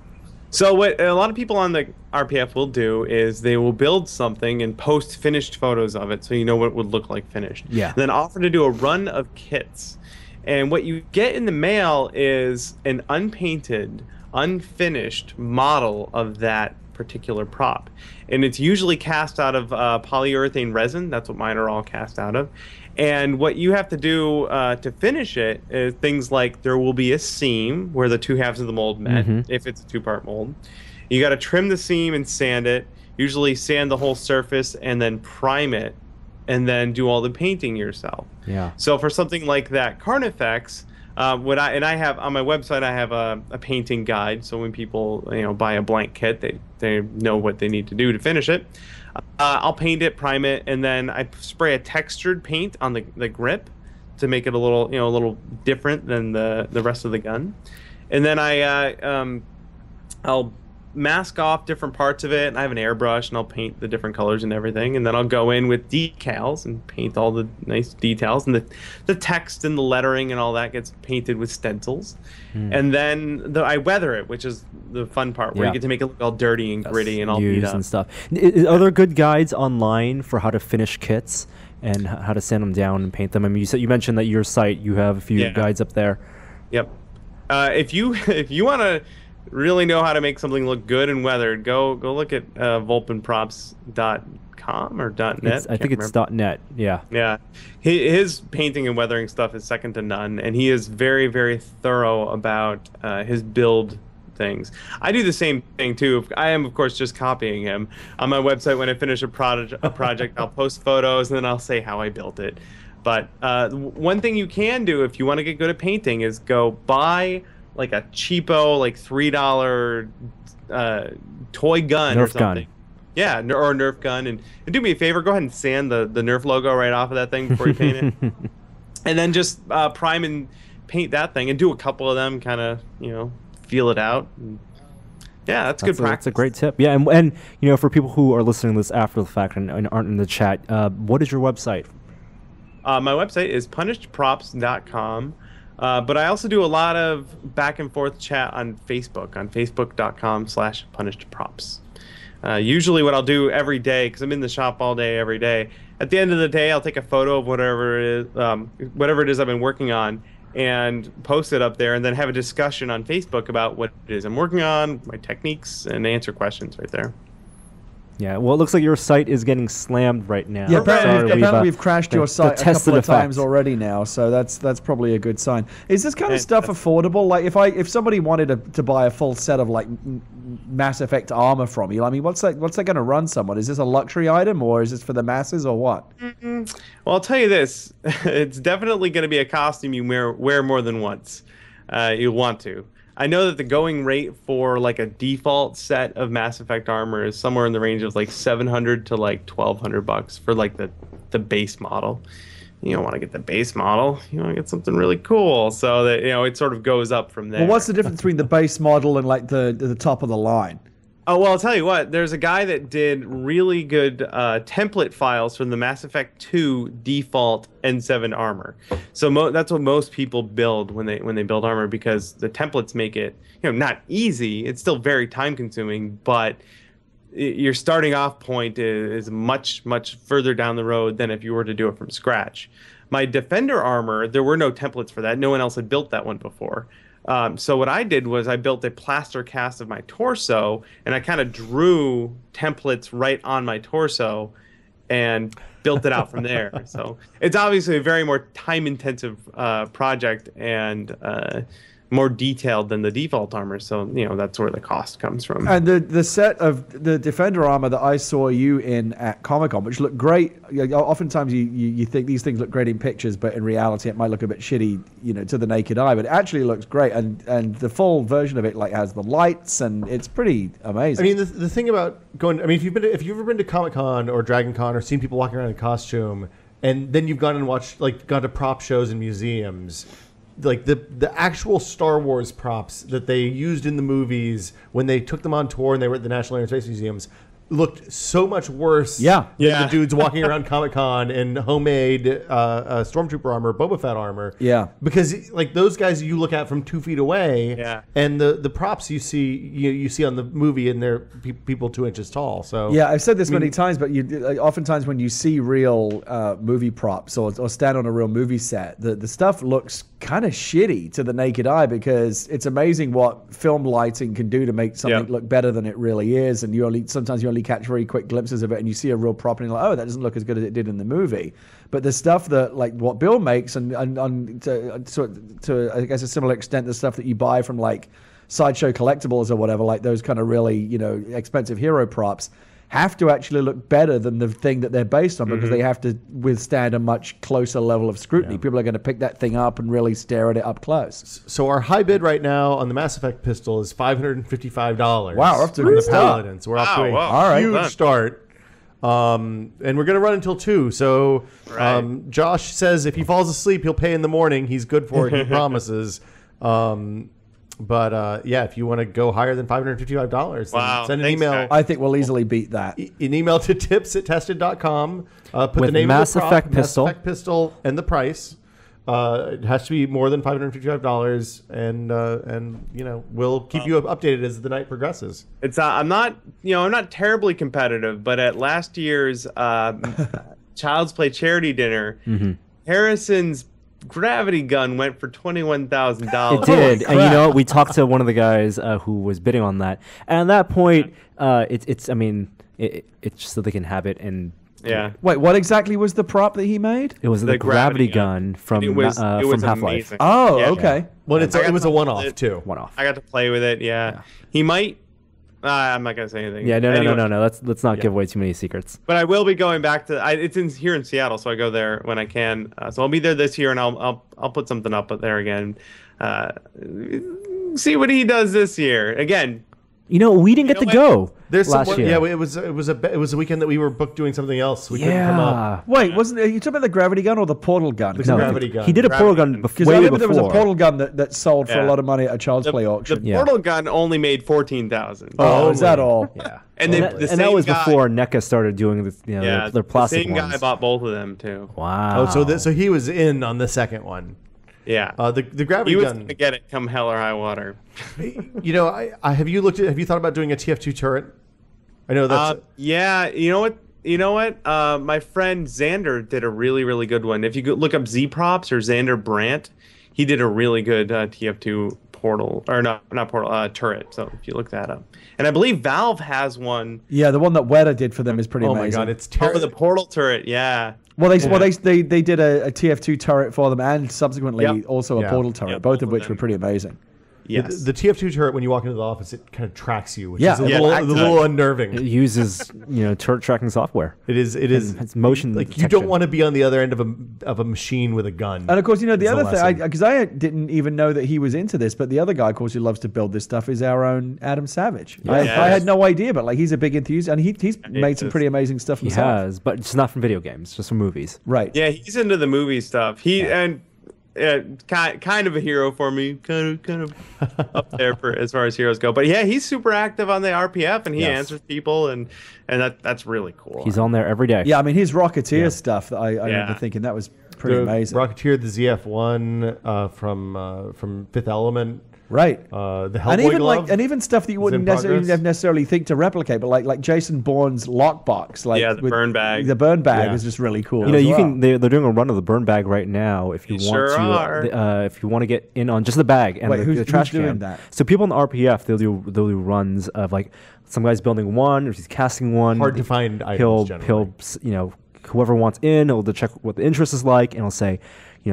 Speaker 5: So what a lot of people on the RPF will do is they will build something and post finished photos of it, so you know what it would look like finished.
Speaker 3: Yeah.
Speaker 5: Then offer to do a run of kits. And what you get in the mail is an unpainted, unfinished model of that particular prop. And it's usually cast out of polyurethane resin. That's what mine are all cast out of. And what you have to do to finish it is things like there will be a seam where the two halves of the mold met, if it's a two-part mold. You got to trim the seam and sand it, usually sand the whole surface and then prime it, and then do all the painting yourself.
Speaker 3: Yeah.
Speaker 5: So for something like that Carnifex, I have on my website, I have a painting guide, so when people buy a blank kit, they know what they need to do to finish it. I'll paint it, prime it, and then I spray a textured paint on the grip to make it a little different than the rest of the gun. And then I'll mask off different parts of it, and I have an airbrush, and I'll paint the different colors and everything. And then I'll go in with decals and paint all the nice details, and the text and the lettering and all that gets painted with stencils. And then I weather it, which is the fun part, where you get to make it look all dirty and gritty and all beat up
Speaker 3: and stuff. Are there good guides online for how to finish kits and how to sand them down and paint them? I mean, you mentioned that your site, you have a few guides up there.
Speaker 5: Yep. If you want to really know how to make something look good and weathered, go look at volpenprops.com or .net.
Speaker 3: I think it's .net. Yeah.
Speaker 5: Yeah. His painting and weathering stuff is second to none, and he is very, very thorough about his build things. I do the same thing too. I am, of course, just copying him. On my website, when I finish a project, I'll post photos and then I'll say how I built it. But one thing you can do if you want to get good at painting is go buy like a cheapo, like $3 toy gun or something.
Speaker 3: Gun.
Speaker 5: Yeah, or a Nerf gun. And do me a favor, go ahead and sand the Nerf logo right off of that thing before you paint it. And then just prime and paint that thing and do a couple of them, kind of, feel it out. And yeah, that's good practice.
Speaker 3: That's a great tip. Yeah, and for people who are listening to this after the fact and aren't in the chat, what is your website?
Speaker 5: My website is punishedprops.com. But I also do a lot of back and forth chat on facebook.com/punishedprops. Usually what I'll do every day, because I'm in the shop all day, every day, at the end of the day, I'll take a photo of whatever it is I've been working on and post it up there, and then have a discussion on Facebook about what it is I'm working on, my techniques, and answer questions right there.
Speaker 3: Yeah, well, it looks like your site is getting slammed right now.
Speaker 4: Yeah, apparently we've crashed your site a couple of times already now, so that's probably a good sign. Is this kind of stuff affordable? Like, if somebody wanted to buy a full set of like Mass Effect armor from you, I mean, what's that going to run someone? Is this a luxury item, or is this for the masses, or what?
Speaker 5: Well, I'll tell you this: it's definitely going to be a costume you wear more than once. You'll want to. I know that the going rate for like a default set of Mass Effect armor is somewhere in the range of like $700 to like $1,200 for like the base model. You don't want to get the base model. You want to get something really cool, so that it sort of goes up from there.
Speaker 4: Well, what's the difference between the base model and like the top of the line?
Speaker 5: Oh, well, I'll tell you what. There's a guy that did really good template files from the Mass Effect 2 default N7 armor. So that's what most people build when they build armor, because the templates make it not easy. It's still very time consuming, but your starting off point is much, much further down the road than if you were to do it from scratch. My Defender armor, there were no templates for that. No one else had built that one before. So what I did was I built a plaster cast of my torso, and I kind of drew templates right on my torso and built it out from there. So it's obviously a very more time-intensive project and more detailed than the default armor. So, that's where the cost comes from.
Speaker 4: And the set of the Defender armor that I saw you in at Comic-Con, which looked great. Oftentimes you think these things look great in pictures, but in reality it might look a bit shitty, to the naked eye, but it actually looks great. And the full version of it like has the lights, and it's pretty amazing.
Speaker 2: I mean, the thing about if you've ever been to Comic-Con or Dragon Con or seen people walking around in costume, and then you've gone to prop shows and museums, like the actual Star Wars props that they used in the movies when they took them on tour and they were at the National Air and Space Museums looked so much worse than the dudes walking around Comic-Con in homemade Stormtrooper armor, Boba Fett armor.
Speaker 4: Yeah.
Speaker 2: Because like those guys you look at from 2 feet away, and the props you see on the movie, and they're people 2 inches tall. So
Speaker 4: yeah, I've said this many times, but oftentimes when you see real movie props or stand on a real movie set, the stuff looks kind of shitty to the naked eye, because it's amazing what film lighting can do to make something look better than it really is. And sometimes you only catch very quick glimpses of it, and you see a real prop and you're like, oh, that doesn't look as good as it did in the movie. But the stuff that like what Bill makes, and to I guess a similar extent, the stuff that you buy from like Sideshow Collectibles or whatever, like those kind of really expensive hero props, have to actually look better than the thing that they're based on, because they have to withstand a much closer level of scrutiny. Yeah. People are going to pick that thing up and really stare at it up close.
Speaker 2: So our high bid right now on the Mass Effect pistol is $555.
Speaker 4: Wow, we're up to a
Speaker 2: good
Speaker 4: good
Speaker 2: start. Paladin, so we're up to a huge start. And we're going to run until 2. So Josh says if he falls asleep, he'll pay in the morning. He's good for it, he promises. But if you want to go higher than $555, send an email.
Speaker 4: Guys. I think we'll easily beat that.
Speaker 2: An email to tips@tested.com. Put
Speaker 3: with
Speaker 2: the name
Speaker 3: Mass
Speaker 2: of the prop,
Speaker 3: Effect pistol.
Speaker 2: Mass Effect pistol, and the price. It has to be more than $555, and we'll keep you updated as the night progresses.
Speaker 5: It's I'm not terribly competitive, but at last year's Child's Play charity dinner, Harrison's gravity gun went for $21,000.
Speaker 3: It did, and we talked to one of the guys who was bidding on that, and at that point, it's just so they can have it and.
Speaker 5: Yeah.
Speaker 4: Wait, what exactly was the prop that he made?
Speaker 3: It was the gravity gun from Half-Life.
Speaker 4: Oh, okay.
Speaker 2: Yeah. Well, it was a one-off too.
Speaker 3: One-off.
Speaker 5: I got to play with it. Yeah. He might. I'm not gonna say anything.
Speaker 3: Yeah, no. Let's not give away too many secrets.
Speaker 5: But I will be going back to. It's here in Seattle, so I go there when I can. So I'll be there this year, and I'll put something up there again. See what he does this year. Again.
Speaker 3: We didn't get to go.
Speaker 2: There's
Speaker 3: last
Speaker 2: someone,
Speaker 3: year.
Speaker 2: yeah, it was a weekend that we were booked doing something else. We couldn't come up.
Speaker 4: Wait, wasn't you talking about the gravity gun or the portal gun?
Speaker 2: The
Speaker 3: No,
Speaker 2: gravity gun.
Speaker 3: He did a portal gun way
Speaker 4: Because I remember
Speaker 3: before.
Speaker 4: there was a portal gun that sold for a
Speaker 5: Yeah.
Speaker 4: lot of money at a child's play auction.
Speaker 5: The portal gun only made 14,000.
Speaker 4: Oh, is that all?
Speaker 3: Yeah.
Speaker 5: And then the
Speaker 3: and
Speaker 5: same
Speaker 3: that was
Speaker 5: guy,
Speaker 3: before NECA started doing this,
Speaker 5: yeah,
Speaker 3: their plastic
Speaker 5: the same
Speaker 3: ones.
Speaker 5: guy bought both of them too.
Speaker 3: Wow.
Speaker 2: So he was in on the second one.
Speaker 5: Yeah.
Speaker 2: The gravity
Speaker 5: He was
Speaker 2: gun.
Speaker 5: gonna get it come hell or high water.
Speaker 2: You know, have you thought about doing a TF2 turret? I know that's
Speaker 5: Yeah, you know what? My friend Xander did a really, really good one. If you could look up Z Props or Xander Brandt, he did a really good TF2 portal, or not portal, turret. So if you look that up. And I believe Valve has one.
Speaker 4: Yeah, the one that Weta did for them is pretty
Speaker 2: oh
Speaker 4: amazing.
Speaker 2: my god, it's
Speaker 5: Oh,
Speaker 2: terrible.
Speaker 5: the portal turret, yeah.
Speaker 4: Well, they did a TF2 turret for them, and subsequently
Speaker 5: Yep.
Speaker 4: also a
Speaker 2: Yeah.
Speaker 4: portal turret,
Speaker 5: Yeah,
Speaker 4: both
Speaker 5: both
Speaker 4: of
Speaker 5: of
Speaker 4: which
Speaker 5: them.
Speaker 4: were pretty amazing.
Speaker 5: Yes.
Speaker 2: The TF2 turret, when you walk into the office, it kind of tracks you, which
Speaker 4: Yeah.
Speaker 2: is a
Speaker 5: Yeah,
Speaker 2: little unnerving.
Speaker 3: It uses turret tracking software.
Speaker 2: It is.
Speaker 3: It's motion
Speaker 2: like you
Speaker 3: detection.
Speaker 2: don't want to be on the other end of a machine with a gun.
Speaker 4: And of course, the
Speaker 2: It's a
Speaker 4: other
Speaker 2: lesson.
Speaker 4: thing, because I didn't even know that he was into this, but the other guy, of course, who loves to build this stuff is our own Adam Savage.
Speaker 2: Yes.
Speaker 4: I had no idea, but he's a big enthusiast, and he's made some
Speaker 5: is.
Speaker 4: pretty amazing stuff
Speaker 3: He
Speaker 4: himself.
Speaker 3: has, but it's not from video games, just from movies.
Speaker 4: Right.
Speaker 5: Yeah, he's into the movie stuff. And kind of a hero for me, kind of up there for as far as heroes go. But yeah, he's super active on the RPF, and he
Speaker 2: Yes.
Speaker 5: answers people, and that's really cool.
Speaker 3: He's on there every day.
Speaker 4: Yeah, I mean, his Rocketeer stuff, I remember
Speaker 5: Yeah.
Speaker 4: thinking that was pretty
Speaker 2: the
Speaker 4: amazing.
Speaker 2: Rocketeer, the ZF-1 from Fifth Element.
Speaker 4: Right.
Speaker 2: The
Speaker 4: And
Speaker 2: Hellboy
Speaker 4: even
Speaker 2: glove.
Speaker 4: and even stuff that you wouldn't
Speaker 2: in progress.
Speaker 4: necessarily think to replicate, but like Jason Bourne's lockbox,
Speaker 5: the
Speaker 4: with
Speaker 5: burn bag.
Speaker 4: The burn bag
Speaker 2: Yeah.
Speaker 4: is just really cool.
Speaker 3: You know,
Speaker 4: as
Speaker 3: you
Speaker 4: well.
Speaker 3: can. They're doing a run of the burn bag right now. If you
Speaker 5: They
Speaker 3: want
Speaker 5: sure
Speaker 3: to,
Speaker 5: are.
Speaker 3: if you want to get in on just the bag and
Speaker 4: Wait,
Speaker 3: the,
Speaker 4: who's
Speaker 3: the trash
Speaker 4: doing
Speaker 3: can.
Speaker 4: that?
Speaker 3: So people in the RPF, they'll do runs of like some guy's building one, or he's casting one.
Speaker 2: Hard to find
Speaker 3: He'll
Speaker 2: items, generally.
Speaker 3: whoever wants in, he'll check what the interest is like, and he'll say,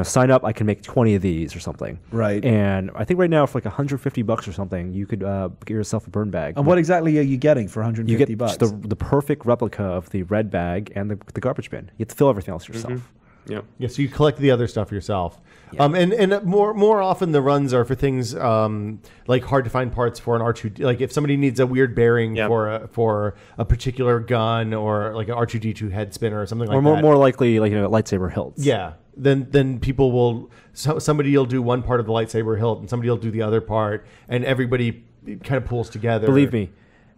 Speaker 3: sign up. I can make 20 of these or something.
Speaker 4: Right.
Speaker 3: And I think right now for like $150 or something, you could get yourself a burn bag.
Speaker 4: And what exactly are you getting for 150
Speaker 3: you get
Speaker 4: bucks?
Speaker 3: the perfect replica of the red bag and the garbage bin. You have to fill everything else yourself.
Speaker 5: Yeah.
Speaker 2: Yeah, so you collect the other stuff yourself. And more often the runs are for things like hard to find parts for an R2. Like if somebody needs a weird bearing
Speaker 5: Yep.
Speaker 2: for a particular gun, or like an R2D2 head spinner or something like
Speaker 3: Or
Speaker 2: that.
Speaker 3: more likely, lightsaber hilts.
Speaker 2: Yeah. Then people will somebody will do one part of the lightsaber hilt and somebody will do the other part, and everybody kind of pulls together.
Speaker 3: Believe me,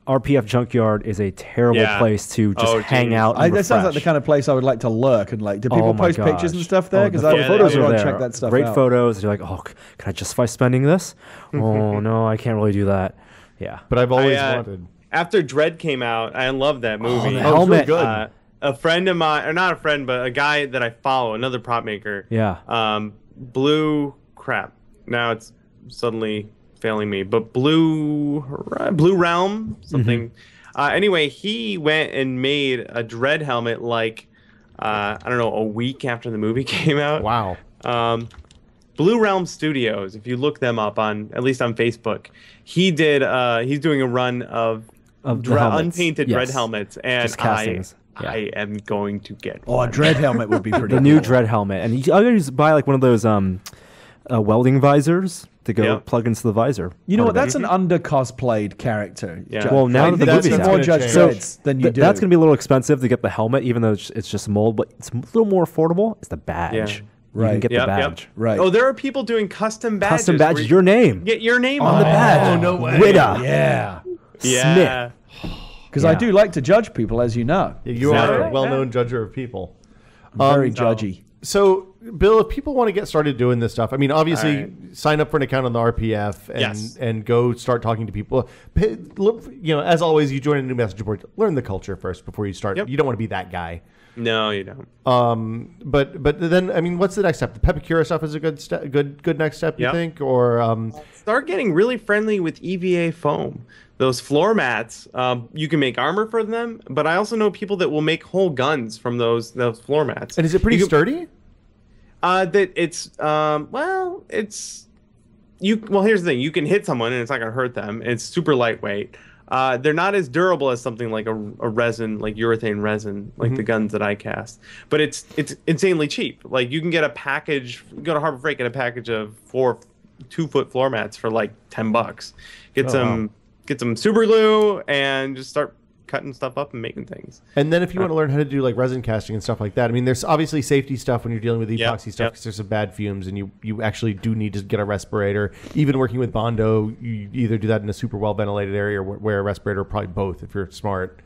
Speaker 3: RPF Junkyard is a terrible
Speaker 5: Yeah.
Speaker 3: place to just
Speaker 5: Oh,
Speaker 3: hang
Speaker 5: geez.
Speaker 3: out. And
Speaker 4: that sounds like the
Speaker 3: refresh.
Speaker 4: kind of place I would like to lurk and do people
Speaker 3: Oh my
Speaker 4: post pictures and
Speaker 3: gosh.
Speaker 4: stuff there?
Speaker 3: Oh,
Speaker 4: Because
Speaker 3: the
Speaker 4: I
Speaker 5: Yeah,
Speaker 4: would
Speaker 3: photos
Speaker 5: they
Speaker 3: are
Speaker 4: want
Speaker 3: there.
Speaker 4: to check that stuff
Speaker 3: Great
Speaker 4: out.
Speaker 3: photos. You're like, oh, can I justify spending this? Oh no, I can't really do that. Yeah.
Speaker 2: But I've always
Speaker 5: I,
Speaker 2: wanted.
Speaker 5: After Dread came out, I loved that movie.
Speaker 3: the
Speaker 2: Oh, it was really
Speaker 3: helmet.
Speaker 2: good.
Speaker 5: A friend of mine, or not a friend, but a guy that I follow, another prop maker.
Speaker 3: Yeah.
Speaker 5: Blue crap. Now it's suddenly failing me, but Blue Realm something. Anyway, he went and made a Dread helmet I don't know, a week after the movie came out.
Speaker 2: Wow.
Speaker 5: Blue Realm Studios. If you look them up at least on Facebook, he's doing a run of
Speaker 3: the helmets.
Speaker 5: unpainted
Speaker 3: Yes.
Speaker 5: Dread helmets, and
Speaker 3: Just castings. Yeah.
Speaker 5: I am going to get
Speaker 4: Oh, a
Speaker 5: one.
Speaker 4: dread helmet would be pretty
Speaker 3: The new
Speaker 4: cool.
Speaker 3: Dread helmet, and you always buy like one of those welding visors to go
Speaker 5: Yeah.
Speaker 3: plug into the visor.
Speaker 4: You know what?
Speaker 3: Part of it.
Speaker 4: That's an under cosplayed character.
Speaker 5: Yeah.
Speaker 4: Judge.
Speaker 3: Well, now
Speaker 4: I
Speaker 3: that
Speaker 4: think
Speaker 3: the
Speaker 4: you
Speaker 3: movie's
Speaker 4: need
Speaker 3: out.
Speaker 4: more
Speaker 2: That's
Speaker 4: Judge
Speaker 2: gonna
Speaker 4: Dreads than you do.
Speaker 3: That's going to be a little expensive to get the helmet, even though it's just a mold. But it's a little more affordable. It's the badge.
Speaker 5: Yeah.
Speaker 3: You can
Speaker 4: Right.
Speaker 3: get the
Speaker 5: Yep,
Speaker 3: badge.
Speaker 5: yep.
Speaker 4: Right.
Speaker 5: Oh, there are people doing custom badges.
Speaker 3: Custom
Speaker 5: where
Speaker 3: badge,
Speaker 5: you
Speaker 3: your name
Speaker 5: Get your name
Speaker 3: on the badge.
Speaker 2: Oh, no way.
Speaker 3: Witta.
Speaker 4: Yeah.
Speaker 5: Yeah.
Speaker 4: Because I
Speaker 3: Yeah.
Speaker 4: do like to judge people, as you know.
Speaker 2: You are
Speaker 5: Exactly.
Speaker 2: a well-known judger of people.
Speaker 4: Very judgy.
Speaker 2: So, Bill, if people want to get started doing this stuff, I mean, obviously,
Speaker 5: All
Speaker 2: sign up for an account on the RPF and
Speaker 5: Yes.
Speaker 2: and go start talking to people. Look, as always, you join a new message board. Learn the culture first before you start.
Speaker 5: Yep.
Speaker 2: You don't want to be that guy.
Speaker 5: No, you don't.
Speaker 2: But then, I mean, what's the next step? The Pepakura stuff is a good next step, you
Speaker 5: Yep.
Speaker 2: think? Or
Speaker 5: Start getting really friendly with EVA foam. Those floor mats, you can make armor for them, but I also know people that will make whole guns from those floor mats.
Speaker 2: and is it pretty sturdy?
Speaker 5: That it's well, here's the thing: you can hit someone and it's not gonna hurt them. It's super lightweight. They're not as durable as something like a resin, like urethane resin, like the guns that I cast. But it's insanely cheap. Like you can get a package, go to Harbor Freight, get a package of 4 2-foot floor mats for like $10. Get some get some super glue and just start cutting stuff up and making things.
Speaker 2: And then if you want to learn how to do like resin casting and stuff like that, I mean, there's obviously safety stuff when you're dealing with epoxy stuff because there's some bad fumes, and you actually do need to get a respirator. Even working with Bondo, you either do that in a super well ventilated area or wear a respirator, or probably both if you're smart.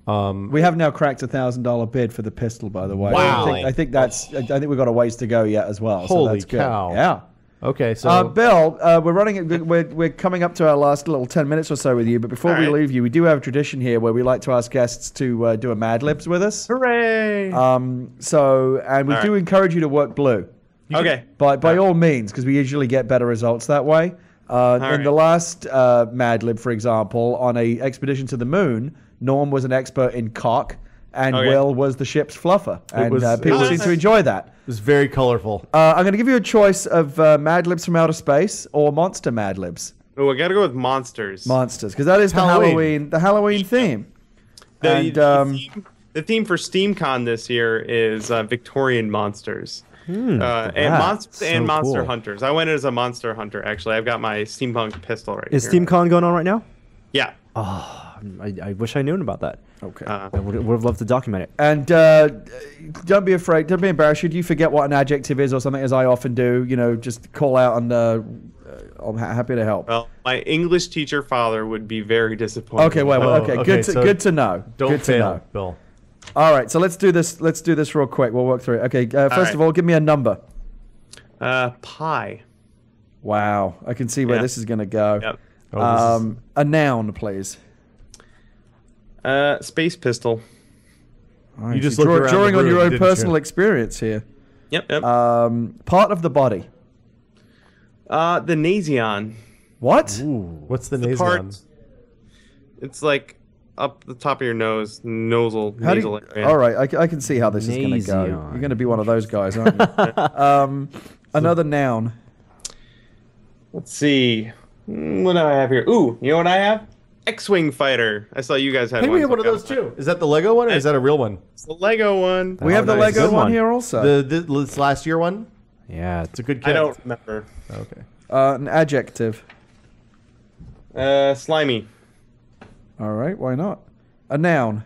Speaker 4: We have now cracked $1,000 bid for the pistol, by the way.
Speaker 2: Wow.
Speaker 4: I think we've got a ways to go yet as well.
Speaker 2: Holy
Speaker 4: so that's good.
Speaker 2: cow.
Speaker 4: Yeah.
Speaker 2: Okay, so
Speaker 4: Bill, we're coming up to our last little 10 minutes or so with you, but before we leave you, we do have a tradition here where we like to ask guests to do a Mad Libs with us.
Speaker 5: Hooray!
Speaker 4: And we do encourage you to work blue.
Speaker 5: Okay.
Speaker 4: By all means, because we usually get better results that way. In the last Mad Lib, for example, on a expedition to the moon, Norm was an expert in cock, and Will was the ship's fluffer. And people seem to enjoy that.
Speaker 2: it was very colorful.
Speaker 4: I'm going to give you a choice of Mad Libs from Outer Space or Monster Mad Libs.
Speaker 5: Oh, I got to go with monsters.
Speaker 4: Monsters, because that is the Halloween theme.
Speaker 5: The theme for SteamCon this year is Victorian monsters. And monsters and monster hunters. I went as a monster hunter, actually. I've got my steampunk pistol right here.
Speaker 3: Is SteamCon going on right now?
Speaker 5: Yeah.
Speaker 3: Oh, I wish I known about that.
Speaker 4: Okay.
Speaker 3: I would have loved to document it.
Speaker 4: And don't be afraid. Don't be embarrassed. Should you forget what an adjective is or something, as I often do, just call out and I'm happy to help.
Speaker 5: Well, my English teacher father would be very disappointed.
Speaker 4: Okay, okay. Good to know.
Speaker 2: Don't
Speaker 4: good
Speaker 2: fail,
Speaker 4: to know.
Speaker 2: Bill.
Speaker 4: All right, so let's do this. Let's do this real quick. We'll work through it. Okay, first of all, give me a number.
Speaker 5: Pie.
Speaker 4: Wow, I can see where this is going to go.
Speaker 5: Yep.
Speaker 4: A noun, please.
Speaker 5: Space pistol.
Speaker 4: Right,
Speaker 2: you just
Speaker 4: so
Speaker 2: looked around
Speaker 4: drawing
Speaker 2: the
Speaker 4: on your
Speaker 2: room,
Speaker 4: own
Speaker 2: didn't
Speaker 4: personal
Speaker 2: you?
Speaker 4: experience here.
Speaker 5: Yep.
Speaker 4: Part of the body.
Speaker 5: The nasion.
Speaker 4: What?
Speaker 2: Ooh, what's the
Speaker 5: The
Speaker 2: nasion?
Speaker 5: part. It's like up the top of your nose, nasal area.
Speaker 4: All right, I can see how this is going to go.
Speaker 3: Nasion.
Speaker 4: You're going to be one of those guys, aren't you? Another noun.
Speaker 5: Let's see. What do I have here? Ooh, you know what I have? X-Wing fighter. I saw you guys had
Speaker 2: Hey,
Speaker 5: one.
Speaker 2: we have one of those too. Is that the Lego one or is that a real one?
Speaker 5: It's the Lego one.
Speaker 4: We have the
Speaker 3: nice.
Speaker 4: Lego
Speaker 3: Good
Speaker 4: one
Speaker 3: one.
Speaker 4: here also.
Speaker 2: This last year one?
Speaker 3: Yeah,
Speaker 2: It's a good kit.
Speaker 5: I don't remember.
Speaker 2: Okay.
Speaker 4: An adjective.
Speaker 5: Slimy.
Speaker 4: All right, why not? A noun.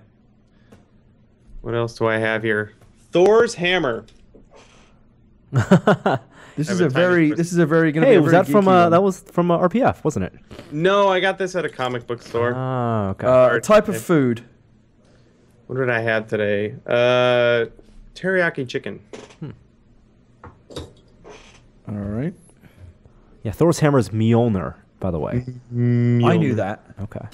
Speaker 5: What else do I have here? Thor's hammer.
Speaker 4: This is a very going to
Speaker 3: Hey,
Speaker 4: be a
Speaker 3: was
Speaker 4: very
Speaker 3: that from
Speaker 4: geeky one.
Speaker 3: that was from RPF, wasn't it?
Speaker 5: No, I got this at a comic book store.
Speaker 3: Oh, okay.
Speaker 4: A type of food.
Speaker 5: What did I have today? Teriyaki chicken.
Speaker 4: All right.
Speaker 3: Yeah, Thor's hammer is Mjolnir, by the way.
Speaker 4: I knew that.
Speaker 3: Okay.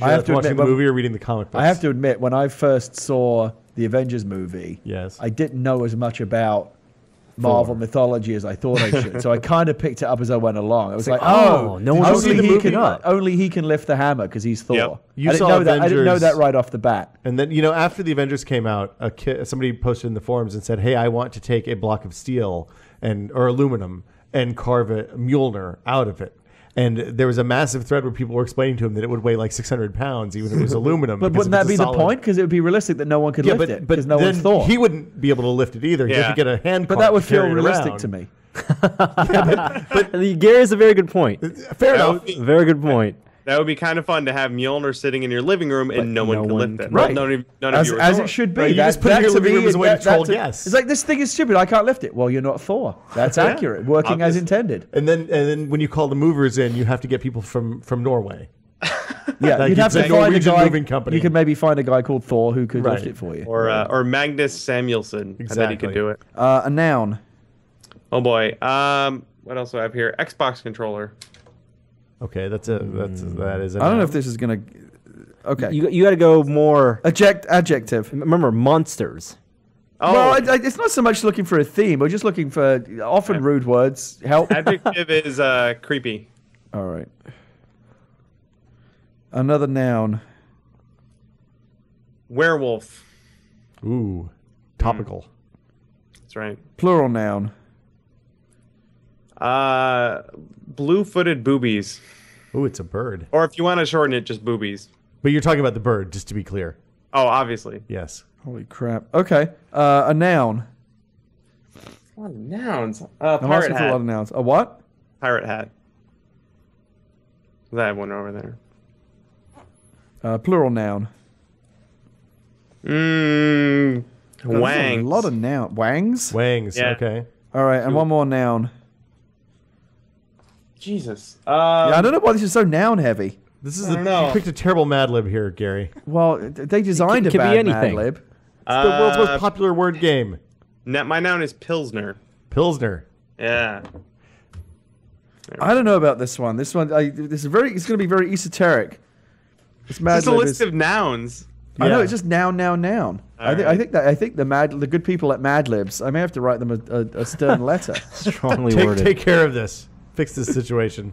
Speaker 2: I have to watching
Speaker 4: admit,
Speaker 2: the movie or reading the comic books?
Speaker 4: I have to admit, when I first saw the Avengers movie,
Speaker 2: Yes.
Speaker 4: I didn't know as much about Marvel mythology as I thought I should. So I kind of picked it up as I went along. I was like,
Speaker 3: oh, no one
Speaker 4: only
Speaker 3: seen the
Speaker 4: he
Speaker 3: movie
Speaker 4: can
Speaker 3: up.
Speaker 4: only he can lift the hammer because he's Thor.
Speaker 5: Yep.
Speaker 2: You
Speaker 4: I didn't
Speaker 2: saw
Speaker 4: know that. I didn't know
Speaker 2: Avengers-
Speaker 4: that right off the bat.
Speaker 2: And then, after the Avengers came out, somebody posted in the forums and said, hey, I want to take a block of steel or aluminum and carve a Mjolnir out of it. And there was a massive thread where people were explaining to him that it would weigh like 600 pounds, even if it was aluminum.
Speaker 4: But
Speaker 2: because
Speaker 4: wouldn't
Speaker 2: if
Speaker 4: that
Speaker 2: it's
Speaker 4: be
Speaker 2: a
Speaker 4: the
Speaker 2: solid-
Speaker 4: point? Because it would be realistic that no one could
Speaker 2: Yeah,
Speaker 4: lift it
Speaker 2: but
Speaker 4: because no one's
Speaker 2: then
Speaker 4: Thor.
Speaker 2: he wouldn't be able to lift it either. He'd have to get a hand
Speaker 4: But
Speaker 2: cart
Speaker 4: that would
Speaker 2: to
Speaker 4: feel
Speaker 2: carry it
Speaker 4: realistic
Speaker 2: around.
Speaker 4: to me.
Speaker 3: Gary is a very good point.
Speaker 2: Fair
Speaker 5: That
Speaker 2: enough.
Speaker 5: would be-
Speaker 3: Very good point.
Speaker 5: That would be kind of fun to have Mjolnir sitting in your living room and no one
Speaker 3: no
Speaker 5: could
Speaker 3: one
Speaker 5: lift it.
Speaker 3: can-
Speaker 4: Right.
Speaker 5: None of
Speaker 4: As,
Speaker 5: you are
Speaker 4: as
Speaker 5: Thor.
Speaker 4: it should be.
Speaker 2: Right, you
Speaker 4: That-
Speaker 2: just put it in
Speaker 4: that
Speaker 2: your
Speaker 4: to
Speaker 2: living
Speaker 4: me
Speaker 2: room as a way to
Speaker 4: that-
Speaker 2: troll
Speaker 4: that's
Speaker 2: guests.
Speaker 4: It's like, this thing is stupid. I can't lift it. Well, you're not Thor. That's accurate. Working as
Speaker 5: Obviously.
Speaker 4: intended.
Speaker 2: And then when you call the movers in, you have to get people from Norway.
Speaker 4: Yeah,
Speaker 2: Like
Speaker 4: you'd have
Speaker 2: it's
Speaker 4: to
Speaker 2: a
Speaker 4: find a
Speaker 2: Norwegian
Speaker 4: guy.
Speaker 2: moving company.
Speaker 4: You could maybe find a guy called Thor who could lift
Speaker 2: Right.
Speaker 4: it for you.
Speaker 5: Or Magnus Samuelsson. I bet he could
Speaker 2: Exactly.
Speaker 5: do it.
Speaker 4: A noun.
Speaker 5: Oh boy. What else do I have here? Xbox controller.
Speaker 2: Okay, that is.
Speaker 4: I don't know if this is gonna. Okay.
Speaker 3: You got to go more.
Speaker 4: Adjective.
Speaker 3: Remember, monsters.
Speaker 5: Oh,
Speaker 4: Well, it's not so much looking for a theme. We're just looking for often rude words. Help.
Speaker 5: adjective is creepy.
Speaker 4: All right. Another noun.
Speaker 5: Werewolf.
Speaker 2: Ooh, topical.
Speaker 5: That's right.
Speaker 4: Plural noun.
Speaker 5: Blue-footed boobies.
Speaker 2: Ooh, it's a bird.
Speaker 5: Or if you want to shorten it, just boobies.
Speaker 2: But you're talking about the bird, just to be clear.
Speaker 5: Oh, obviously.
Speaker 2: Yes.
Speaker 4: Holy crap. Okay. A noun.
Speaker 5: A lot of nouns.
Speaker 4: I'm
Speaker 5: Pirate
Speaker 4: asking for a lot
Speaker 5: hat.
Speaker 4: of nouns. A what?
Speaker 5: Pirate hat. That one over there.
Speaker 4: Plural noun.
Speaker 5: Wangs.
Speaker 4: A lot of noun. Wangs?
Speaker 2: Wangs,
Speaker 5: Yeah.
Speaker 2: okay.
Speaker 4: All right, and one more noun.
Speaker 5: Jesus.
Speaker 4: Yeah, I don't know why this is so noun heavy.
Speaker 2: This is
Speaker 5: I don't know.
Speaker 2: you picked a terrible Mad Lib here, Gary.
Speaker 4: Well, they designed
Speaker 3: It
Speaker 4: a
Speaker 3: can
Speaker 4: bad
Speaker 3: be
Speaker 4: Mad
Speaker 3: anything.
Speaker 4: Lib.
Speaker 2: It's the world's most popular word game.
Speaker 5: My noun is Pilsner.
Speaker 2: Pilsner.
Speaker 5: Yeah.
Speaker 4: I don't know about this one. This one, it's going to be very esoteric. It's Mad
Speaker 5: Just a
Speaker 4: Lib
Speaker 5: list of nouns.
Speaker 4: I know
Speaker 2: Yeah.
Speaker 4: it's just noun. I think the good people at Mad Libs. I may have to write them a stern letter.
Speaker 3: Strongly worded.
Speaker 2: Take care of this. Fix this situation.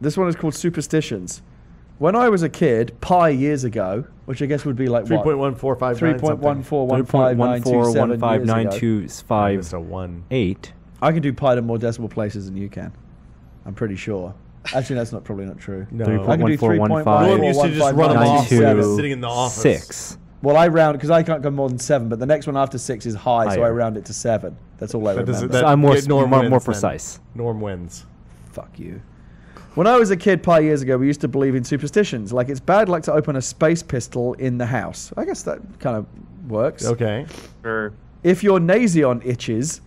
Speaker 4: This one is called superstitions. When I was a kid, pi years ago, which I guess would be like
Speaker 2: 3.1459
Speaker 4: 3.14159
Speaker 2: It's a 1.
Speaker 3: 8.
Speaker 4: I can do pi to more decimal places than you can. I'm pretty sure. Actually, that's probably not true.
Speaker 2: No.
Speaker 4: I can do
Speaker 3: 3.1415.
Speaker 2: Norm used to just run them off sitting in the office.
Speaker 3: 6.
Speaker 4: Well, I round because I can't go more than 7, but the next one after 6 is high, so I
Speaker 3: Higher.
Speaker 4: round it to 7. That's all I
Speaker 2: That doesn't-
Speaker 4: remember.
Speaker 3: So I'm more,
Speaker 2: yeah, Norm
Speaker 3: more
Speaker 2: wins
Speaker 3: precise.
Speaker 2: then. Norm wins.
Speaker 4: Fuck you. When I was a kid, pi years ago, we used to believe in superstitions. Like it's bad luck to open a space pistol in the house. I guess that kind of works.
Speaker 2: Okay.
Speaker 5: Or
Speaker 4: If your Nazion itches,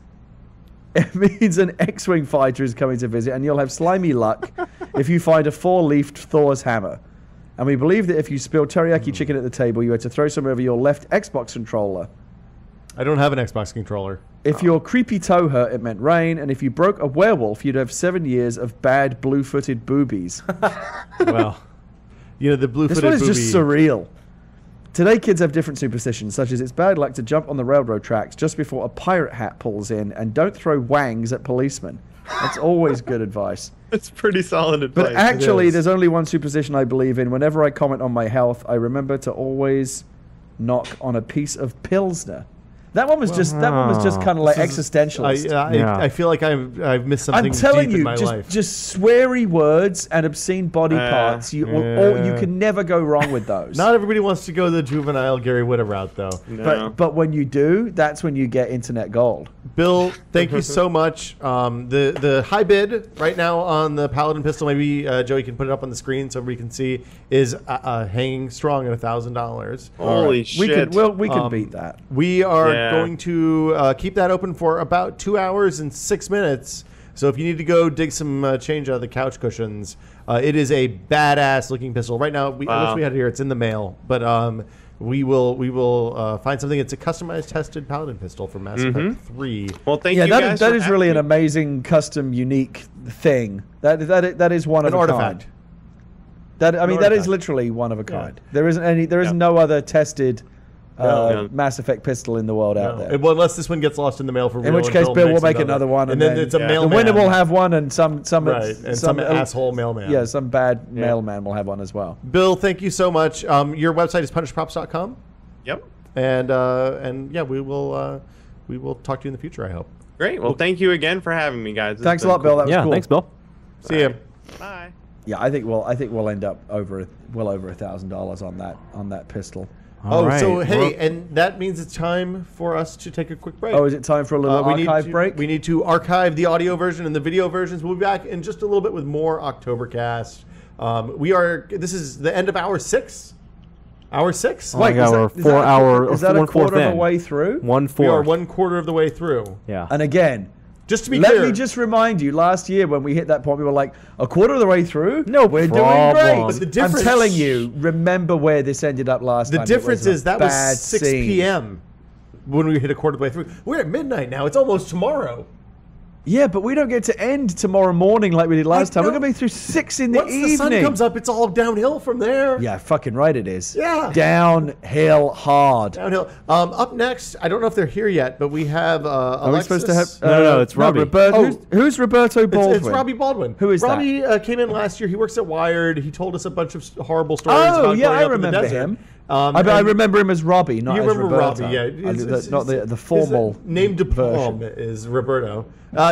Speaker 4: it means an X-Wing fighter is coming to visit, and you'll have slimy luck if you find a 4-leafed Thor's hammer. And we believe that if you spill teriyaki chicken at the table, you had to throw some over your left Xbox controller.
Speaker 2: I don't have an Xbox controller.
Speaker 4: If your creepy toe hurt, it meant rain, and if you broke a werewolf, you'd have 7 years of bad blue-footed boobies.
Speaker 2: Well, you know, the blue-footed
Speaker 4: This one is
Speaker 2: booby.
Speaker 4: just surreal. Today, kids have different superstitions, such as it's bad luck to jump on the railroad tracks just before a pirate hat pulls in, and don't throw wangs at policemen. That's always good advice.
Speaker 5: it's pretty solid advice.
Speaker 4: But actually,
Speaker 2: is.
Speaker 4: there's only one superstition I believe in. Whenever I comment on my health, I remember to always knock on a piece of Pilsner. That one was just kind of like existentialist.
Speaker 2: I feel like I've missed something
Speaker 4: I'm telling
Speaker 2: deep in
Speaker 4: you,
Speaker 2: my life.
Speaker 4: just sweary words and obscene body parts. You can never go wrong with those.
Speaker 2: Not everybody wants to go the juvenile Gary Whitta route, though.
Speaker 5: No.
Speaker 4: But when you do, that's when you get internet gold.
Speaker 2: Bill, thank you so much. The high bid right now on the Paladin pistol, maybe Joey can put it up on the screen so everybody can see, is hanging strong at $1,000.
Speaker 5: Holy shit.
Speaker 4: We can beat that.
Speaker 2: We are
Speaker 5: Yeah.
Speaker 2: going to keep that open for about 2 hours and 6 minutes. So if you need to go dig some change out of the couch cushions, it is a badass looking pistol. Right now, I wish we had it here. It's in the mail, but we will find something. It's a customized, tested Paladin pistol from Mass Effect 3.
Speaker 5: Well, thank you guys.
Speaker 4: that
Speaker 5: for
Speaker 4: is really an
Speaker 5: having me.
Speaker 4: amazing, custom, unique thing. That is one of
Speaker 2: An
Speaker 4: a
Speaker 2: artifact.
Speaker 4: kind. That is
Speaker 2: artifact.
Speaker 4: literally one of a kind. There is no other tested
Speaker 2: No.
Speaker 4: Mass Effect pistol in the world out there.
Speaker 2: Well, unless this one gets lost in the mail for real.
Speaker 4: In which
Speaker 2: and
Speaker 4: case, Bill will
Speaker 2: makes
Speaker 4: make another one,
Speaker 2: and then it's a
Speaker 5: Yeah.
Speaker 2: mailman.
Speaker 4: The winner will have one, and some
Speaker 2: asshole mailman.
Speaker 4: Yeah, some bad mailman will have one as well.
Speaker 2: Bill, thank you so much. Your website is punishprops.com,
Speaker 5: Yep.
Speaker 2: and yeah, we will talk to you in the future. I hope.
Speaker 5: Great. Well, thank you again for having me, guys. This
Speaker 4: Thanks
Speaker 5: has
Speaker 4: a lot,
Speaker 5: been
Speaker 4: Bill. That was
Speaker 3: Yeah,
Speaker 4: cool.
Speaker 3: thanks, Bill.
Speaker 2: See you.
Speaker 5: Bye.
Speaker 4: Yeah, I think we'll end up well over $1,000 on that pistol.
Speaker 3: All right.
Speaker 2: So hey,
Speaker 3: Well,
Speaker 2: and that means it's time for us to take a quick break.
Speaker 4: Oh, is it time for a little archive break?
Speaker 2: We need to archive the audio version and the video versions. We'll be back in just a little bit with more Octobercast. This is the end of hour 6. Hour 6.
Speaker 3: Oh my God, we're 4 hour.
Speaker 4: Is that a
Speaker 3: 1/4
Speaker 4: quarter of
Speaker 3: in.
Speaker 4: the way through?
Speaker 3: 1/4.
Speaker 2: We are 1/4 of the way through.
Speaker 3: Yeah.
Speaker 4: And again,
Speaker 2: Just to be
Speaker 4: let
Speaker 2: clear,
Speaker 4: me just remind you, last year when we hit that point, we were like, a quarter of the way through?
Speaker 3: No
Speaker 4: we're
Speaker 3: problem.
Speaker 4: doing great.
Speaker 2: But the difference-
Speaker 4: I'm telling you, remember where this ended up last
Speaker 2: the
Speaker 4: time.
Speaker 2: difference is that was
Speaker 4: bad
Speaker 2: 6
Speaker 4: scene.
Speaker 2: p.m. when we hit a quarter of the way through. We're at midnight now. It's almost tomorrow.
Speaker 4: Yeah, but we don't get to end tomorrow morning like we did last time. We're
Speaker 2: know.
Speaker 4: going to be through 6 in the
Speaker 2: Once
Speaker 4: evening.
Speaker 2: the sun comes up, it's all downhill from there.
Speaker 4: Yeah, fucking right it is.
Speaker 2: Yeah.
Speaker 4: Downhill hard.
Speaker 2: Downhill. Up next, I don't know if they're here yet, but we have
Speaker 4: Are we
Speaker 2: Alexis.
Speaker 4: supposed to have...
Speaker 3: No, it's Robbie.
Speaker 4: Who's Roberto Baldwin?
Speaker 2: It's Robbie Baldwin.
Speaker 4: Who is that?
Speaker 2: Robbie came in last year. He works at Wired. He told us a bunch of horrible stories
Speaker 4: Oh,
Speaker 2: about
Speaker 4: yeah,
Speaker 2: growing
Speaker 4: I
Speaker 2: up in the
Speaker 4: remember
Speaker 2: desert.
Speaker 4: him. I remember him as Robbie, not
Speaker 2: You
Speaker 4: as
Speaker 2: remember
Speaker 4: Roberto.
Speaker 2: Robbie, yeah.
Speaker 4: Not the formal
Speaker 2: his name de
Speaker 4: version.
Speaker 2: pomme is Roberto.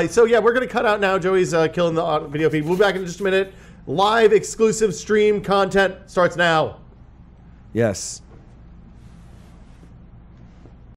Speaker 2: So yeah, we're going to cut out now. Joey's killing the video feed. We'll be back in just a minute. Live exclusive stream content starts now.
Speaker 4: Yes.